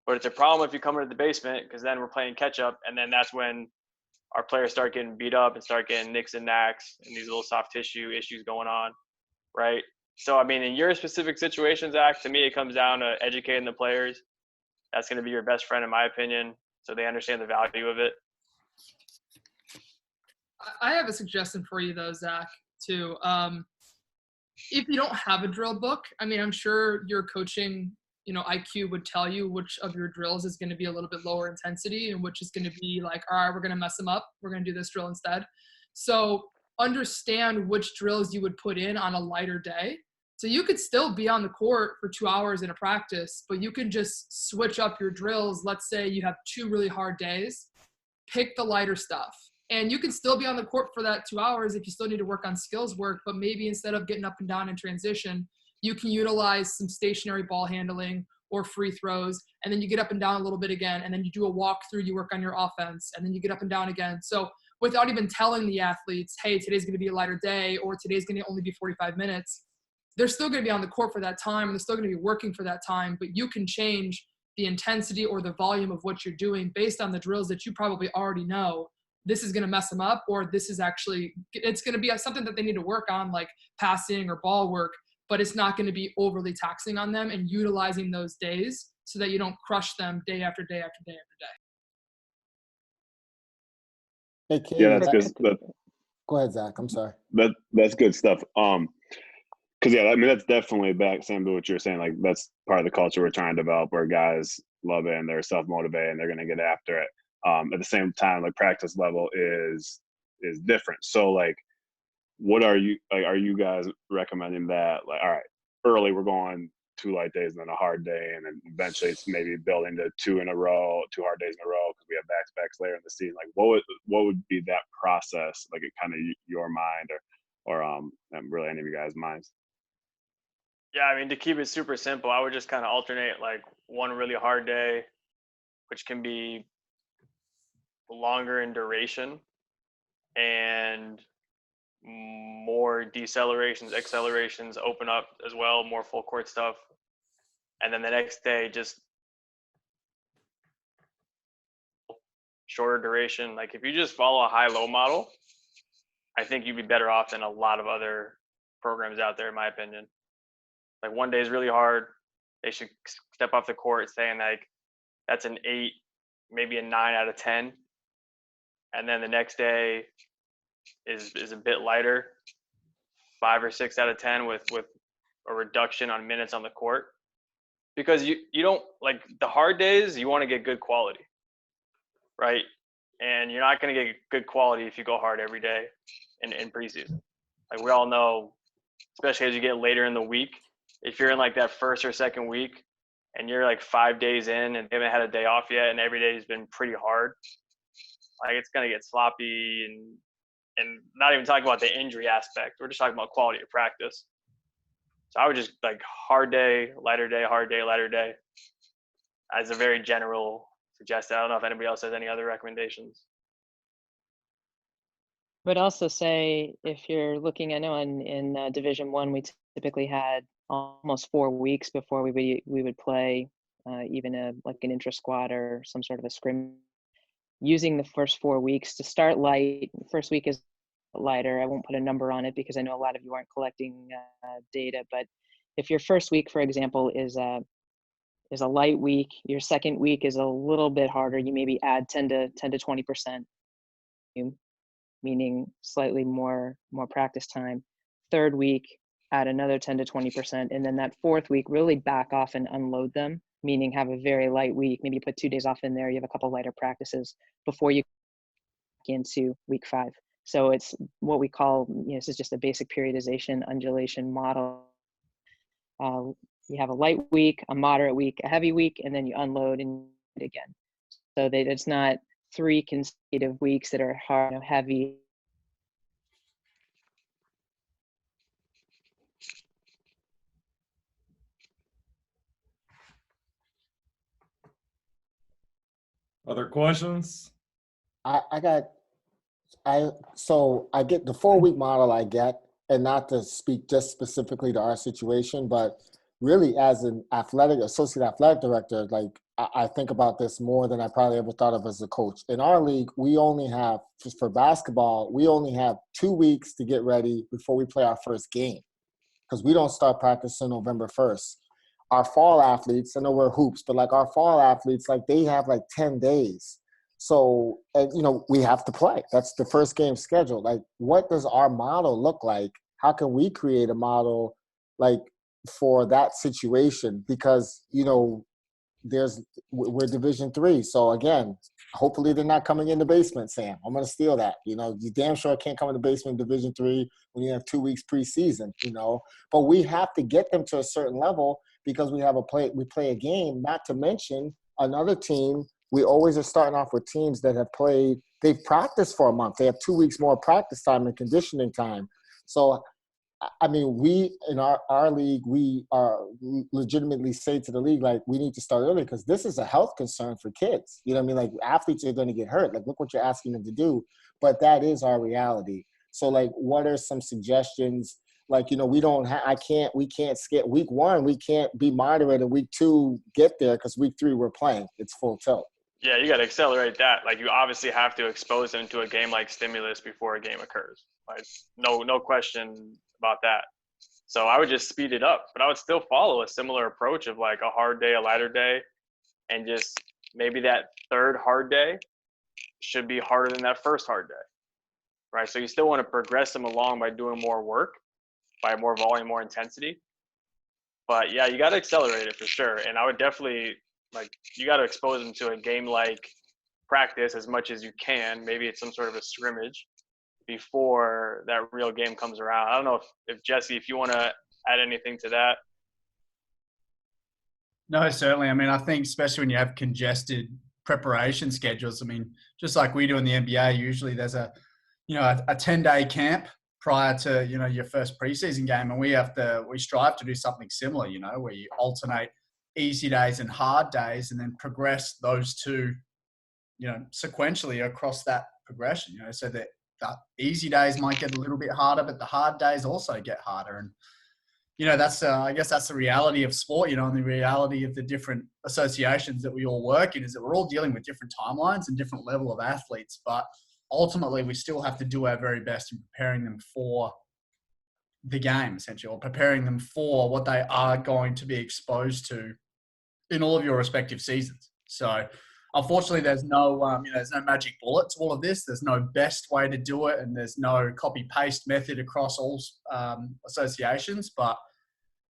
But it's a problem if you come into the basement, because then we're playing catch up, and then that's when our players start getting beat up and start getting nicks and knacks and these little soft tissue issues going on, right? So, I mean, in your specific situation, Zach, to me, it comes down to educating the players. That's going to be your best friend, in my opinion, so they understand the value of it. I have a suggestion for you, though, Zach, too. If you don't have a drill book, I mean, I'm sure your coaching, IQ would tell you which of your drills is going to be a little bit lower intensity and which is going to be like, all right, we're going to mess them up. We're going to do this drill instead. So understand which drills you would put in on a lighter day. So you could still be on the court for 2 hours in a practice, but you can just switch up your drills. Let's say you have 2 really hard days, pick the lighter stuff. And you can still be on the court for that 2 hours if you still need to work on skills work, but maybe instead of getting up and down in transition, you can utilize some stationary ball handling or free throws, and then you get up and down a little bit again, and then you do a walkthrough, you work on your offense, and then you get up and down again. So without even telling the athletes, hey, today's going to be a lighter day, or today's going to only be 45 minutes, they're still going to be on the court for that time, and they're still going to be working for that time, but you can change the intensity or the volume of what you're doing based on the drills that you probably already know. This is going to mess them up, or this is actually, it's going to be something that they need to work on, like passing or ball work, but it's not going to be overly taxing on them, and utilizing those days so that you don't crush them day after day after day after day. Hey, Yeah, Katie, that's good. go ahead, Zach. I'm sorry. That's good stuff. Because yeah, I mean that's definitely back same to what you're saying. Like that's part of the culture we're trying to develop, where guys love it and they're self motivated and they're going to get after it. At the same time, like practice level is different. So like, what are you like? Are you guys recommending that? Like, all right, early we're going 2 light days and then a hard day, and then eventually it's maybe building to 2 in a row, 2 hard days in a row because we have back-to-backs later in the season. Like, what would be that process? Like, it kind of your mind or really any of you guys' minds? Yeah, I mean, to keep it super simple, I would just kind of alternate like one really hard day, which can be longer in duration, and more decelerations, accelerations open up as well, more full court stuff. And then the next day, just shorter duration. Like if you just follow a high-low model, I think you'd be better off than a lot of other programs out there, in my opinion. Like one day is really hard. They should step off the court saying like, that's an 8, maybe a 9 out of 10. And then the next day is a bit lighter, 5 or 6 out of 10 with a reduction on minutes on the court. Because you don't like the hard days, you want to get good quality, right? And you're not going to get good quality if you go hard every day in preseason. Like we all know, especially as you get later in the week, if you're in like that first or second week and you're like 5 days in and haven't had a day off yet and every day has been pretty hard, like it's going to get sloppy and not even talking about the injury aspect. We're just talking about quality of practice. So I would just like hard day, lighter day, hard day, lighter day as a very general suggestion. I don't know if anybody else has any other recommendations. I would also say if you're looking, I know in Division I, we typically had almost 4 weeks before we would play even like an intra-squad or some sort of a scrim. Using the first 4 weeks to start light. First week is lighter. I won't put a number on it because I know a lot of you aren't collecting data, but if your first week, for example, is a light week, your second week is a little bit harder. You maybe add 10 to 20%, meaning slightly more practice time. Third week, add another 10 to 20%, and then that fourth week really back off and unload them, meaning have a very light week. Maybe put 2 days off in there. You have a couple lighter practices before you get into week 5. So it's what we call, this is just a basic periodization undulation model. You have a light week, a moderate week, a heavy week, and then you unload and again. So that it's not 3 consecutive weeks that are hard, heavy. Other questions? So I get the 4-week model I get, and not to speak just specifically to our situation, but really as an associate athletic director, like I think about this more than I probably ever thought of as a coach. In our league, we only have, for basketball, we only have 2 weeks to get ready before we play our first game because we don't start practicing November 1st. Our fall athletes, I know we're hoops, but like our fall athletes, like they have like 10 days. So, we have to play. That's the first game scheduled. Like, what does our model look like? How can we create a model like for that situation? Because, we're Division III. So again, hopefully they're not coming in the basement, Sam. I'm going to steal that. You damn sure can't come in the basement in Division III when you have 2 weeks preseason, But we have to get them to a certain level because we play a game, not to mention another team. We always are starting off with teams that they've practiced for a month. They have 2 weeks more practice time and conditioning time. So, I mean, we in our league, we are legitimately say to the league, like, we need to start early because this is a health concern for kids. You know what I mean? Like, athletes are going to get hurt. Like, look what you're asking them to do. But that is our reality. So, like, what are some suggestions? Like, we can't skip week 1. We can't be moderate and week 2 get there because week 3 we're playing. It's full tilt. Yeah, you got to accelerate that. Like you obviously have to expose them to a game-like stimulus before a game occurs. Like no question about that. So I would just speed it up, but I would still follow a similar approach of like a hard day, a lighter day, and just maybe that third hard day, should be harder than that first hard day, right? So you still want to progress them along by doing more work, by more volume, more intensity. But yeah, you got to accelerate it for sure. And I would definitely, like, you got to expose them to a game-like practice as much as you can. Maybe it's some sort of a scrimmage before that real game comes around. I don't know if Jesse, if you want to add anything to that. No, certainly. I mean, I think especially when you have congested preparation schedules, I mean, just like we do in the NBA, usually there's a 10-day camp prior to, your first preseason game. And we strive to do something similar, where you alternate easy days and hard days and then progress those two, sequentially across that progression, so that the easy days might get a little bit harder, but the hard days also get harder. And, that's, I guess that's the reality of sport, and the reality of the different associations that we all work in is that we're all dealing with different timelines and different level of athletes. But ultimately, we still have to do our very best in preparing them for the game, essentially, or preparing them for what they are going to be exposed to in all of your respective seasons. So, unfortunately, there's no magic bullet to all of this. There's no best way to do it, and there's no copy-paste method across all associations. But,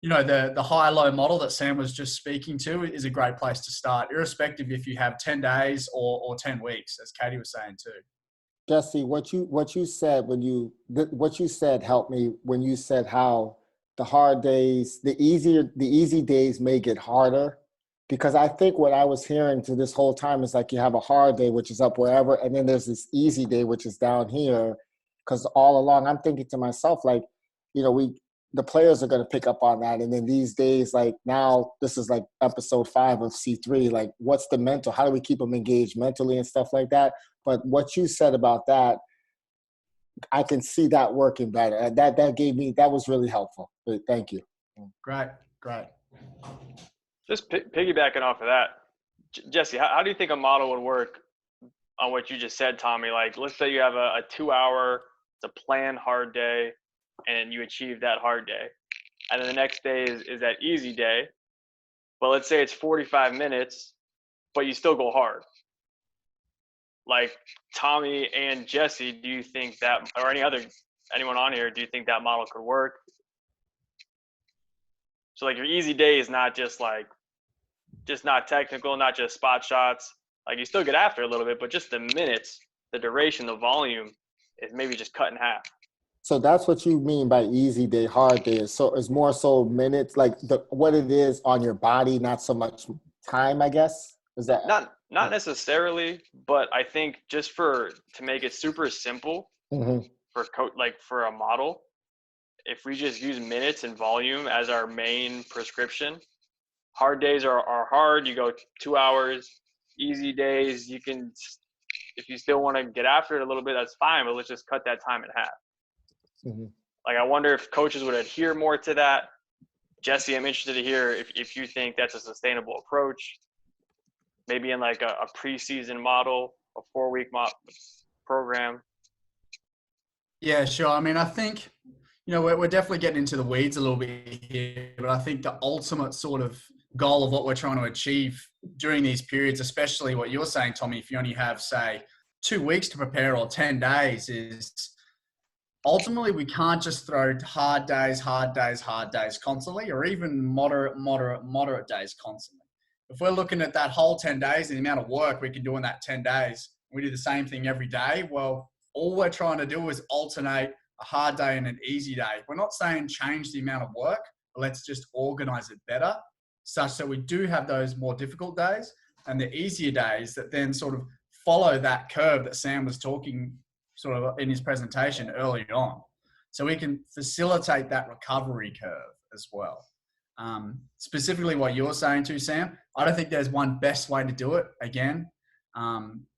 the high-low model that Sam was just speaking to is a great place to start, irrespective if you have 10 days or 10 weeks, as Katie was saying too. Jesse, what you said helped me when you said how the hard days, the easy days may get harder. Because I think what I was hearing to this whole time is like you have a hard day, which is up wherever, and then there's this easy day, which is down here. Because all along, I'm thinking to myself, like, the players are going to pick up on that. And then these days, like now, this is like episode 5 of C3. Like, what's the mental? How do we keep them engaged mentally and stuff like that? But what you said about that, I can see that working better. That was really helpful. Thank you. Great. Just piggybacking off of that, Jesse, how do you think a model would work on what you just said, Tommy? Like, let's say you have a 2-hour, it's a planned hard day, and you achieve that hard day. And then the next day is that easy day. But let's say it's 45 minutes, but you still go hard. Like, Tommy and Jesse, do you think that, or anyone on here, do you think that model could work? So, like, your easy day is not just not technical, not just spot shots. Like, you still get after a little bit, but just the minutes, the duration, the volume is maybe just cut in half. So that's what you mean by easy day, hard day. So it's more so minutes, like what it is on your body, not so much time, I guess. Is that not necessarily, but I think just to make it super simple for a model, if we just use minutes and volume as our main prescription, hard days are hard. You go 2 hours. Easy days, you can, if you still want to get after it a little bit, that's fine, but let's just cut that time in half. Like, I wonder if coaches would adhere more to that. Jesse, I'm interested to hear if you think that's a sustainable approach. Maybe in like a preseason model, a 4-week program. Yeah, sure. I mean, I think, we're definitely getting into the weeds a little bit here, but I think the ultimate sort of goal of what we're trying to achieve during these periods, especially what you're saying, Tommy, if you only have, say, 2 weeks to prepare or 10 days, is ultimately we can't just throw hard days constantly, or even moderate days constantly. If we're looking at that whole 10 days and the amount of work we can do in that 10 days, we do the same thing every day. Well, all we're trying to do is alternate a hard day and an easy day. We're not saying change the amount of work, but let's just organize it better such that we do have those more difficult days and the easier days that then sort of follow that curve that Sam was talking sort of in his presentation early on. So we can facilitate that recovery curve as well. Specifically what you're saying too, Sam, I don't think there's one best way to do it. Again,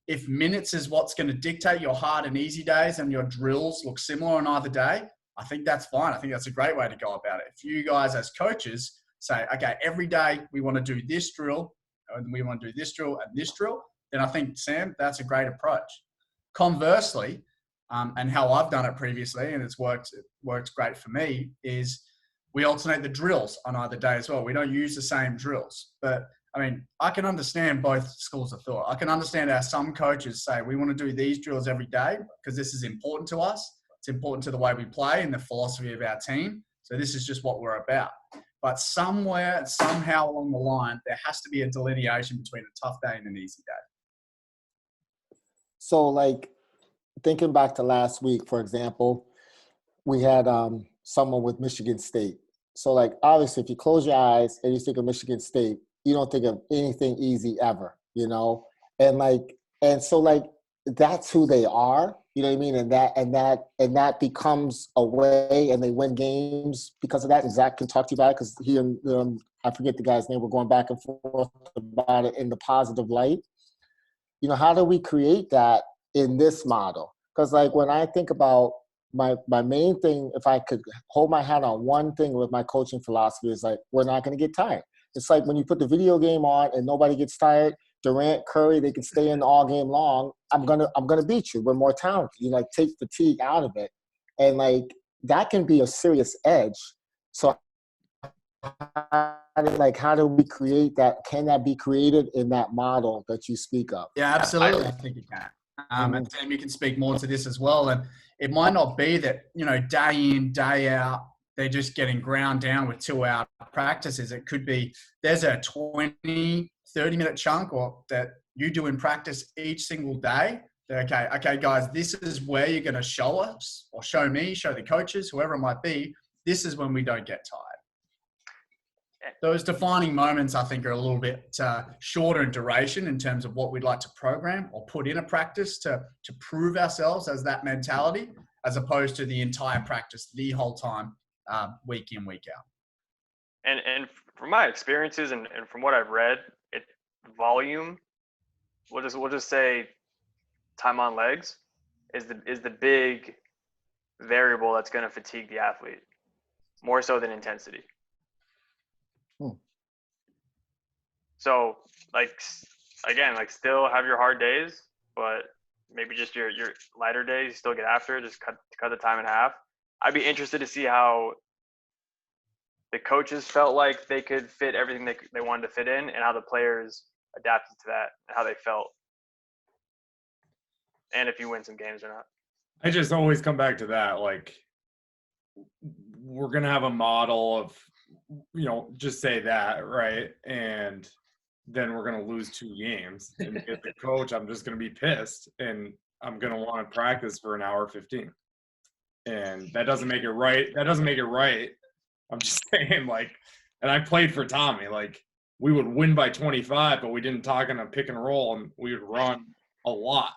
if minutes is what's going to dictate your hard and easy days and your drills look similar on either day, I think that's fine. I think that's a great way to go about it. If you guys as coaches say, okay, every day we want to do this drill, and we want to do this drill and this drill, then I think, Sam, that's a great approach. Conversely, and how I've done it previously, and it works great for me, is we alternate the drills on either day as well. We don't use the same drills, but I mean, I can understand both schools of thought. I can understand how some coaches say, we want to do these drills every day because this is important to us. It's important to the way we play and the philosophy of our team. So this is just what we're about. But somewhere, somehow along the line, there has to be a delineation between a tough day and an easy day. So, like, thinking back to last week, for example, we had someone with Michigan State. So, like, obviously, if you close your eyes and you think of Michigan State, you don't think of anything easy ever, you know? And so, like, that's who they are, you know what I mean? And that becomes a way, and they win games because of that. And Zach can talk to you about it because he and I forget the guy's name, we're going back and forth about it in the positive light. You know, how do we create that in this model? Because, like, when I think about my main thing, if I could hold my hat on one thing with my coaching philosophy, is like, we're not going to get tired. It's like when you put the video game on and nobody gets tired. Durant, Curry, they can stay in all game long. I'm gonna beat you. We're more talented. You like take fatigue out of it, and like that can be a serious edge. So, how do we create that? Can that be created in that model that you speak of? Yeah, absolutely. I think it can. And Sam, you can speak more to this as well. And it might not be that, you know, day in, day out, they're just getting ground down with 2-hour practices. It could be there's a 20, 30-minute chunk or that you do in practice each single day. Okay, guys, this is where you're going to show us or show me, show the coaches, whoever it might be. This is when we don't get tired. Those defining moments, I think, are a little bit shorter in duration in terms of what we'd like to program or put in a practice to prove ourselves as that mentality, as opposed to the entire practice the whole time, week in, week out. And from my experiences and from what I've read, volume, we'll just say time on legs is the big variable that's going to fatigue the athlete more so than intensity. So, like, again, like, still have your hard days, but maybe just your lighter days, you still get after it, just cut the time in half. I'd be interested to see how the coaches felt like they could fit everything they wanted to fit in, and how the players adapted to that, and how they felt, and if you win some games or not. I just always come back to that. Like, we're going to have a model of, you know, just say that, right? And then we're going to lose 2 games. And if the coach, I'm just going to be pissed, and I'm going to want to practice for an hour 15. And that doesn't make it right. That doesn't make it right. I'm just saying, like, and I played for Tommy, like, we would win by 25, but we didn't talk in a pick and roll, and we would run a lot.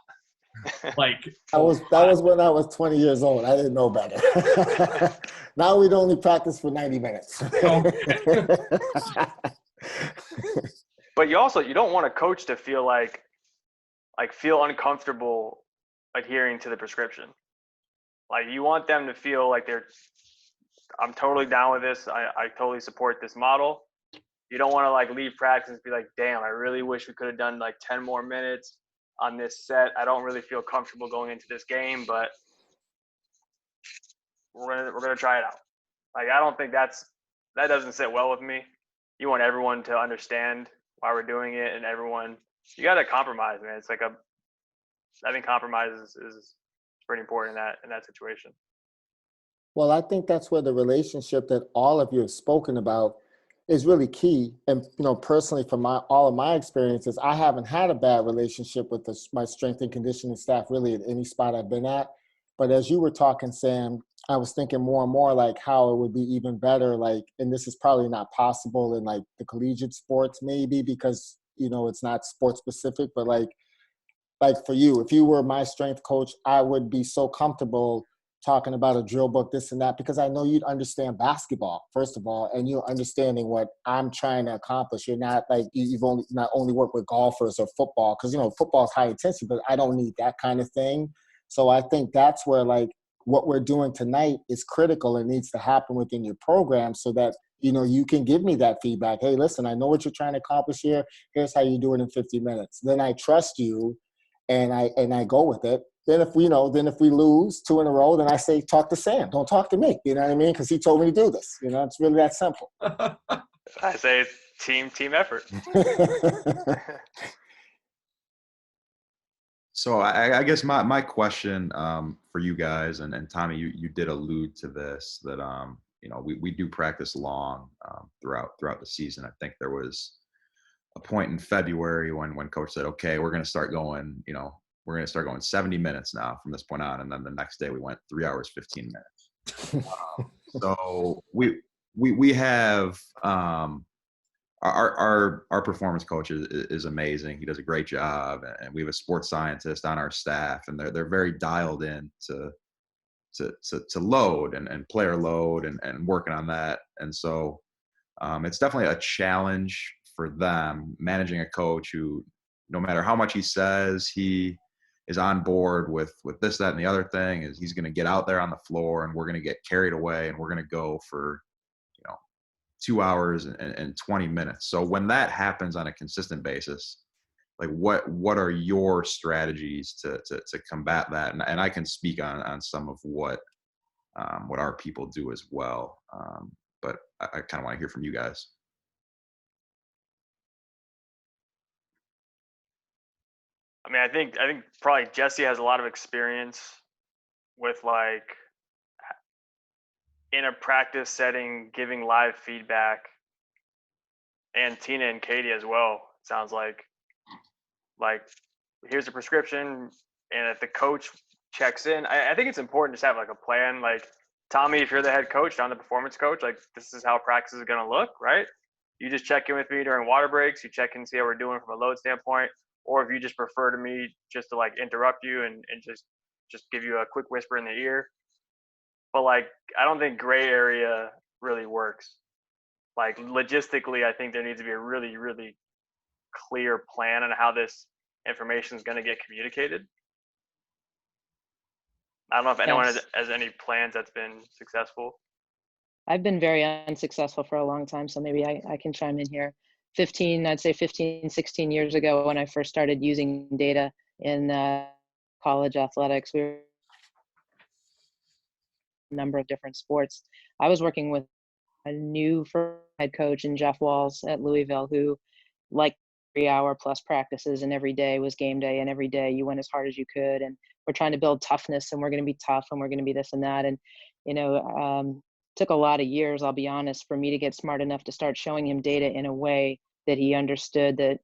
Like, that was when I was 20 years old. I didn't know better. Now we'd only practice for 90 minutes. But you don't want a coach to feel feel uncomfortable adhering to the prescription. Like, you want them to feel like I'm totally down with this. I totally support this model. You don't want to, like, leave practice and be like, damn, I really wish we could have done like 10 more minutes on this set. I don't really feel comfortable going into this game, but we're gonna try it out. Like, I don't think that doesn't sit well with me. You want everyone to understand why we're doing it, and you got to compromise, man. It's like I think compromise is pretty important in that situation. Well, I think that's where the relationship that all of you have spoken about is really key. And, you know, personally, from all of my experiences, I haven't had a bad relationship with my strength and conditioning staff really at any spot I've been at. But as you were talking, Sam, I was thinking more and more like how it would be even better, like, and this is probably not possible in like the collegiate sports maybe because, you know, it's not sports specific, but like for you, if you were my strength coach, I would be so comfortable talking about a drill book, this and that, because I know you'd understand basketball, first of all, and you're understanding what I'm trying to accomplish. You're not like, you've not only worked with golfers or football, because, you know, football is high intensity, but I don't need that kind of thing. So I think that's where, like, what we're doing tonight is critical and needs to happen within your program so that, you know, you can give me that feedback. Hey, listen, I know what you're trying to accomplish here. Here's how you do it in 50 minutes. Then I trust you and I go with it. Then if we lose 2 in a row, then I say, talk to Sam. Don't talk to me. You know what I mean? Because he told me to do this. You know, it's really that simple. I say it's team effort. So I guess my question for you guys, and Tommy, you did allude to this, that we do practice long throughout the season. I think there was a point in February when Coach said, okay, we're going to start going 70 minutes now from this point on, and then the next day we went 3 hours 15 minutes. So we have our performance coach is amazing. He does a great job, and we have a sports scientist on our staff, and they're very dialed in to load and player load and working on that. And so it's definitely a challenge for them managing a coach who, no matter how much he says he is on board with this, that, and the other thing, is he's going to get out there on the floor, and we're going to get carried away, and we're going to go for 2 hours and 20 minutes. So when that happens on a consistent basis, like what are your strategies to combat that? And I can speak on some of what our people do as well. But I kind of want to hear from you guys. I mean, I think probably Jesse has a lot of experience with, like, in a practice setting, giving live feedback, and Tina and Katie as well. Sounds like here's a prescription, and if the coach checks in, I think it's important just to have like a plan. Like, Tommy, if you're the head coach, I'm the performance coach, like, this is how practice is going to look, right? You just check in with me during water breaks. You check in and see how we're doing from a load standpoint. Or if you just prefer to me just to like interrupt you and just give you a quick whisper in the ear. But like, I don't think gray area really works. Like, logistically, I think there needs to be a really, really clear plan on how this information is going to get communicated. I don't know if anyone has any plans that's been successful. I've been very unsuccessful for a long time, so maybe I can chime in here. 16 years ago, when I first started using data in college athletics, we were a number of different sports. I was working with a new head coach in Jeff Walls at Louisville, who liked 3-hour plus practices, and every day was game day, and every day you went as hard as you could, and we're trying to build toughness, and we're going to be tough, and we're going to be this and that. And took a lot of years, I'll be honest, for me to get smart enough to start showing him data in a way that he understood that,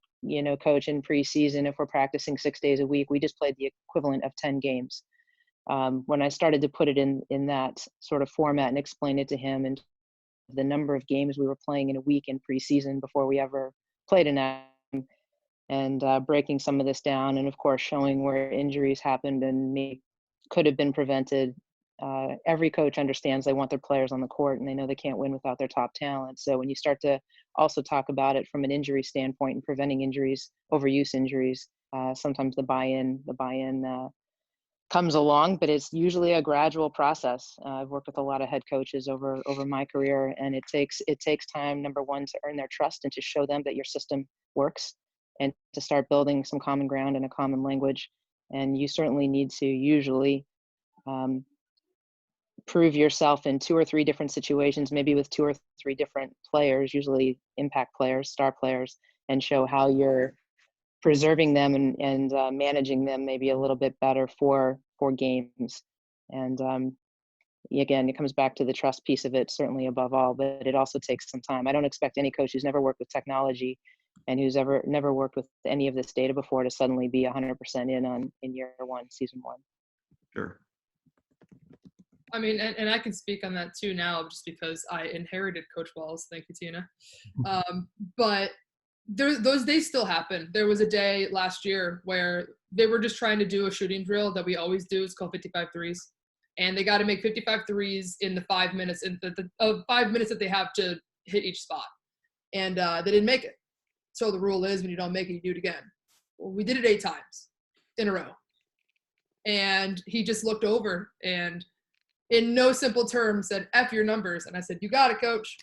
coach, in preseason, if we're practicing 6 days a week, we just played the equivalent of 10 games. When I started to put it in that sort of format and explain it to him, and the number of games we were playing in a week in preseason before we ever played an game, and breaking some of this down, and of course showing where injuries happened and could have been prevented. Every coach understands they want their players on the court, and they know they can't win without their top talent. So when you start to also talk about it from an injury standpoint and preventing injuries, overuse injuries, sometimes the buy-in comes along, but it's usually a gradual process. I've worked with a lot of head coaches over my career, and it takes time, number one, to earn their trust and to show them that your system works, and to start building some common ground and a common language. And you certainly need to usually prove yourself in 2 or 3 different situations, maybe with 2 or 3 different players, usually impact players, star players, and show how you're preserving them and managing them maybe a little bit better for games. And again, it comes back to the trust piece of it, certainly above all, but it also takes some time. I don't expect any coach who's never worked with technology and who's never worked with any of this data before to suddenly be 100% in year 1, season 1. Sure. I mean, and I can speak on that too now, just because I inherited Coach Walls. Thank you, Tina. But those days still happen. There was a day last year where they were just trying to do a shooting drill that we always do. It's called 55 threes. And they got to make 55 threes in the 5 minutes, in the 5 minutes that they have to hit each spot. And they didn't make it. So the rule is, when you don't make it, you do it again. Well, we did it 8 times in a row. And he just looked over and, in no simple terms, said, F your numbers. And I said, you got it, coach.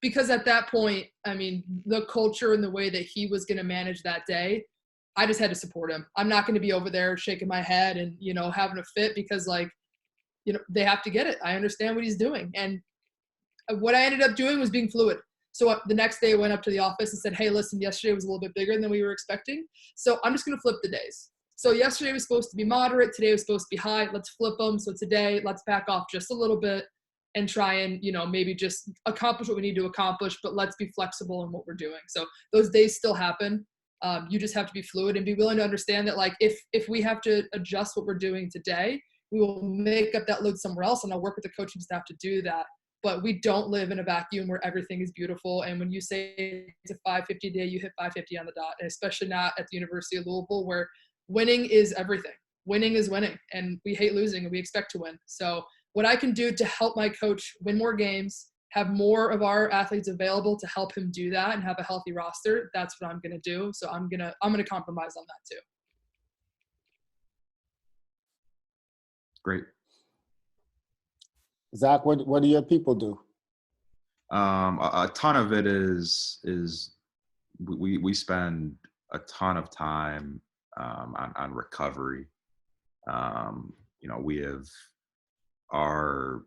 Because at that point, I mean, the culture and the way that he was going to manage that day, I just had to support him. I'm not going to be over there shaking my head and, having a fit, because they have to get it. I understand what he's doing. And what I ended up doing was being fluid. So the next day I went up to the office and said, hey, listen, yesterday was a little bit bigger than we were expecting. So I'm just going to flip the days. So yesterday was supposed to be moderate. Today was supposed to be high. Let's flip them. So today, let's back off just a little bit and try and, maybe just accomplish what we need to accomplish, but let's be flexible in what we're doing. So those days still happen. You just have to be fluid and be willing to understand that, like, if we have to adjust what we're doing today, we will make up that load somewhere else, and I'll work with the coaching staff to do that. But we don't live in a vacuum where everything is beautiful. And when you say it's a 550 day, you hit 550 on the dot, and especially not at the University of Louisville, where winning is everything. Winning is winning, and we hate losing, and we expect to win. So what I can do to help my coach win more games, have more of our athletes available to help him do that and have a healthy roster, that's what I'm going to do. So I'm going to compromise on that too. Great. Zach, what do your people do? A ton of it is we spend a ton of time on recovery. We have our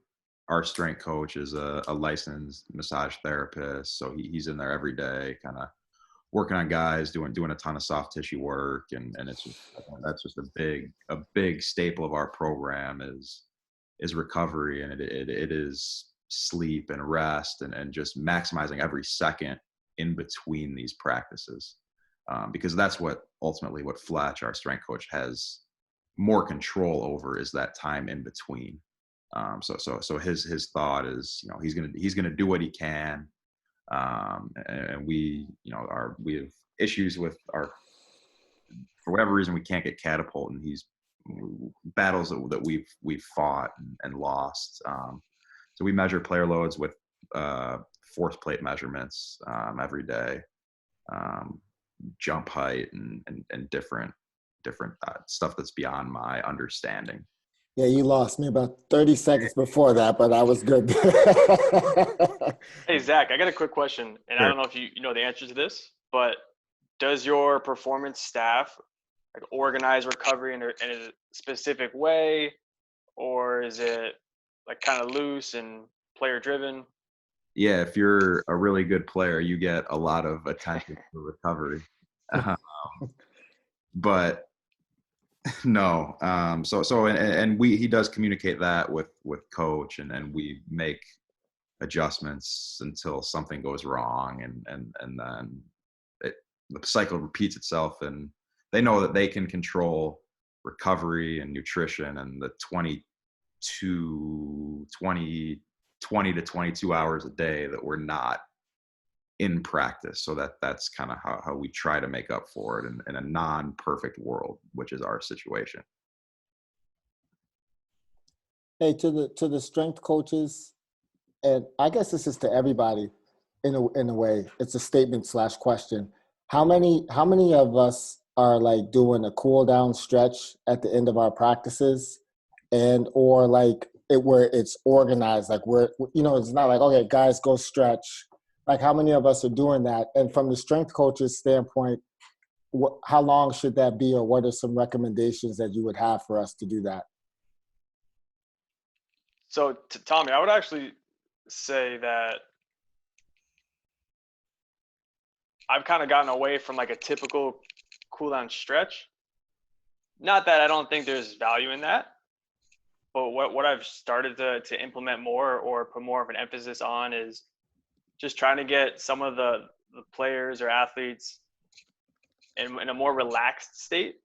strength coach is a licensed massage therapist, so he's in there every day, kind of working on guys, doing a ton of soft tissue work, and it's just, that's just a big staple of our program is recovery, and it is sleep and rest and just maximizing every second in between these practices, because that's what ultimately what Fletch, our strength coach, has more control over, is that time in between. So his thought is, he's gonna do what he can, and we have issues with for whatever reason we can't get catapult, and he's battles that we've fought and lost. So we measure player loads with force plate measurements every day, jump height and different stuff that's beyond my understanding. Yeah, you lost me about 30 seconds before that, but I was good. Hey, Zach, I got a quick question, and I don't know if you know the answer to this, but does your performance staff organize recovery in a specific way, or is it kind of loose and player driven? Yeah, if you're a really good player, you get a lot of attention for recovery. But no, he does communicate that with coach, and we make adjustments until something goes wrong, and then the cycle repeats itself, and they know that they can control recovery and nutrition and the 20 to 22 hours a day that we're not in practice. So that's kind of how we try to make up for it in a non-perfect world, which is our situation. Hey, to the strength coaches, and I guess this is to everybody in a way, it's a statement / question. How many of us are doing a cool down stretch at the end of our practices, or where it's organized, where it's not okay, guys, go stretch. How many of us are doing that? And from the strength coach's standpoint, how long should that be, or what are some recommendations that you would have for us to do that? So, Tommy, I would actually say that I've kind of gotten away from a typical cool down stretch. Not that I don't think there's value in that, but what I've started to implement more or put more of an emphasis on is just trying to get some of the players or athletes in a more relaxed state.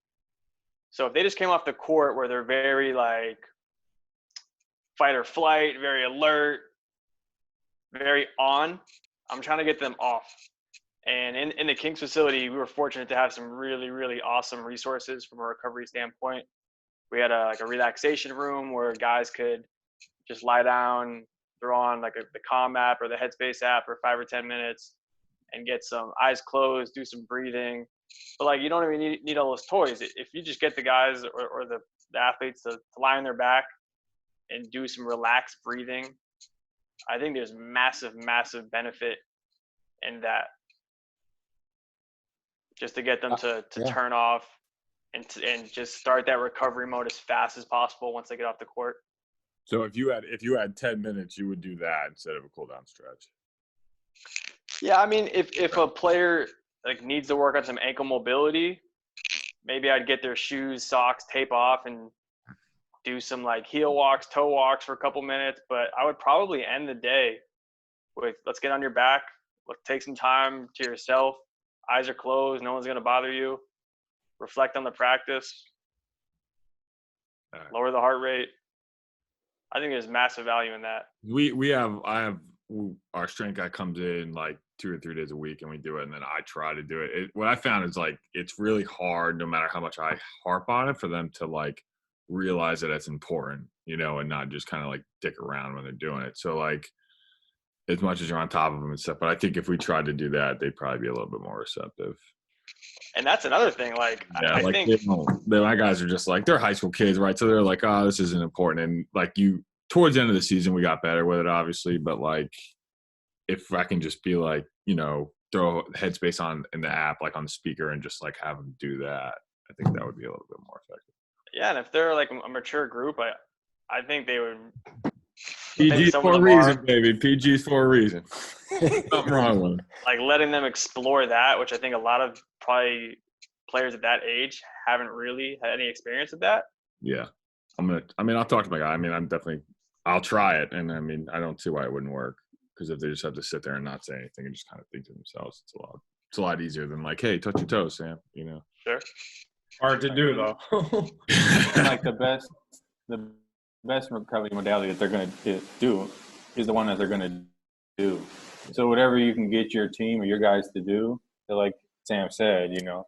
So if they just came off the court where they're very fight or flight, very alert, very on, I'm trying to get them off. And in the Kings facility, we were fortunate to have some really, really awesome resources from a recovery standpoint. We had a relaxation room where guys could just lie down, throw on the Calm app or the Headspace app for 5 or 10 minutes and get some eyes closed, do some breathing. But you don't even need all those toys. If you just get the guys or the athletes to lie on their back and do some relaxed breathing, I think there's massive, massive benefit in that. Just to get them to turn off and just start that recovery mode as fast as possible once they get off the court. So if you had 10 minutes, you would do that instead of a cool down stretch. Yeah, I mean, if a player like needs to work on some ankle mobility, maybe I'd get their shoes, socks, tape off, and do some like heel walks, toe walks for a couple minutes. But I would probably end the day with, let's get on your back. Let's take some time to yourself. Eyes are closed. No one's going to bother you. Reflect on the practice. Lower the heart rate. I think there's massive value in that. I have our strength guy comes in like 2 or 3 days a week and we do it, and then I try to do it. What I found is like it's really hard, no matter how much I harp on it, for them to like realize that it's important, you know, and not just kind of like dick around when they're doing it. So like, as much as you're on top of them and stuff, but I think if we tried to do that, they'd probably be a little bit more receptive. And that's another thing. Like, Yeah, I like think my guys are just like, they're high school kids, right? So they're like, oh, this isn't important. And like towards the end of the season, we got better with it, obviously. But like, if I can just be like, you know, throw Headspace on in the app, like on the speaker, and just like have them do that, I think that would be a little bit more effective. yeah, and if they're like a mature group, I think they would. PG's for a reason, baby. PG's for a reason. Something wrong with it. Like letting them explore that, which I think a lot of probably players at that age haven't really had any experience with that. Yeah. I'll talk to my guy. I'll try it. And I mean, I don't see why it wouldn't work. Because if they just have to sit there and not say anything and just kind of think to themselves, it's a lot easier than like, hey, touch your toes, Sam, you know. Sure. Hard to do though. Like the best recovery modality that they're going to do is the one that they're going to do. So whatever you can get your team or your guys to do, like Sam said, you know,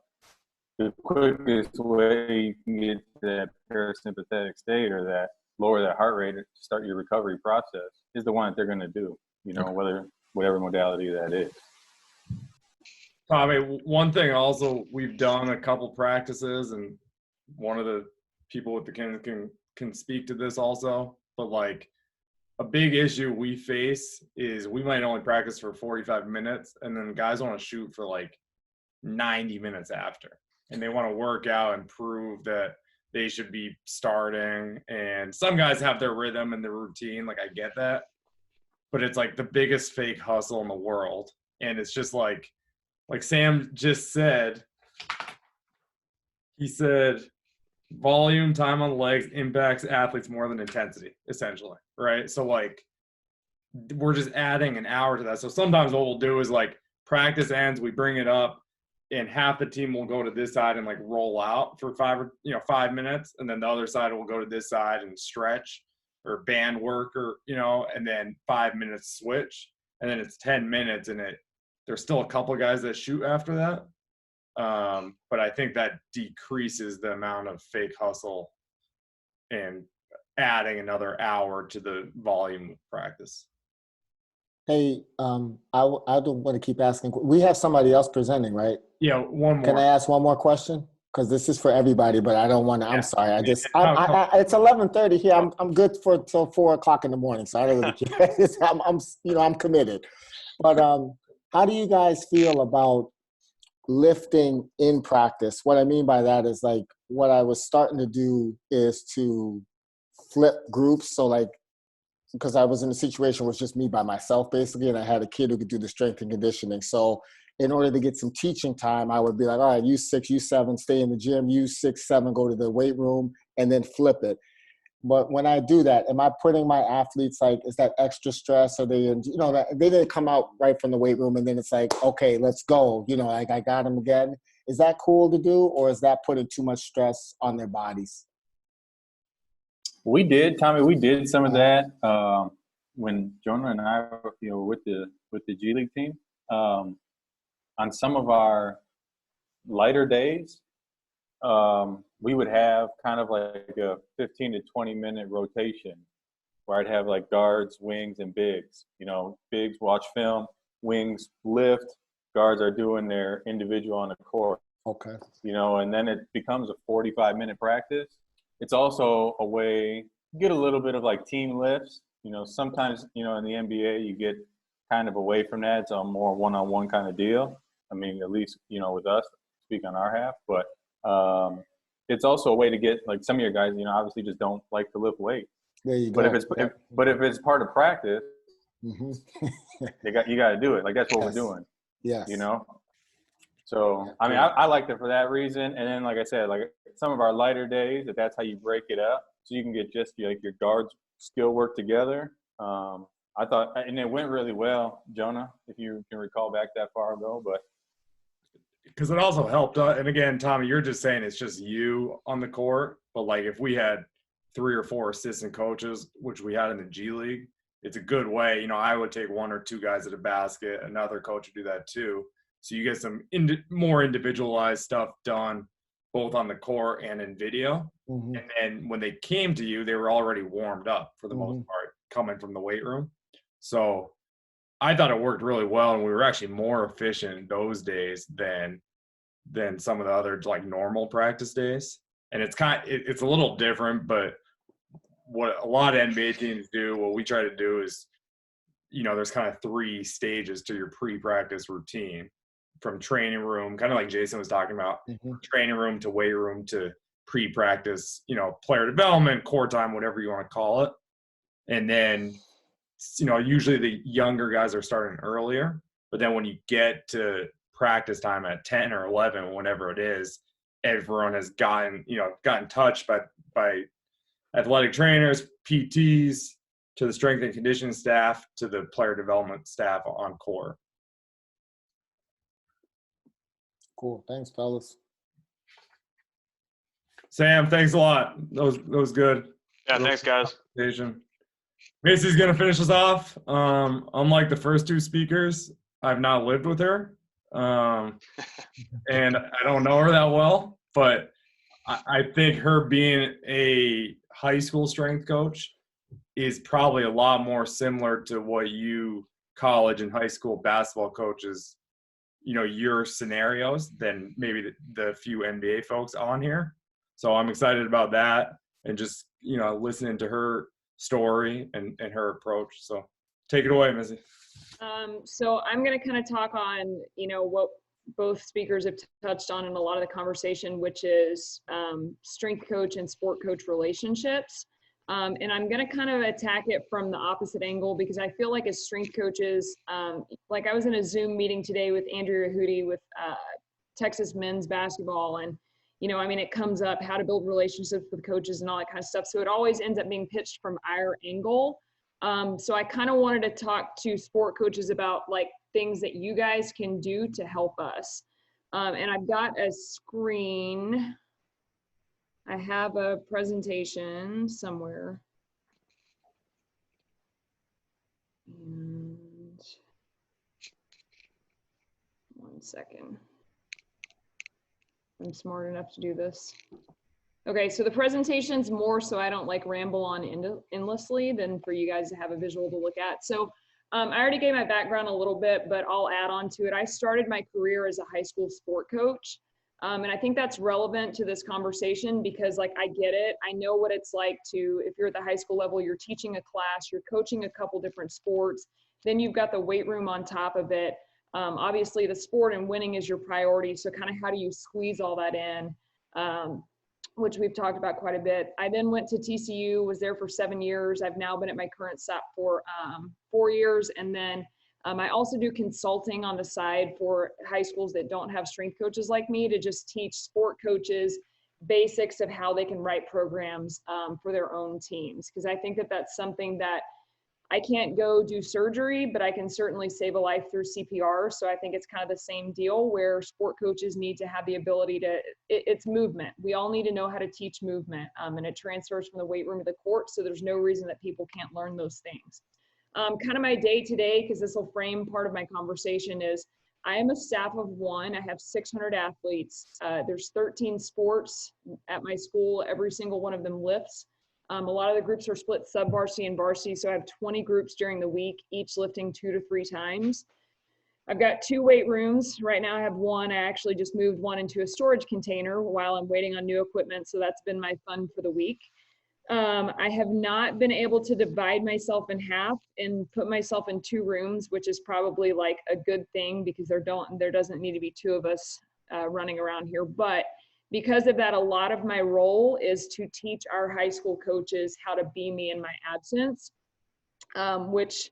the quickest way you can get to that parasympathetic state or that lower that heart rate to start your recovery process is the one that they're going to do, you know, whatever modality that is. Tommy, one thing also we've done a couple practices, and one of the people with the can speak to this also, but like a big issue we face is we might only practice for 45 minutes and then guys want to shoot for like 90 minutes after, and they want to work out and prove that they should be starting. And some guys have their rhythm and their routine, like I get that, but it's like the biggest fake hustle in the world. And it's just like Sam just said, he said volume, time on the legs impacts athletes more than intensity, essentially, right? So like we're just adding an hour to that. So sometimes what we'll do is like practice ends, we bring it up, and half the team will go to this side and like roll out for 5 minutes, and then the other side will go to this side and stretch or band work, or and then 5 minutes switch, and then it's 10 minutes, and there's still a couple guys that shoot after that. But I think that decreases the amount of fake hustle and adding another hour to the volume of practice. Hey, I don't want to keep asking. We have somebody else presenting, right? Yeah, one more. Can I ask one more question? Because this is for everybody, but I don't want to. I'm sorry. It's 11:30 here. I'm good till 4 o'clock in the morning, so I don't really care. I'm committed. But how do you guys feel about lifting in practice? What I mean by that is like what I was starting to do is to flip groups. So like, because I was in a situation where it's just me by myself basically, and I had a kid who could do the strength and conditioning. So in order to get some teaching time, I would be like, all right, you 6, you 7, stay in the gym, you 6, 7, go to the weight room, and then flip it. But when I do that, am I putting my athletes, like, is that extra stress? Or they didn't come out right from the weight room and then it's like, okay, let's go. Like I got them again. Is that cool to do, or is that putting too much stress on their bodies? We did, Tommy. We did some of that when Jonah and I were, with the G League team. On some of our lighter days, we would have kind of like a 15 to 20 minute rotation where I'd have like guards, wings, and bigs. Bigs watch film, wings lift, guards are doing their individual on the court. Okay. And then it becomes a 45-minute practice. It's also a way to get a little bit of like team lifts. Sometimes, in the NBA, you get kind of away from that. It's a more one-on-one kind of deal. I mean, at least, with us, speak on our half. But it's also a way to get, like, some of your guys, obviously just don't like to lift weights. There you go. But if it's part of practice, Mm-hmm. You got to do it. Like, that's what we're doing. Yes. You know? So, I mean, I liked it for that reason. And then, like I said, like some of our lighter days, if that's how you break it up, so you can get just like your guards skill work together. I thought, and it went really well, Jonah, if you can recall back that far ago, but. Because it also helped. And again, Tommy, you're just saying it's just you on the court. But like if we had 3 or 4 assistant coaches, which we had in the G League, it's a good way. You know, I would take 1 or 2 guys at a basket. Another coach would do that too. So you get some more individualized stuff done both on the court and in video. Mm-hmm. And then when they came to you, they were already warmed up for the most part, coming from the weight room. So I thought it worked really well, and we were actually more efficient those days than some of the other like normal practice days. And it's it's a little different, but what a lot of NBA teams do, what we try to do is, you know, there's kind of 3 stages to your pre-practice routine, from training room, kind of like Jason was talking about, training room to weight room to pre-practice, you know, player development, core time, whatever you want to call it. And then, you know, usually the younger guys are starting earlier, but then when you get to practice time at 10 or 11, whenever it is, everyone has gotten touched by athletic trainers, PTs, to the strength and conditioning staff, to the player development staff on court. Cool. Thanks, fellas. Sam, thanks a lot. That was good. Yeah, thanks, guys. Missy's going to finish us off. Unlike the first 2 speakers, I've not lived with her. And I don't know her that well, but I think her being a high school strength coach is probably a lot more similar to what you college and high school basketball coaches, you know, your scenarios, than maybe the few NBA folks on here. So I'm excited about that, and just, you know, listening to her story and her approach. So take it away, Missy. So I'm going to kind of talk on, you know, what both speakers have touched on in a lot of the conversation, which is strength coach and sport coach relationships. And I'm going to kind of attack it from the opposite angle, because I feel like as strength coaches, like I was in a Zoom meeting today with Andrew Yehudi with Texas men's basketball, and, you know, I mean, it comes up how to build relationships with coaches and all that kind of stuff. So it always ends up being pitched from our angle. So I kind of wanted to talk to sport coaches about like things that you guys can do to help us. And I've got a screen. I have a presentation somewhere. And 1 second. I'm smart enough to do this. Okay, so the presentation's more so I don't like ramble on endlessly than for you guys to have a visual to look at. So I already gave my background a little bit, but I'll add on to it. I started my career as a high school sport coach. And I think that's relevant to this conversation because, like, I get it. I know what it's like to, if you're at the high school level, you're teaching a class, you're coaching a couple different sports, then you've got the weight room on top of it. Obviously, the sport and winning is your priority. So kind of how do you squeeze all that in, which we've talked about quite a bit. I then went to TCU, was there for 7 years. I've now been at my current SAP for 4 years. And then I also do consulting on the side for high schools that don't have strength coaches like me to just teach sport coaches basics of how they can write programs for their own teams. Because I think that that's something that I can't go do surgery, but I can certainly save a life through CPR. So I think it's kind of the same deal where sport coaches need to have the ability to, it's movement. We all need to know how to teach movement, and it transfers from the weight room to the court. So there's no reason that people can't learn those things. Kind of my day to day, because this will frame part of my conversation, is I am a staff of 1. I have 600 athletes. There's 13 sports at my school. Every single one of them lifts. A lot of the groups are split sub-varsity and varsity, so I have 20 groups during the week, each lifting 2 to 3 times. I've got 2 weight rooms. Right now I have 1. I actually just moved 1 into a storage container while I'm waiting on new equipment, so that's been my fun for the week. I have not been able to divide myself in half and put myself in 2 rooms, which is probably like a good thing because there doesn't need to be 2 of us running around here. But because of that, a lot of my role is to teach our high school coaches how to be me in my absence, which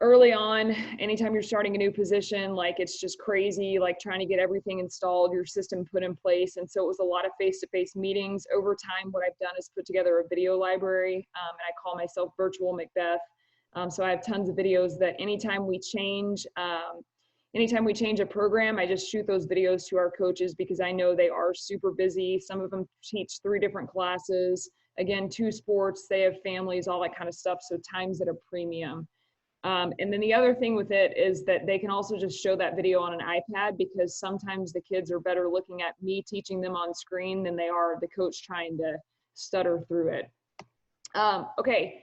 early on, anytime you're starting a new position, like it's just crazy, like trying to get everything installed, your system put in place. And so it was a lot of face-to-face meetings. Over time, what I've done is put together a video library, and I call myself Virtual Macbeth. So I have tons of videos that anytime we change a program, I just shoot those videos to our coaches because I know they are super busy. Some of them teach 3 different classes, again, 2 sports, they have families, all that kind of stuff. So time's at a premium. And then the other thing with it is that they can also just show that video on an iPad because sometimes the kids are better looking at me teaching them on screen than they are the coach trying to stutter through it. Okay,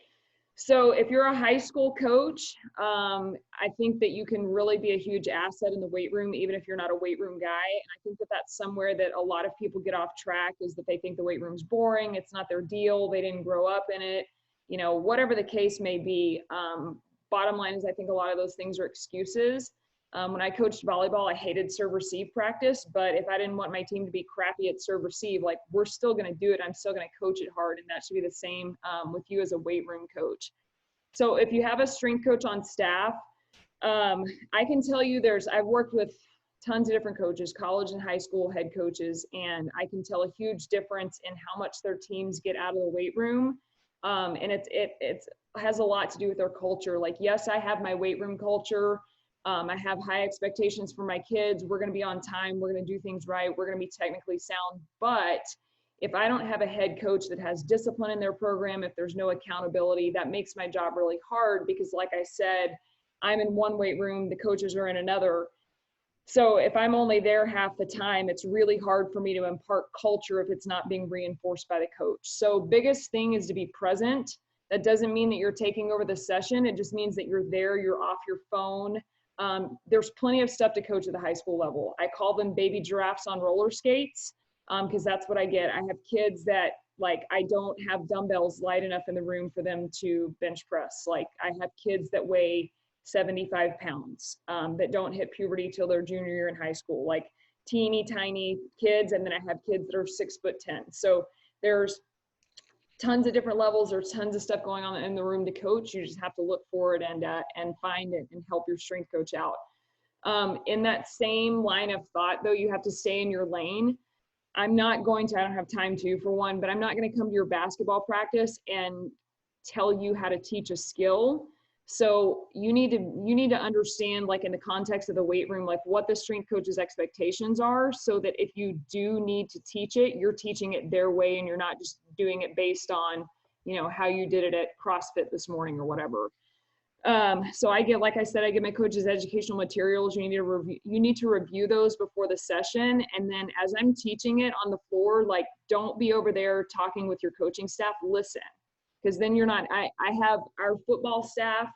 so if you're a high school coach, I think that you can really be a huge asset in the weight room, even if you're not a weight room guy. And I think that that's somewhere that a lot of people get off track, is that they think the weight room's boring, it's not their deal, they didn't grow up in it, you know, whatever the case may be. Bottom line is I think a lot of those things are excuses. When I coached volleyball, I hated serve-receive practice, but if I didn't want my team to be crappy at serve-receive, like we're still going to do it. I'm still going to coach it hard, and that should be the same with you as a weight room coach. So if you have a strength coach on staff, I can tell you I've worked with tons of different coaches, college and high school head coaches, and I can tell a huge difference in how much their teams get out of the weight room. And it has a lot to do with their culture. Like, yes, I have my weight room culture. I have high expectations for my kids. We're going to be on time. We're going to do things right. We're going to be technically sound. But if I don't have a head coach that has discipline in their program, if there's no accountability, that makes my job really hard because, like I said, I'm in one weight room, the coaches are in another. So if I'm only there half the time, it's really hard for me to impart culture if it's not being reinforced by the coach. So biggest thing is to be present. That doesn't mean that you're taking over the session. It just means that you're there, you're off your phone. There's plenty of stuff to coach at the high school level. I call them baby giraffes on roller skates because that's what I get. I have kids that, like, I don't have dumbbells light enough in the room for them to bench press. Like, I have kids that weigh 75 pounds that don't hit puberty till their junior year in high school, like teeny tiny kids. And then I have kids that are 6'10". So there's tons of different levels. There's tons of stuff going on in the room to coach. You just have to look for it and find it and help your strength coach out. In that same line of thought, though, you have to stay in your lane. I don't have time to, for one, but I'm not going to come to your basketball practice and tell you how to teach a skill. So you need to understand, like, in the context of the weight room, like what the strength coach's expectations are, so that if you do need to teach it, you're teaching it their way and you're not just doing it based on, you know, how you did it at CrossFit this morning or whatever. So I get my coaches educational materials. You need to review those before the session. And then as I'm teaching it on the floor, like, don't be over there talking with your coaching staff, listen. Because then you're not, I have our football staff,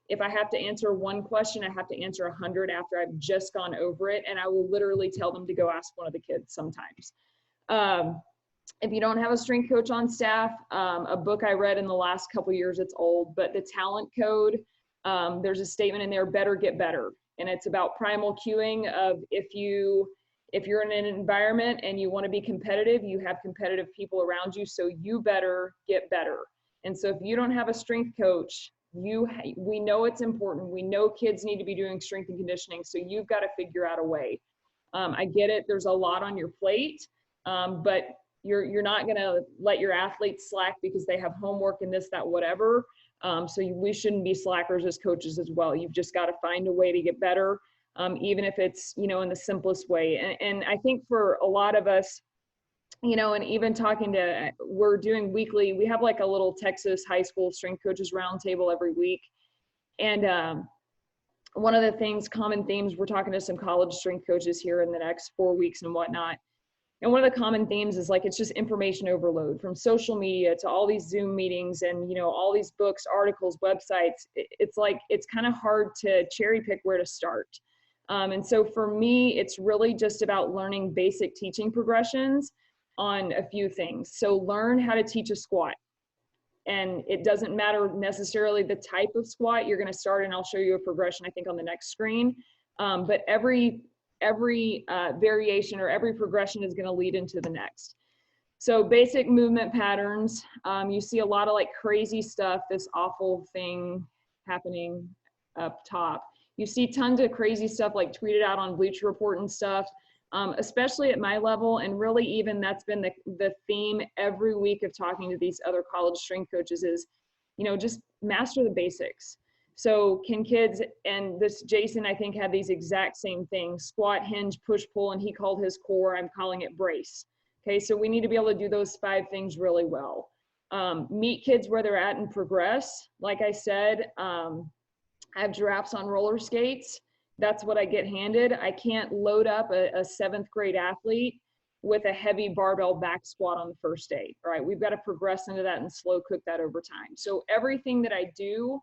if I have to answer one question, I have to answer 100 after I've just gone over it. And I will literally tell them to go ask one of the kids sometimes. If you don't have a strength coach on staff, a book I read in the last couple years, it's old, but The Talent Code, there's a statement in there, better get better. And it's about primal cueing of if you're in an environment and you want to be competitive, you have competitive people around you, so you better get better. And so if you don't have a strength coach, we know it's important. We know kids need to be doing strength and conditioning, so you've got to figure out a way. I get it. There's a lot on your plate, but you're not going to let your athletes slack because they have homework and this, that, whatever. We shouldn't be slackers as coaches as well. You've just got to find a way to get better, even if it's, you know, in the simplest way. And I think for a lot of us, you know, and even we're doing weekly, we have like a little Texas high school strength coaches roundtable every week. And one of the common themes, we're talking to some college strength coaches here in the next 4 weeks and whatnot. And one of the common themes is, like, it's just information overload, from social media to all these Zoom meetings and, you know, all these books, articles, websites. It's like, it's kind of hard to cherry pick where to start. And so for me, it's really just about learning basic teaching progressions on a few things. So learn how to teach a squat. And it doesn't matter necessarily the type of squat you're going to start, and I'll show you a progression, I think, on the next screen. But every variation or every progression is going to lead into the next. So basic movement patterns. You see a lot of, like, crazy stuff, this awful thing happening. up top. You see tons of crazy stuff like tweeted out on Bleacher Report and stuff, especially at my level. And really even that's been the theme every week of talking to these other college strength coaches is, you know, just master the basics. So can kids, and this Jason, I think, had these exact same things: squat, hinge, push, pull, and he called his core, I'm calling it brace. Okay, so we need to be able to do those 5 things really well. Meet kids where they're at and progress. Like I said, I have giraffes on roller skates. That's what I get handed. I can't load up a 7th grade athlete with a heavy barbell back squat on the first day, right? We've got to progress into that and slow cook that over time. So everything that I do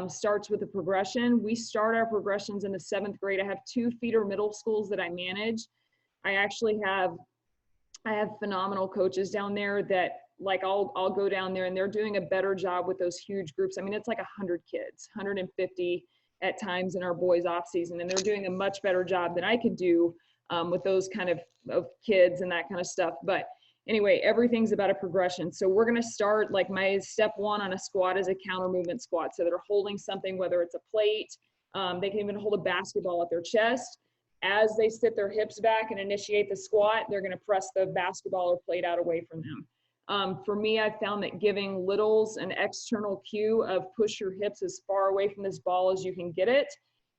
starts with a progression. We start our progressions in the 7th grade. I have 2 feeder middle schools that I manage. I actually have phenomenal coaches down there that, like, I'll go down there and they're doing a better job with those huge groups. I mean, it's like 100 kids, 150 at times in our boys off season, and they're doing a much better job than I could do with those kind of kids and that kind of stuff. But anyway, everything's about a progression. So we're going to start, like, my step 1 on a squat is a counter movement squat. So they're holding something, whether it's a plate, they can even hold a basketball at their chest. As they sit their hips back and initiate the squat, they're going to press the basketball or plate out away from them. For me, I found that giving littles an external cue of push your hips as far away from this ball as you can get it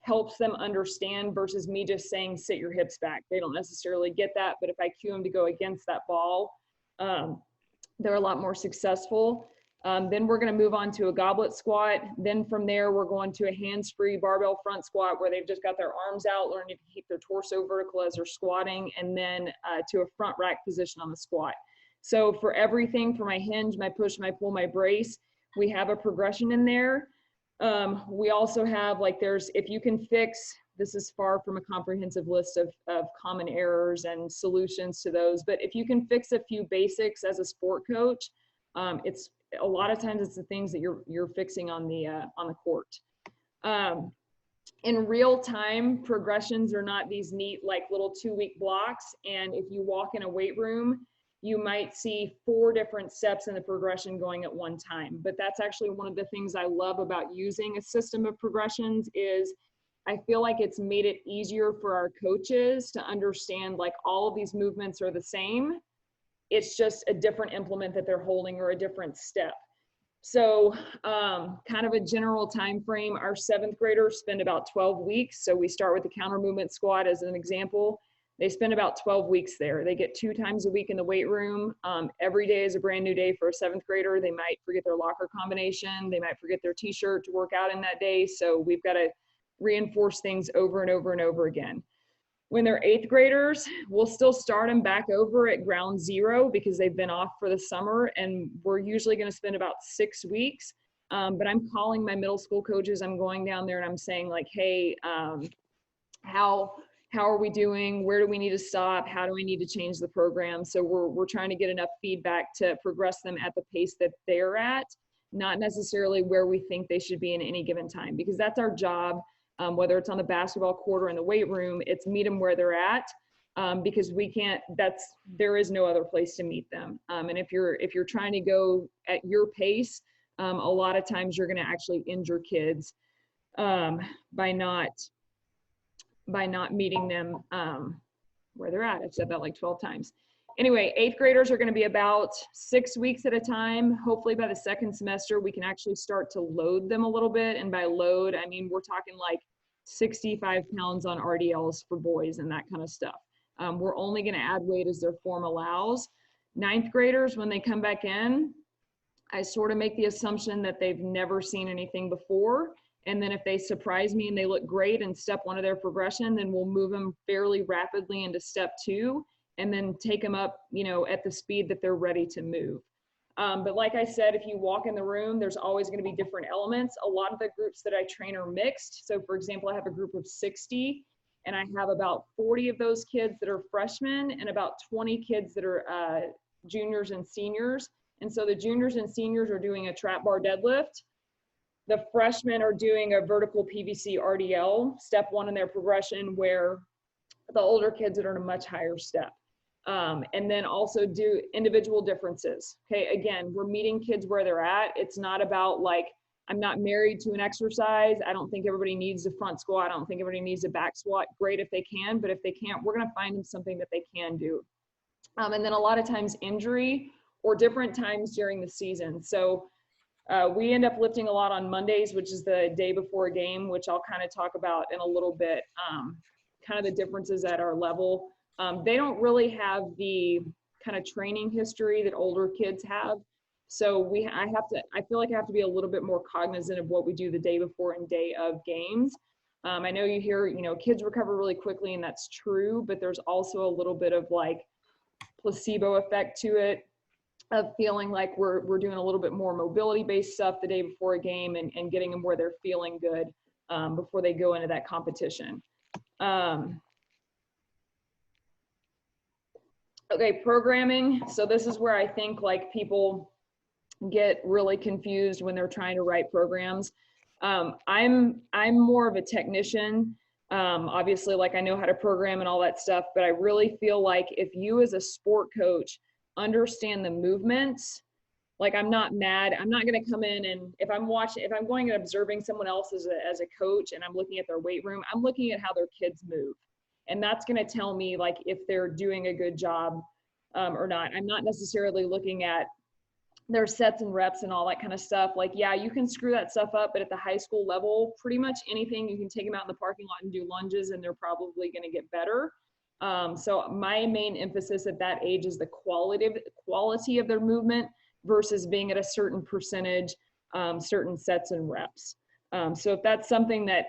helps them understand, versus me just saying sit your hips back. They don't necessarily get that, but if I cue them to go against that ball, they're a lot more successful. Then we're going to move on to a goblet squat. Then from there, we're going to a hands-free barbell front squat where they've just got their arms out, learning to keep their torso vertical as they're squatting, and then to a front rack position on the squat. So for everything, for my hinge, my push, my pull, my brace, we have a progression in there. We also have, like, if you can fix, this is far from a comprehensive list of common errors and solutions to those, but if you can fix a few basics as a sport coach, it's a lot of times it's the things that you're fixing on the court. In real time, progressions are not these neat, like, little 2-week blocks. And if you walk in a weight room, you might see 4 different steps in the progression going at one time. But that's actually one of the things I love about using a system of progressions is I feel like it's made it easier for our coaches to understand, like, all of these movements are the same. It's just a different implement that they're holding or a different step. So kind of a general time frame, our 7th graders spend about 12 weeks. So we start with the counter movement squat as an example. They spend about 12 weeks there. They get 2 times a week in the weight room. Every day is a brand new day for a 7th grader. They might forget their locker combination. They might forget their t-shirt to work out in that day. So we've got to reinforce things over and over and over again. When they're 8th graders, we'll still start them back over at ground zero because they've been off for the summer, and we're usually going to spend about 6 weeks. But I'm calling my middle school coaches. I'm going down there and I'm saying, like, hey, how are we doing? Where do we need to stop? How do we need to change the program? So we're trying to get enough feedback to progress them at the pace that they're at, not necessarily where we think they should be in any given time, because that's our job. Whether it's on the basketball court or in the weight room, it's meet them where they're at, because there is no other place to meet them. And if you're trying to go at your pace, a lot of times you're going to actually injure kids by not meeting them where they're at. I've said that like 12 times. Anyway, 8th graders are going to be about 6 weeks at a time. Hopefully by the 2nd semester, we can actually start to load them a little bit. And by load, I mean, we're talking like 65 pounds on RDLs for boys and that kind of stuff. We're only going to add weight as their form allows. 9th graders, when they come back in, I sort of make the assumption that they've never seen anything before. And then if they surprise me and they look great in step 1 of their progression, then we'll move them fairly rapidly into step 2. And then take them up, at the speed that they're ready to move. But like I said, if you walk in the room, there's always going to be different elements. A lot of the groups that I train are mixed. So for example, I have a group of 60, and I have about 40 of those kids that are freshmen and about 20 kids that are juniors and seniors. And so the juniors and seniors are doing a trap bar deadlift. The freshmen are doing a vertical PVC RDL, step 1 in their progression, where the older kids are at a much higher step. And then also do individual differences. Okay, again, we're meeting kids where they're at. It's not about like I'm not married to an exercise. I don't think everybody needs a front squat. I don't think everybody needs a back squat. Great if they can, but if they can't, we're going to find them something that they can do. And then a lot of times injury or different times during the season. So we end up lifting a lot on Mondays, which is the day before a game, which I'll kind of talk about in a little bit, kind of the differences at our level. They don't really have the kind of training history that older kids have. So I feel like I have to be a little bit more cognizant of what we do the day before and day of games. I know you hear, kids recover really quickly, and that's true, but there's also a little bit of like placebo effect to it, of feeling like we're doing a little bit more mobility-based stuff the day before a game and getting them where they're feeling good before they go into that competition. Okay, programming. So this is where I think like people get really confused when they're trying to write programs. I'm more of a technician. Obviously, like I know how to program and all that stuff, but I really feel like if you as a sport coach understand the movements, like I'm not mad. I'm not going to come in and if I'm going and observing someone else as a coach and I'm looking at their weight room, I'm looking at how their kids move. And that's going to tell me like if they're doing a good job or not. I'm not necessarily looking at their sets and reps and all that kind of stuff. Like, yeah, you can screw that stuff up, but at the high school level, pretty much anything, you can take them out in the parking lot and do lunges and they're probably going to get better. So my main emphasis at that age is the quality of their movement versus being at a certain percentage, certain sets and reps. So if that's something that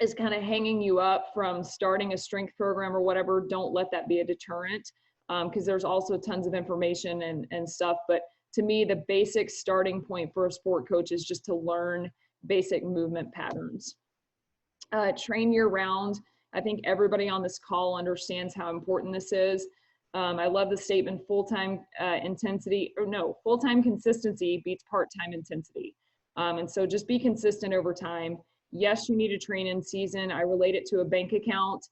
is kind of hanging you up from starting a strength program or whatever, don't let that be a deterrent. Because there's also tons of information and stuff. But to me, the basic starting point for a sport coach is just to learn basic movement patterns. Train year round. I think everybody on this call understands how important this is. I love the statement, full-time consistency beats part-time intensity. And so just be consistent over time. Yes, you need to train in season. I relate it to a bank account.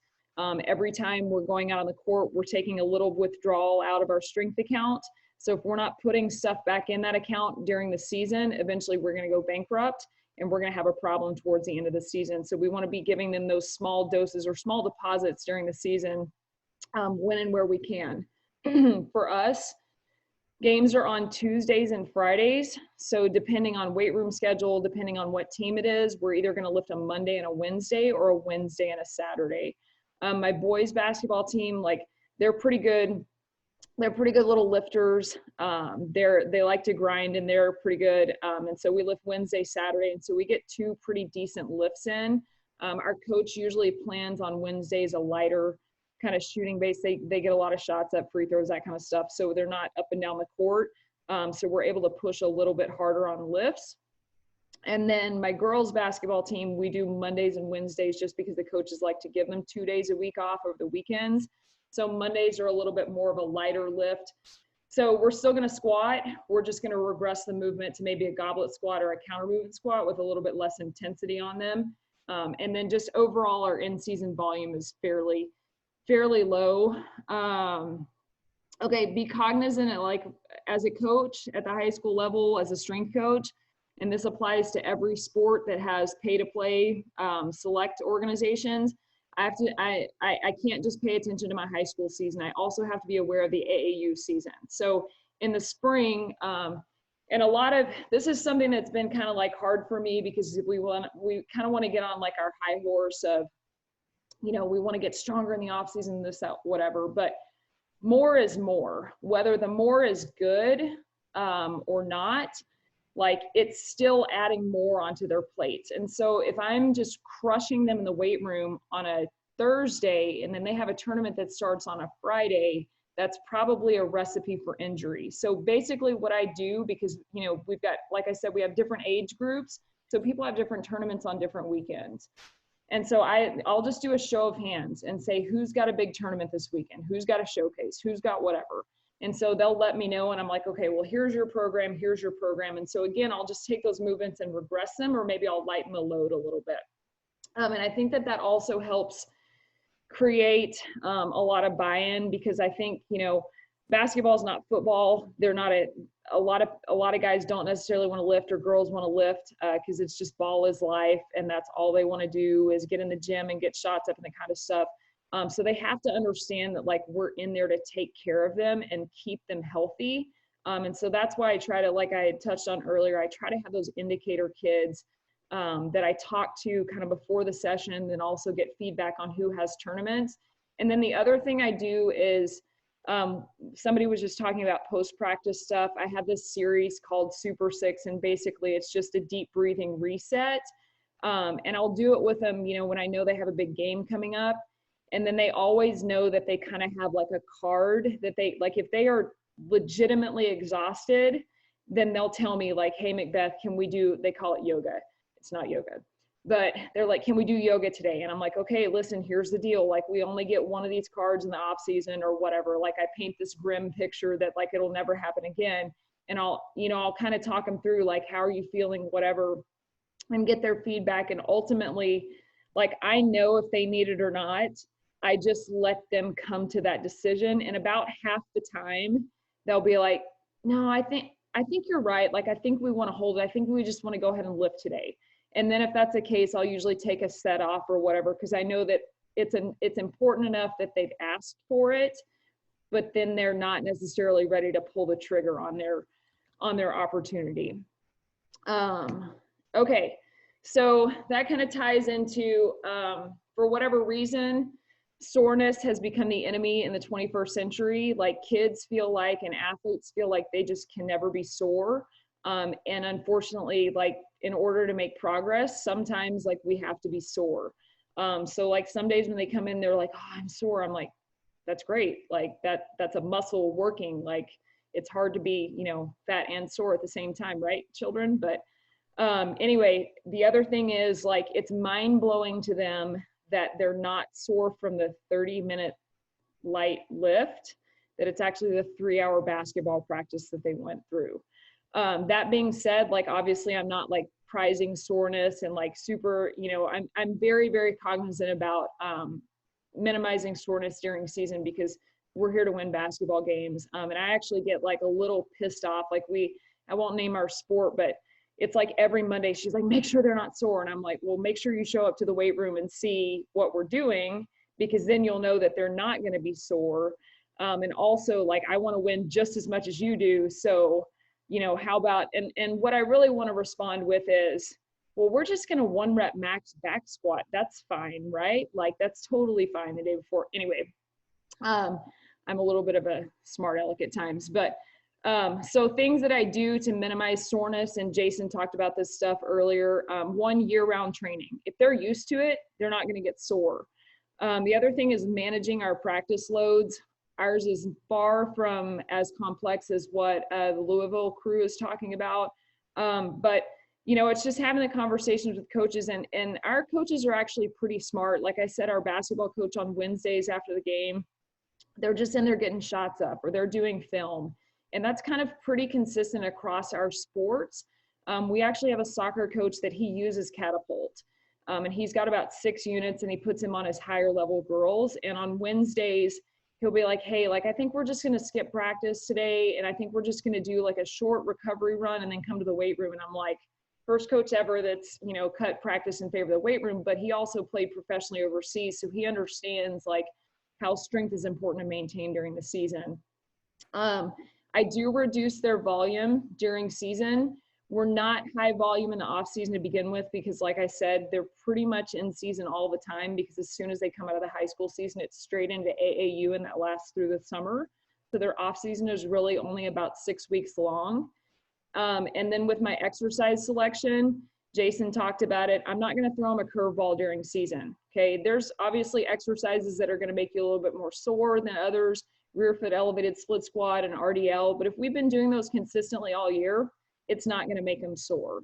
Every time we're going out on the court, we're taking a little withdrawal out of our strength account. So if we're not putting stuff back in that account during the season, eventually we're going to go bankrupt and we're going to have a problem towards the end of the season. So we want to be giving them those small doses or small deposits during the season when and where we can. For us, games are on Tuesdays and Fridays. So depending on weight room schedule, depending on what team it is, we're either going to lift a Monday and a Wednesday or a Wednesday and a Saturday. My boys basketball team, like they're pretty good. They're pretty good little lifters. They like to grind and they're pretty good. And so we lift Wednesday, Saturday. And so we get 2 pretty decent lifts in. Our coach usually plans on Wednesdays a lighter kind of shooting base. They get a lot of shots up, free throws, that kind of stuff. So they're not up and down the court. So we're able to push a little bit harder on lifts. And then my girls basketball team, we do Mondays and Wednesdays just because the coaches like to give them 2 days a week off over the weekends. So Mondays are a little bit more of a lighter lift. So we're still going to squat. We're just going to regress the movement to maybe a goblet squat or a counter movement squat with a little bit less intensity on them. And then just overall our in-season volume is fairly low. Okay, be cognizant of, like, as a coach at the high school level, as a strength coach, and this applies to every sport that has pay-to-play select organizations. I can't just pay attention to my high school season. I also have to be aware of the AAU season. So in the spring, and a lot of this is something that's been kind of like hard for me because we kind of want to get on like our high horse of, we want to get stronger in the off season, this, that, whatever. But more is more. Whether the more is good or not, like it's still adding more onto their plates. And so if I'm just crushing them in the weight room on a Thursday and then they have a tournament that starts on a Friday, that's probably a recipe for injury. So basically what I do, because, we've got, like I said, we have different age groups. So people have different tournaments on different weekends. And so I'll just do a show of hands and say, who's got a big tournament this weekend? Who's got a showcase? Who's got whatever? And so they'll let me know, and I'm like, okay, well, here's your program, here's your program. And so again, I'll just take those movements and regress them, or maybe I'll lighten the load a little bit. And I think that also helps create a lot of buy-in, because I think, basketball is not football. They're not a lot of guys don't necessarily want to lift, or girls want to lift, because it's just ball is life, and that's all they want to do is get in the gym and get shots up and that kind of stuff. So they have to understand that, like, we're in there to take care of them and keep them healthy. And so that's why I try to, like I had touched on earlier, I try to have those indicator kids that I talk to kind of before the session, and then also get feedback on who has tournaments. And then the other thing I do is, somebody was just talking about post-practice stuff. I have this series called Super Six, and basically it's just a deep breathing reset. And I'll do it with them, you know, when I know they have a big game coming up. And then they always know that they kind of have like a card that they, like, if they are legitimately exhausted, then they'll tell me, like, hey, McBeth, can we do, they call it yoga. It's not yoga. But they're like, can we do yoga today? And I'm like, okay, listen, here's the deal. Like, we only get one of these cards in the off season or whatever. Like, I paint this grim picture that, like, it'll never happen again. And I'll kind of talk them through, like, how are you feeling, whatever, and get their feedback. And ultimately, like, I know if they need it or not. I just let them come to that decision. And about half the time they'll be like, no, I think you're right. Like, I think we want to hold it. I think we just want to go ahead and lift today. And then if that's the case, I'll usually take a set off or whatever, because I know that it's important enough that they've asked for it, but then they're not necessarily ready to pull the trigger on their opportunity. Okay, so that kind of ties into, for whatever reason, soreness has become the enemy in the 21st century. Like, kids feel like, and athletes feel like, they just can never be sore. And unfortunately, like, in order to make progress, sometimes, like, we have to be sore. So, like, some days when they come in, they're like, oh, I'm sore. I'm like, that's great. Like, that's a muscle working. Like, it's hard to be, you know, fat and sore at the same time, right, children? But anyway, the other thing is, like, it's mind blowing to them that they're not sore from the 30-minute light lift, that it's actually the 3-hour basketball practice that they went through. That being said, like, obviously I'm not, like, prizing soreness and, like, super, you know, I'm very, very cognizant about minimizing soreness during season, because we're here to win basketball games. And I actually get, like, a little pissed off. Like, I won't name our sport, but it's like every Monday she's like, make sure they're not sore. And I'm like, well, make sure you show up to the weight room and see what we're doing, because then you'll know that they're not going to be sore. And also, like, I want to win just as much as you do. So, you know, how about, and what I really want to respond with is, well, we're just going to 1-rep max back squat. That's fine, right? Like, that's totally fine the day before. Anyway, I'm a little bit of a smart aleck at times, but so things that I do to minimize soreness, and Jason talked about this stuff earlier, 1, year-round training. If they're used to it, they're not going to get sore. The other thing is managing our practice loads. Ours is far from as complex as what the Louisville crew is talking about. But, you know, it's just having the conversations with coaches, and our coaches are actually pretty smart. Like I said, our basketball coach on Wednesdays after the game, they're just in there getting shots up, or they're doing film. And that's kind of pretty consistent across our sports. We actually have a soccer coach that he uses Catapult. And he's got about 6 units, and he puts him on his higher level girls. And on Wednesdays, he'll be like, hey, like, I think we're just going to skip practice today. And I think we're just going to do, like, a short recovery run and then come to the weight room. And I'm like, first coach ever that's, you know, cut practice in favor of the weight room. But he also played professionally overseas, so he understands, like, how strength is important to maintain during the season. I do reduce their volume during season. We're not high volume in the off season to begin with, because, like I said, they're pretty much in season all the time, because as soon as they come out of the high school season, it's straight into AAU, and that lasts through the summer. So their off season is really only about 6 weeks long. And then with my exercise selection, Jason talked about it. I'm not going to throw them a curveball during season. Okay. There's obviously exercises that are going to make you a little bit more sore than others. Rear foot elevated split squat and RDL. But if we've been doing those consistently all year, it's not going to make them sore.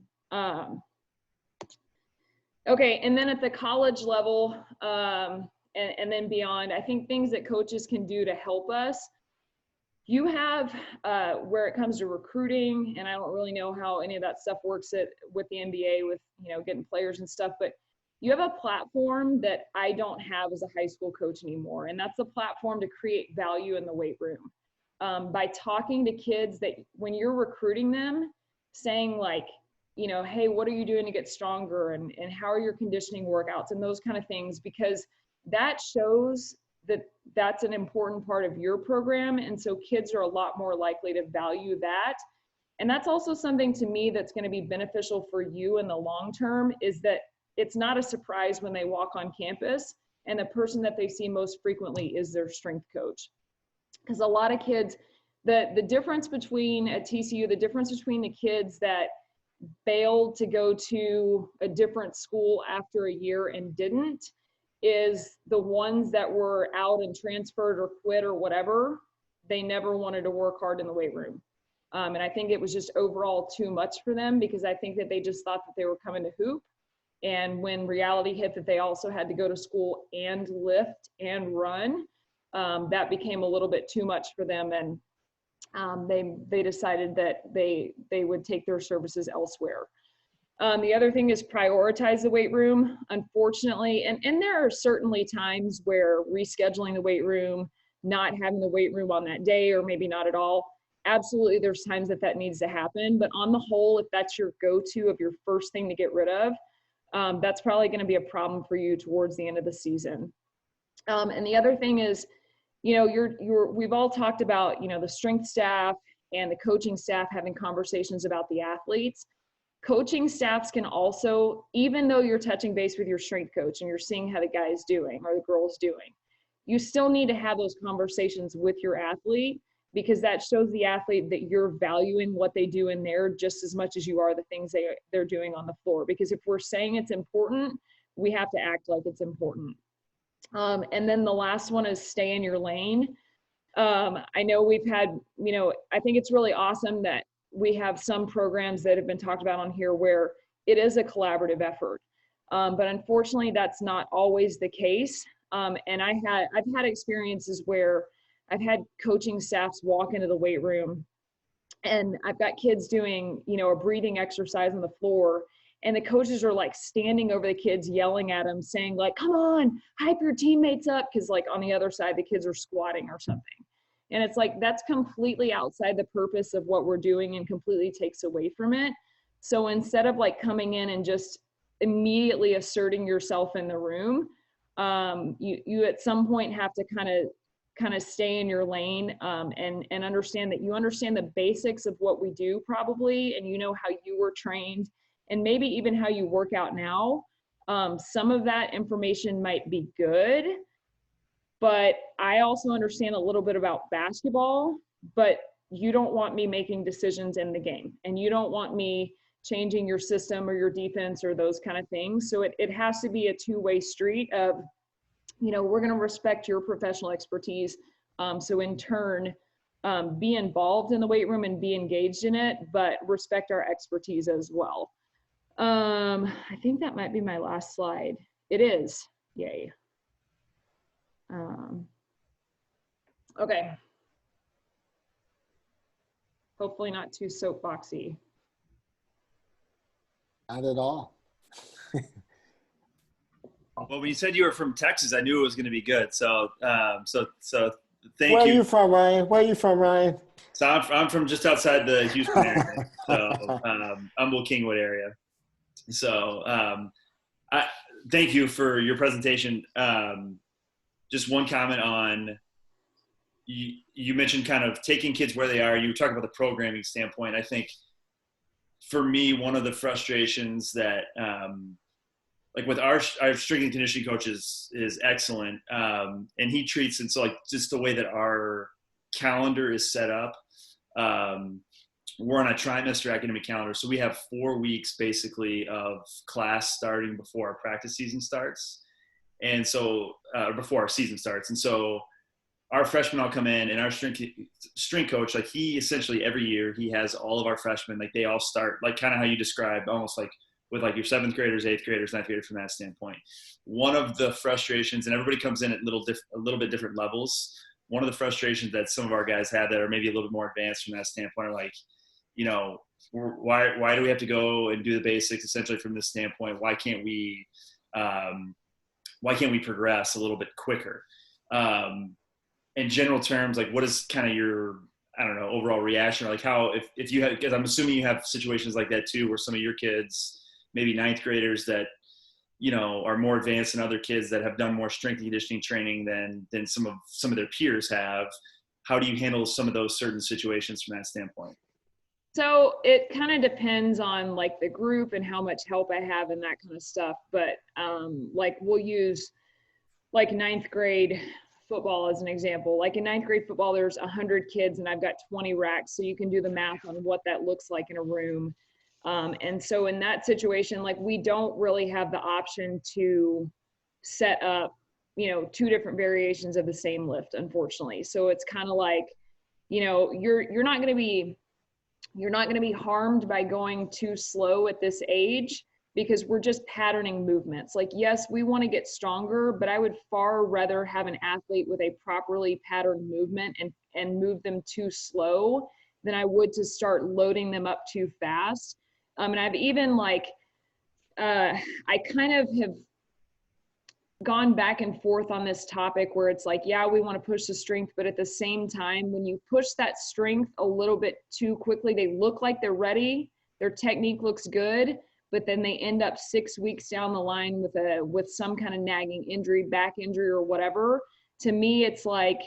Okay, and then at the college level and then beyond, I think things that coaches can do to help us. You have, where it comes to recruiting, and I don't really know how any of that stuff works with the NBA with, you know, getting players and stuff, but you have a platform that I don't have as a high school coach anymore, and that's the platform to create value in the weight room. by talking to kids that when you're recruiting them, saying like, you know, hey, what are you doing to get stronger, and how are your conditioning workouts and those kind of things, because that shows that that's an important part of your program. And so kids are a lot more likely to value that. And that's also something to me that's going to be beneficial for you in the long term, is that it's not a surprise when they walk on campus and the person that they see most frequently is their strength coach. Because a lot of kids, the difference between at TCU, the difference between the kids that bailed to go to a different school after a year and didn't, is the ones that were out and transferred or quit or whatever, they never wanted to work hard in the weight room. And I think it was just overall too much for them, because I think that they just thought that they were coming to hoop. And when reality hit that they also had to go to school and lift and run, that became a little bit too much for them. And they decided that they would take their services elsewhere. The other thing is prioritize the weight room. Unfortunately, and there are certainly times where rescheduling the weight room, not having the weight room on that day, or maybe not at all, absolutely there's times that needs to happen. But on the whole, if that's your go-to of your first thing to get rid of, that's probably going to be a problem for you towards the end of the season. And the other thing is, you know, we've all talked about, you know, the strength staff and the coaching staff having conversations about the athletes. Coaching staffs can also, even though you're touching base with your strength coach and you're seeing how the guy is doing or the girl's doing, you still need to have those conversations with your athlete, because that shows the athlete that you're valuing what they do in there just as much as you are the things they're doing on the floor. Because if we're saying it's important, we have to act like it's important. And then the last one is stay in your lane. I know we've had, you know, I think it's really awesome that we have some programs that have been talked about on here where it is a collaborative effort. But unfortunately, that's not always the case. And I've had experiences where I've had coaching staffs walk into the weight room and I've got kids doing, you know, a breathing exercise on the floor, and the coaches are like standing over the kids, yelling at them, saying like, come on, hype your teammates up. Cause like on the other side, the kids are squatting or something. And it's like, that's completely outside the purpose of what we're doing and completely takes away from it. So instead of like coming in and just immediately asserting yourself in the room, you at some point have to kind of stay in your lane, and understand that you understand the basics of what we do probably, and you know how you were trained and maybe even how you work out now. Some of that information might be good, but I also understand a little bit about basketball, but you don't want me making decisions in the game, and you don't want me changing your system or your defense or those kind of things. So it has to be a two-way street of, you know, we're going to respect your professional expertise. So in turn, be involved in the weight room and be engaged in it, but respect our expertise as well. I think that might be my last slide. It is. Yay. Okay. Hopefully not too soapboxy. Not at all. Well, when you said you were from Texas, I knew it was going to be good. So, so thank you. Where are you from, Ryan? Where are you from, Ryan? So I'm from just outside the Houston area. So, Humble Kingwood area. So, thank you for your presentation. Just one comment on, you mentioned kind of taking kids where they are. You talk about the programming standpoint. I think for me, one of the frustrations that, like with our strength and conditioning coach is excellent. And he treats it, so like just the way that our calendar is set up, we're on a trimester academic calendar. So we have 4 weeks basically of class starting before our practice season starts. And so, before our season starts. And so our freshmen all come in, and our strength coach, like he essentially every year he has all of our freshmen, like they all start like kind of how you described, almost like with like your 7th graders, 8th graders, 9th graders from that standpoint. One of the frustrations, and everybody comes in at a little bit different levels. One of the frustrations that some of our guys had that are maybe a little bit more advanced from that standpoint are like, you know, why do we have to go and do the basics essentially from this standpoint? Why can't we progress a little bit quicker? in general terms, like what is kind of your, I don't know, overall reaction? Or like how, if you have, because I'm assuming you have situations like that too, where some of your kids, maybe ninth graders that, you know, are more advanced than other kids that have done more strength and conditioning training than some of their peers have. How do you handle some of those certain situations from that standpoint? So it kind of depends on like the group and how much help I have and that kind of stuff. But like we'll use like ninth grade football as an example. Like in ninth grade football, there's 100 kids and I've got 20 racks. So you can do the math on what that looks like in a room. And so in that situation, like we don't really have the option to set up, you know, 2 different variations of the same lift, unfortunately. So it's kind of like, you know, you're not going to be harmed by going too slow at this age, because we're just patterning movements. Like, yes, we want to get stronger, but I would far rather have an athlete with a properly patterned movement and move them too slow than I would to start loading them up too fast. And I've even like, I kind of have gone back and forth on this topic where it's like, yeah, we want to push the strength, but at the same time, when you push that strength a little bit too quickly, they look like they're ready, their technique looks good, but then they end up 6 weeks down the line with some kind of nagging injury, back injury or whatever. To me, it's like,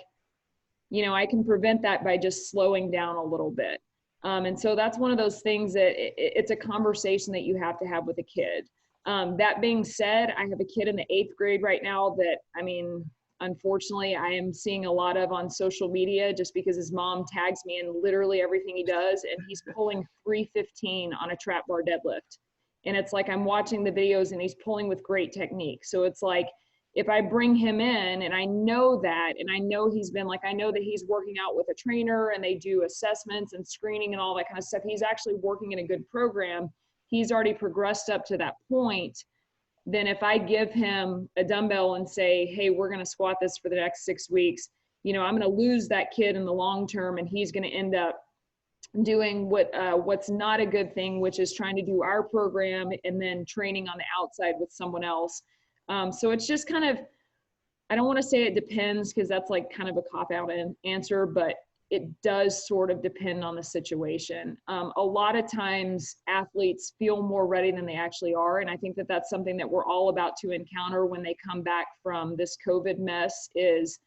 you know, I can prevent that by just slowing down a little bit. And so that's one of those things that it's a conversation that you have to have with a kid. That being said, I have a kid in the 8th grade right now that, I mean, unfortunately, I am seeing a lot of on social media just because his mom tags me in literally everything he does, and he's pulling 315 on a trap bar deadlift. And it's like I'm watching the videos and he's pulling with great technique. So it's like, if I bring him in and I know that, and I know he's been like, I know that he's working out with a trainer and they do assessments and screening and all that kind of stuff. He's actually working in a good program. He's already progressed up to that point. Then if I give him a dumbbell and say, hey, we're going to squat this for the next 6 weeks, you know, I'm going to lose that kid in the long term, and he's going to end up doing what's not a good thing, which is trying to do our program and then training on the outside with someone else. So it's just kind of, I don't want to say it depends, because that's like kind of a cop-out answer, but it does sort of depend on the situation. A lot of times athletes feel more ready than they actually are. And I think that that's something that we're all about to encounter when they come back from this COVID mess is,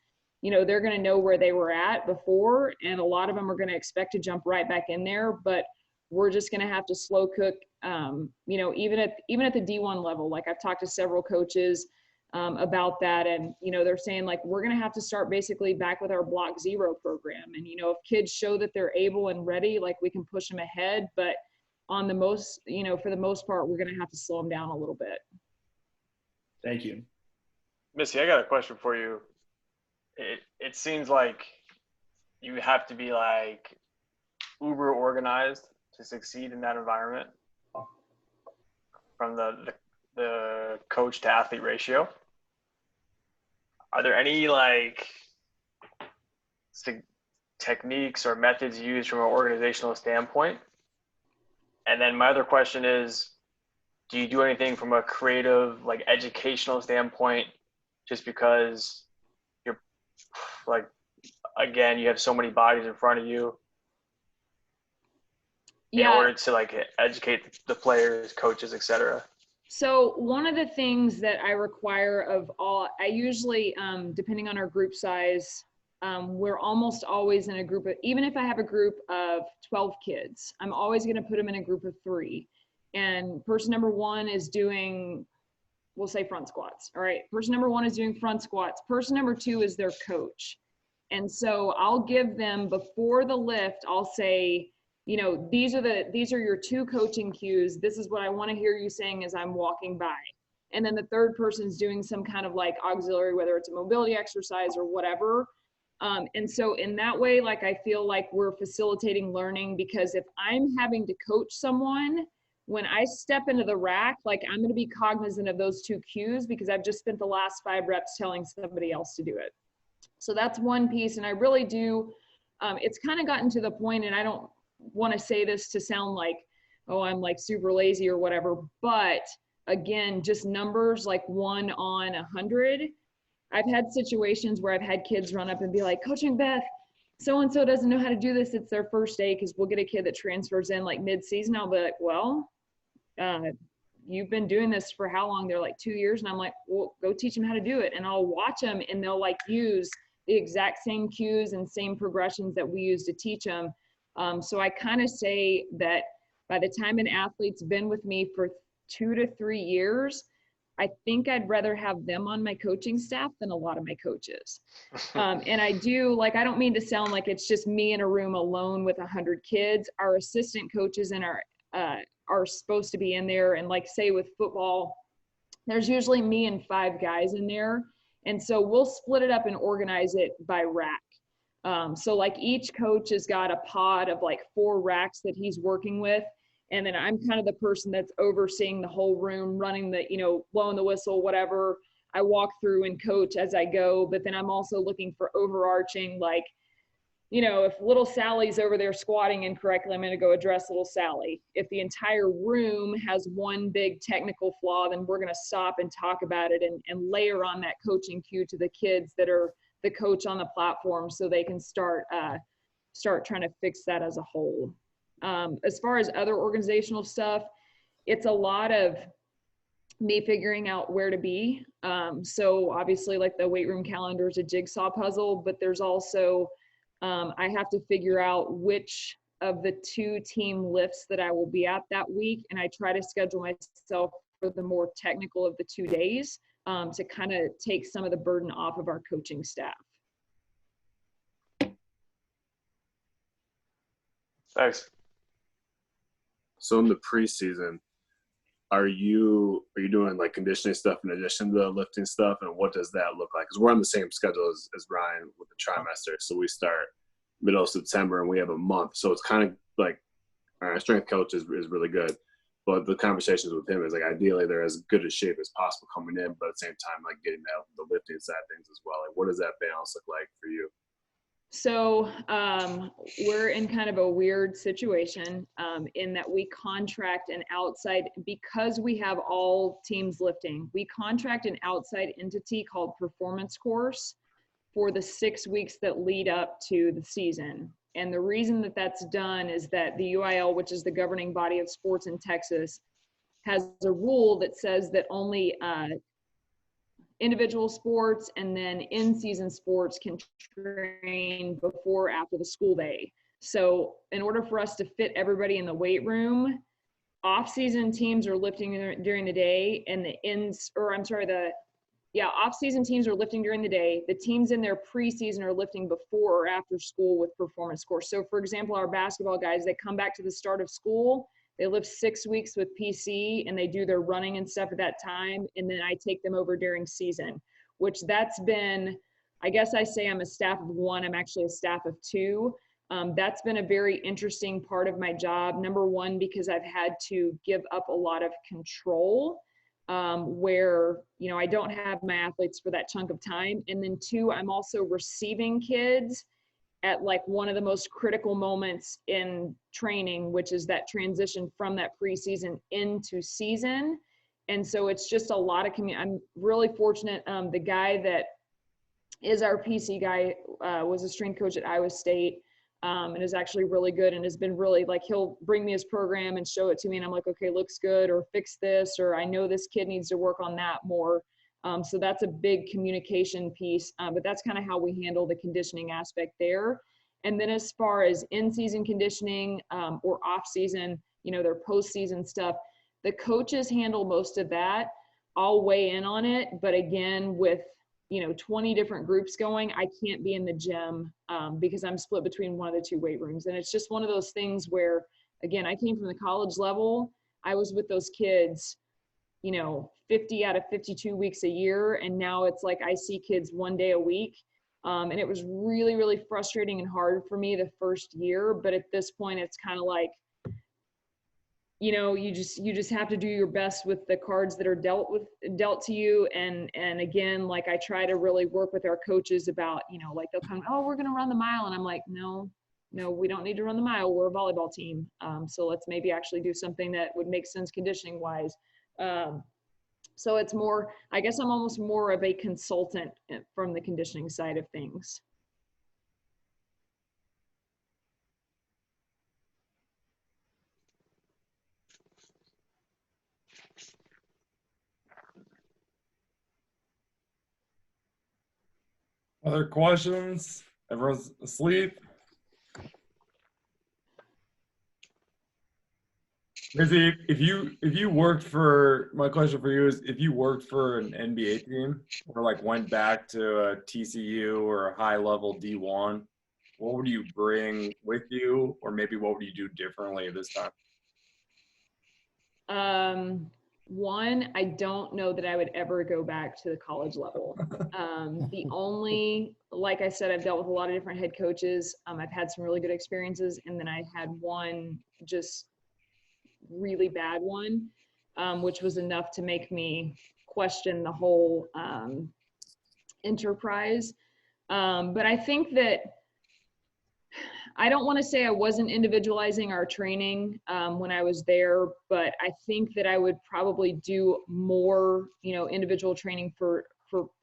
you know, they're going to know where they were at before. And a lot of them are going to expect to jump right back in there, but we're just going to have to slow cook, you know, even at the D1 level. Like I've talked to several coaches about that. And, you know, they're saying like, we're going to have to start basically back with our block 0 program. And, you know, if kids show that they're able and ready, like we can push them ahead, but on the most, you know, for the most part, we're going to have to slow them down a little bit. Thank you. Missy, I got a question for you. It seems like you have to be like uber organized to succeed in that environment, from the coach to athlete ratio. Are there any like techniques or methods used from an organizational standpoint? And then my other question is, do you do anything from a creative, like educational standpoint, just because you're like, again, you have so many bodies in front of you in order to like educate the players, coaches, etc.? So one of the things that I require of all, I usually, depending on our group size, we're almost always in a group of, even if I have a group of 12 kids, I'm always going to put them in a group of 3. And person number 1 is doing, we'll say front squats. All right. Person number 1 is doing front squats. Person number 2 is their coach. And so I'll give them before the lift, I'll say, you know, these are your 2 coaching cues. This is what I want to hear you saying as I'm walking by. And then the third person's doing some kind of like auxiliary, whether it's a mobility exercise or whatever. And so in that way, like, I feel like we're facilitating learning, because if I'm having to coach someone, when I step into the rack, like I'm going to be cognizant of those 2 cues, because I've just spent the last 5 reps telling somebody else to do it. So that's one piece. And I really do, it's kind of gotten to the point, and I don't want to say this to sound like, oh, I'm like super lazy or whatever, but again, just numbers like 1 on 100. I've had situations where I've had kids run up and be like, Coach McBeth, so-and-so doesn't know how to do this. It's their first day, because we'll get a kid that transfers in like mid-season. I'll be like, well, you've been doing this for how long? They're like 2 years. And I'm like, well, go teach them how to do it. And I'll watch them, and they'll like use the exact same cues and same progressions that we use to teach them. So I kind of say that by the time an athlete's been with me for 2 to 3 years, I think I'd rather have them on my coaching staff than a lot of my coaches. And I do, like, I don't mean to sound like it's just me in a room alone with 100 kids. Our assistant coaches and are supposed to be in there. And like, say with football, there's usually me and 5 guys in there. And so we'll split it up and organize it by rack. So like each coach has got a pod of like 4 racks that he's working with. And then I'm kind of the person that's overseeing the whole room, running the, blowing the whistle, whatever. I walk through and coach as I go, but then I'm also looking for overarching, like, if little Sally's over there squatting incorrectly, I'm going to go address little Sally. If the entire room has one big technical flaw, then we're going to stop and talk about it and layer on that coaching cue to the kids that are the coach on the platform, so they can start trying to fix that as a whole. As far as other organizational stuff, it's a lot of me figuring out where to be. So obviously, like, the weight room calendar is a jigsaw puzzle, but there's also, I have to figure out which of the 2 team lifts that I will be at that week. And I try to schedule myself for the more technical of the 2 days, to kind of take some of the burden off of our coaching staff. Thanks. So in the preseason, are you doing like conditioning stuff in addition to the lifting stuff, and what does that look like? Because we're on the same schedule as Ryan with the trimester, so we start middle of September and we have a month. So it's kind of like our strength coach is really good, but the conversations with him is like ideally they're as good a shape as possible coming in, but at the same time like getting out the lifting side of things as well. Like, what does that balance look like for you? So we're in kind of a weird situation in that we contract an outside, because we have all teams lifting, we contract an outside entity called Performance Course for the 6 weeks that lead up to the season. And the reason that that's done is that the UIL, which is the governing body of sports in Texas, has a rule that says that only individual sports and then in-season sports can train before or after the school day. So in order for us to fit everybody in the weight room, off-season teams are lifting during the day, and off-season teams are lifting during the day. The teams in their preseason are lifting before or after school with Performance Course. So for example, our basketball guys, they come back to the start of school, they lift 6 weeks with PC, and they do their running and stuff at that time. And then I take them over during season, which that's been, I guess I say I'm a staff of 1. I'm actually a staff of 2. That's been a very interesting part of my job. Number 1, because I've had to give up a lot of control, where, I don't have my athletes for that chunk of time. And then 2, I'm also receiving kids at like one of the most critical moments in training, which is that transition from that preseason into season. And so it's just a lot of I'm really fortunate. The guy that is our PC guy was a strength coach at Iowa State, and is actually really good, and has been really, like, he'll bring me his program and show it to me, and I'm like, okay, looks good, or fix this, or I know this kid needs to work on that more. So that's a big communication piece, but that's kind of how we handle the conditioning aspect there. And then as far as in-season conditioning or off-season, their post-season stuff, the coaches handle most of that. I'll weigh in on it, but again, with 20 different groups going, I can't be in the gym because I'm split between one of the 2 weight rooms. And it's just one of those things where, again, I came from the college level. I was with those kids 50 out of 52 weeks a year. And now it's like I see kids 1 day a week. And it was really, really frustrating and hard for me the first year. But at this point, it's kind of like, you just have to do your best with the cards that are dealt to you. And again, like, I try to really work with our coaches about, like, they'll come, oh, we're going to run the mile. And I'm like, no, we don't need to run the mile. We're a volleyball team. So let's maybe actually do something that would make sense conditioning wise. So it's more, I guess I'm almost more of a consultant from the conditioning side of things. Other questions? Everyone's asleep? Missy, if you worked for, my question for you is, if you worked for an NBA team or like went back to a TCU or a high level D1, what would you bring with you, or maybe what would you do differently this time? One, I don't know that I would ever go back to the college level. The only, like I said, I've dealt with a lot of different head coaches. I've had some really good experiences, and then I had one just really bad one, which was enough to make me question the whole enterprise. But I think that I don't want to say I wasn't individualizing our training when I was there, but I think that I would probably do more, individual training for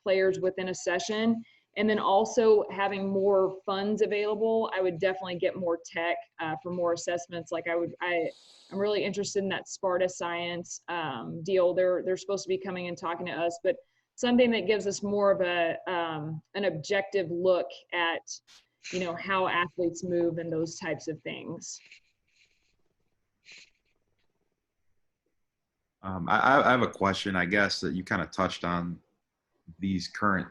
players within a session. And then also having more funds available, I would definitely get more tech for more assessments. Like I'm really interested in that Sparta Science deal. They're supposed to be coming and talking to us, but something that gives us more of an objective look at, how athletes move and those types of things. I have a question, I guess, that you kind of touched on these current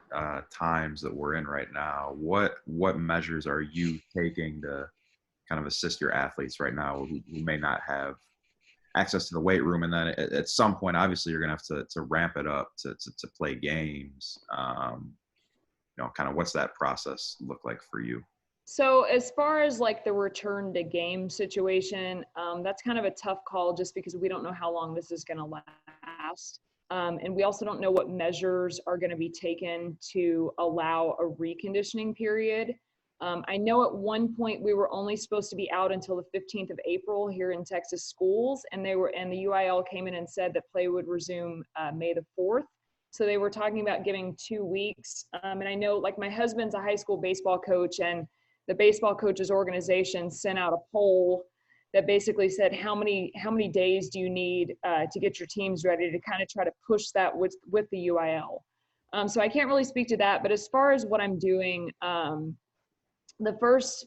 times that we're in right now. What measures are you taking to kind of assist your athletes right now who may not have access to the weight room? And then at some point, obviously, you're going to have to ramp it up to play games. Kind of what's that process look like for you? So as far as like the return to game situation, that's kind of a tough call just because we don't know how long this is going to last. And we also don't know what measures are going to be taken to allow a reconditioning period. I know at one point we were only supposed to be out until the 15th of April here in Texas schools, and the UIL came in and said that play would resume May the 4th. So they were talking about giving 2 weeks. And I know, like, my husband's a high school baseball coach, and the baseball coaches organization sent out a poll that basically said, how many days do you need to get your teams ready, to kind of try to push that with the UIL. So I can't really speak to that, but as far as what I'm doing,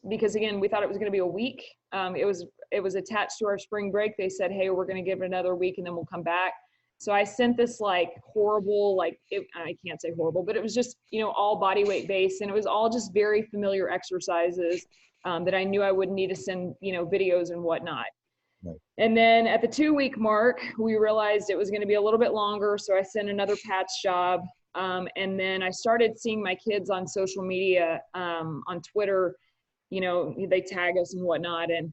because again, we thought it was going to be a week. It was attached to our spring break. They said, hey, we're going to give it another week and then we'll come back. So I sent this horrible, I can't say horrible, but it was just, all body weight based, and it was all just very familiar exercises that I knew I wouldn't need to send, videos and whatnot. Right. And then at the 2-week mark, we realized it was going to be a little bit longer. So I sent another patch job. And then I started seeing my kids on social media, on Twitter, they tag us and whatnot. And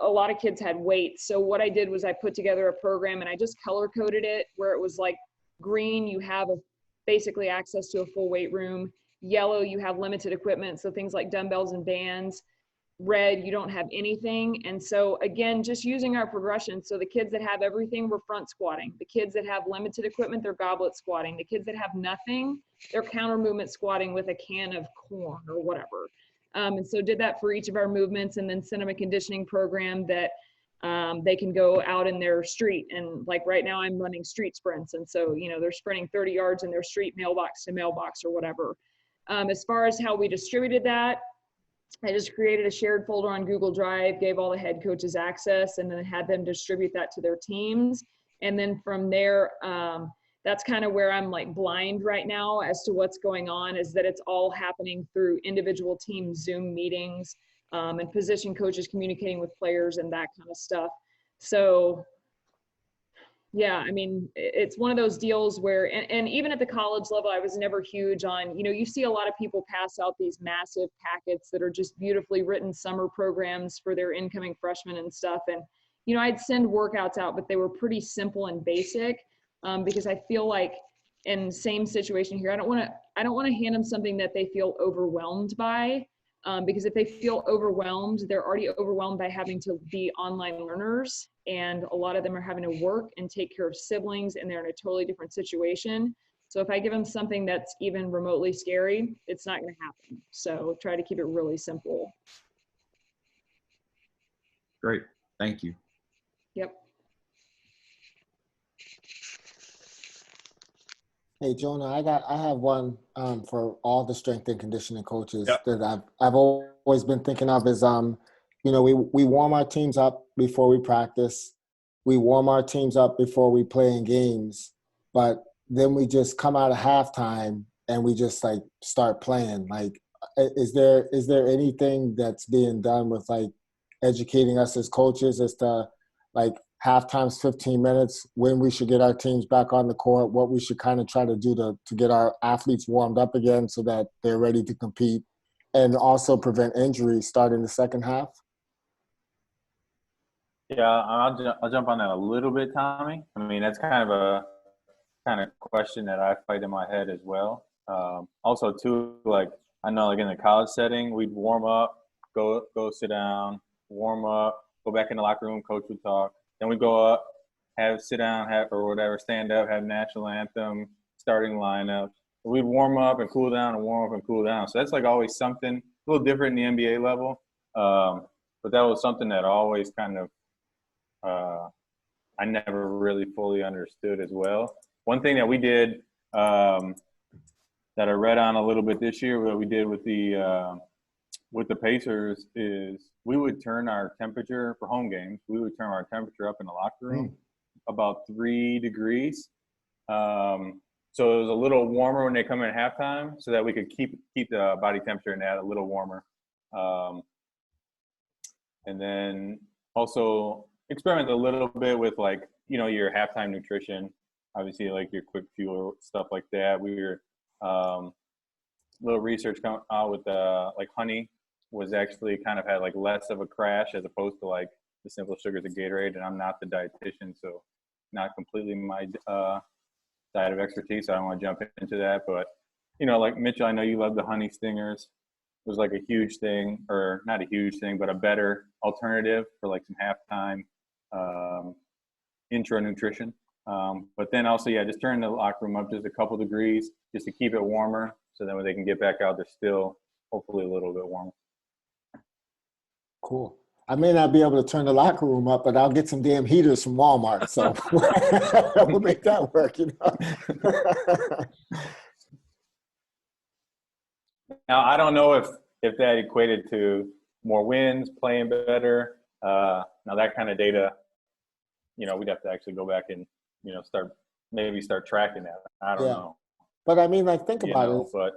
a lot of kids had weights. So what I did was I put together a program and I just color coded it, where it was like green, you have basically access to a full weight room. Yellow, you have limited equipment. So things like dumbbells and bands. Red, you don't have anything. And so again, just using our progression. So the kids that have everything, we're front squatting. The kids that have limited equipment, they're goblet squatting. The kids that have nothing, they're counter movement squatting with a can of corn or whatever. And so did that for each of our movements, and then sent them a conditioning program that they can go out in their street. And like right now I'm running street sprints. And so, they're sprinting 30 yards in their street, mailbox to mailbox or whatever. As far as how we distributed that, I just created a shared folder on Google Drive, gave all the head coaches access, and then had them distribute that to their teams. And then from there, that's kind of where I'm blind right now as to what's going on, is that it's all happening through individual team Zoom meetings, and position coaches communicating with players and that kind of stuff. So yeah, it's one of those deals where, and even at the college level, I was never huge on, you see a lot of people pass out these massive packets that are just beautifully written summer programs for their incoming freshmen and stuff. And, I'd send workouts out, but they were pretty simple and basic, because I feel like in the same situation here, I don't want to hand them something that they feel overwhelmed by. because if they feel overwhelmed, they're already overwhelmed by having to be online learners, and a lot of them are having to work and take care of siblings, and they're in a totally different situation. So if I give them something that's even remotely scary, it's not going to happen. So try to keep it really simple. Great. Thank you. Yep. Hey Jonah, I have one for all the strength and conditioning coaches Yep. that I've always been thinking of is we warm our teams up before we practice, we warm our teams up before we play in games, but then we just come out of halftime and we just like start playing. Like, is there anything that's being done with like educating us as coaches as to like halftime's 15 minutes, when we should get our teams back on the court, what we should kind of try to do to get our athletes warmed up again so that they're ready to compete, and also prevent injuries starting the second half? Yeah, I'll jump on that a little bit, Tommy. I mean, that's kind of question that I fight in my head as well. Also, too, like I know, like in the college setting, we'd warm up, go sit down, warm up, go back in the locker room, coach would talk. Then we go up, sit down, or whatever, stand up, have national anthem, starting lineup. We'd warm up and cool down and warm up and cool down. So that's like always something a little different in the NBA level. But that was something that always kind of I never really fully understood as well. One thing that we did that I read on a little bit this year, what we did with the Pacers is we would turn our temperature for home games. We would turn our temperature up in the locker room about 3 degrees. So it was a little warmer when they come in at halftime, so that we could keep the body temperature in that a little warmer. And then also experiment a little bit with like, your halftime nutrition, obviously like your quick fuel, stuff like that. We were little research come out with like honey was actually kind of had like less of a crash as opposed to like the simple sugars of Gatorade. And I'm not the dietitian, so not completely my diet of expertise. So I don't want to jump into that, but like Mitchell, I know you love the honey stingers. It was like a huge thing, or not a huge thing, but a better alternative for like some halftime intro nutrition. But then also, just turn the locker room up just a couple degrees just to keep it warmer, so that when they can get back out, they're still hopefully a little bit warmer. Cool. I may not be able to turn the locker room up, but I'll get some damn heaters from Walmart. So we'll make that work, Now, I don't know if that equated to more wins, playing better. Now, that kind of data, we'd have to actually go back and, start tracking that. I don't know. But I mean, like, think about it. But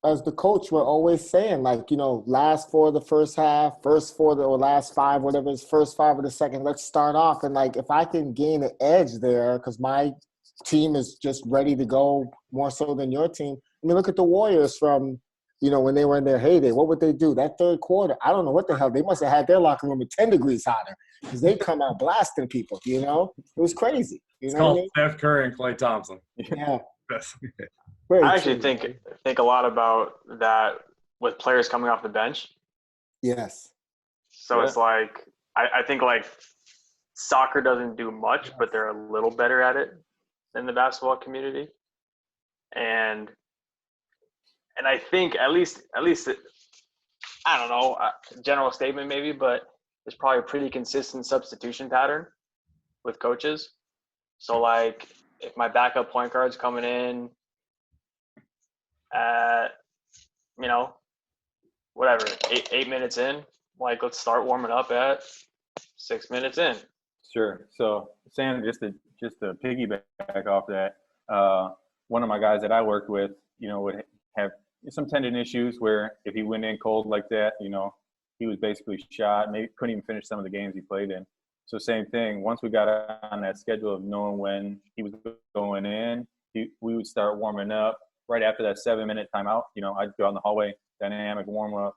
as the coach, we're always saying, like, last 4 of the first half, first 4 or last 5, whatever it's first 5 of the second, let's start off. And, like, if I can gain an edge there because my team is just ready to go more so than your team. I mean, look at the Warriors from, when they were in their heyday. What would they do? That third quarter, I don't know what the hell. They must have had their locker room at 10 degrees hotter because they come out blasting people, It was crazy. It's called Steph Curry and Klay Thompson. Yeah. I actually think a lot about that with players coming off the bench. Yes. So it's like I think like soccer doesn't do much, but they're a little better at it than the basketball community. And I think at least I don't know, general statement maybe, but there's probably a pretty consistent substitution pattern with coaches. So like if my backup point guard's coming in at, whatever, eight minutes in, like let's start warming up at 6 minutes in. Sure. So Sam, just to piggyback off that, one of my guys that I worked with, would have some tendon issues where if he went in cold like that, he was basically shot. Maybe couldn't even finish some of the games he played in. So same thing. Once we got on that schedule of knowing when he was going in, we would start warming up right after that 7-minute timeout. I'd go out in the hallway, dynamic warm up,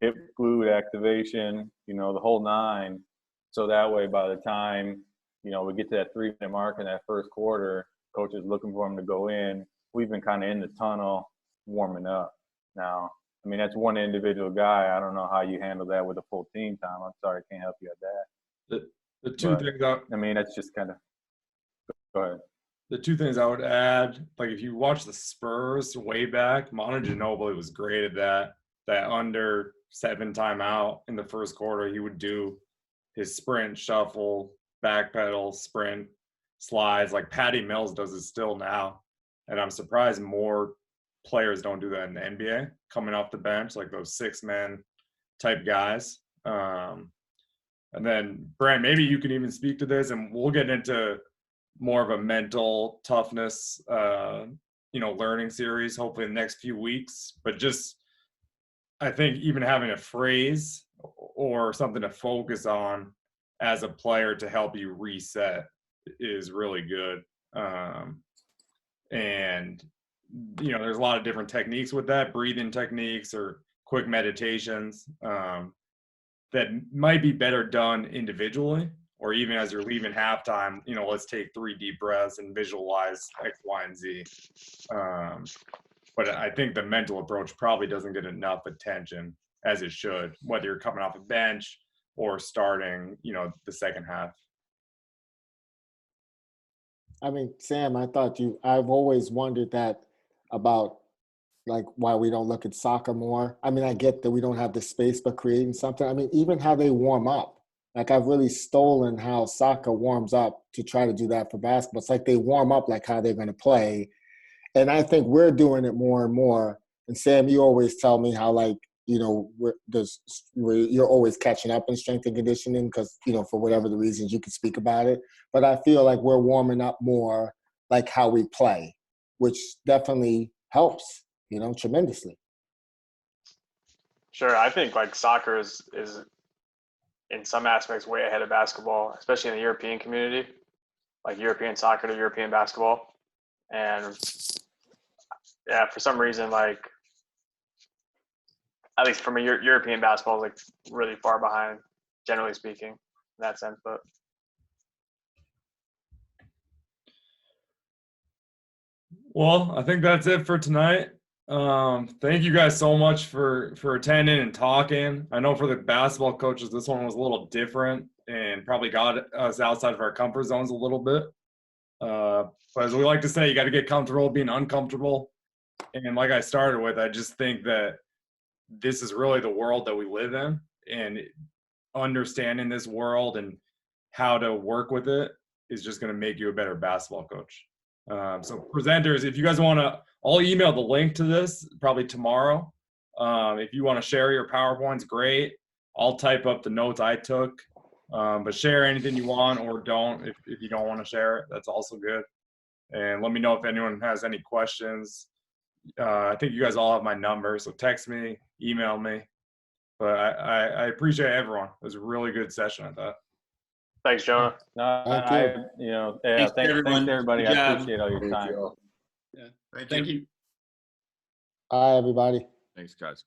hip glute activation, the whole 9. So that way, by the time, we get to that 3-minute mark in that first quarter, coach is looking for him to go in. We've been kind of in the tunnel warming up. Now, I mean, that's one individual guy. I don't know how you handle that with a full team, Tom. I'm sorry, I can't help you at that. The two things I mean, that's just kind of. Go ahead. The two things I would add, like if you watch the Spurs way back, Manu Ginobili was great at that under 7 timeout in the first quarter. He would do his sprint, shuffle, backpedal, sprint, slides, like Patty Mills does it still now. And I'm surprised more players don't do that in the NBA, coming off the bench, like those 6-man type guys. And then, Brent, maybe you can even speak to this, and we'll get into more of a mental toughness, learning series, hopefully in the next few weeks. But just, I think even having a phrase or something to focus on as a player to help you reset is really good. And, there's a lot of different techniques with that, breathing techniques or quick meditations that might be better done individually, or even as you're leaving halftime, let's take 3 deep breaths and visualize X, Y, and Z. But I think the mental approach probably doesn't get enough attention as it should, whether you're coming off a bench or starting, the second half. I mean, Sam, I've always wondered that about, like, why we don't look at soccer more. I mean, I get that we don't have the space, but creating something. I mean, even how they warm up. Like, I've really stolen how soccer warms up to try to do that for basketball. It's like they warm up like how they're going to play. And I think we're doing it more and more. And Sam, you always tell me how, like, you're always catching up in strength and conditioning because, for whatever the reasons you can speak about it. But I feel like we're warming up more like how we play, which definitely helps, tremendously. Sure. I think like soccer is in some aspects way ahead of basketball, especially in the European community, like European soccer to European basketball. And yeah, for some reason, like, at least from a European basketball is like really far behind, generally speaking, in that sense. But well, I think that's it for tonight. Thank you guys so much for attending and talking. I know for the basketball coaches, this one was a little different and probably got us outside of our comfort zones a little bit. But as we like to say, you got to get comfortable being uncomfortable. And like I started with, I just think that this is really the world that we live in, and understanding this world and how to work with it is just going to make you a better basketball coach. So presenters, if you guys want to, I'll email the link to this probably tomorrow. If you want to share your PowerPoints, great. I'll type up the notes I took, but share anything you want or don't. If you don't want to share it, that's also good. And let me know if anyone has any questions. I think you guys all have my number, so text me, email me. But I appreciate everyone. It was a really good session, I thought. Thanks, Jonah. No, thanks everybody. I appreciate all your time. Yeah. Thank you. Bye, everybody. Thanks, guys.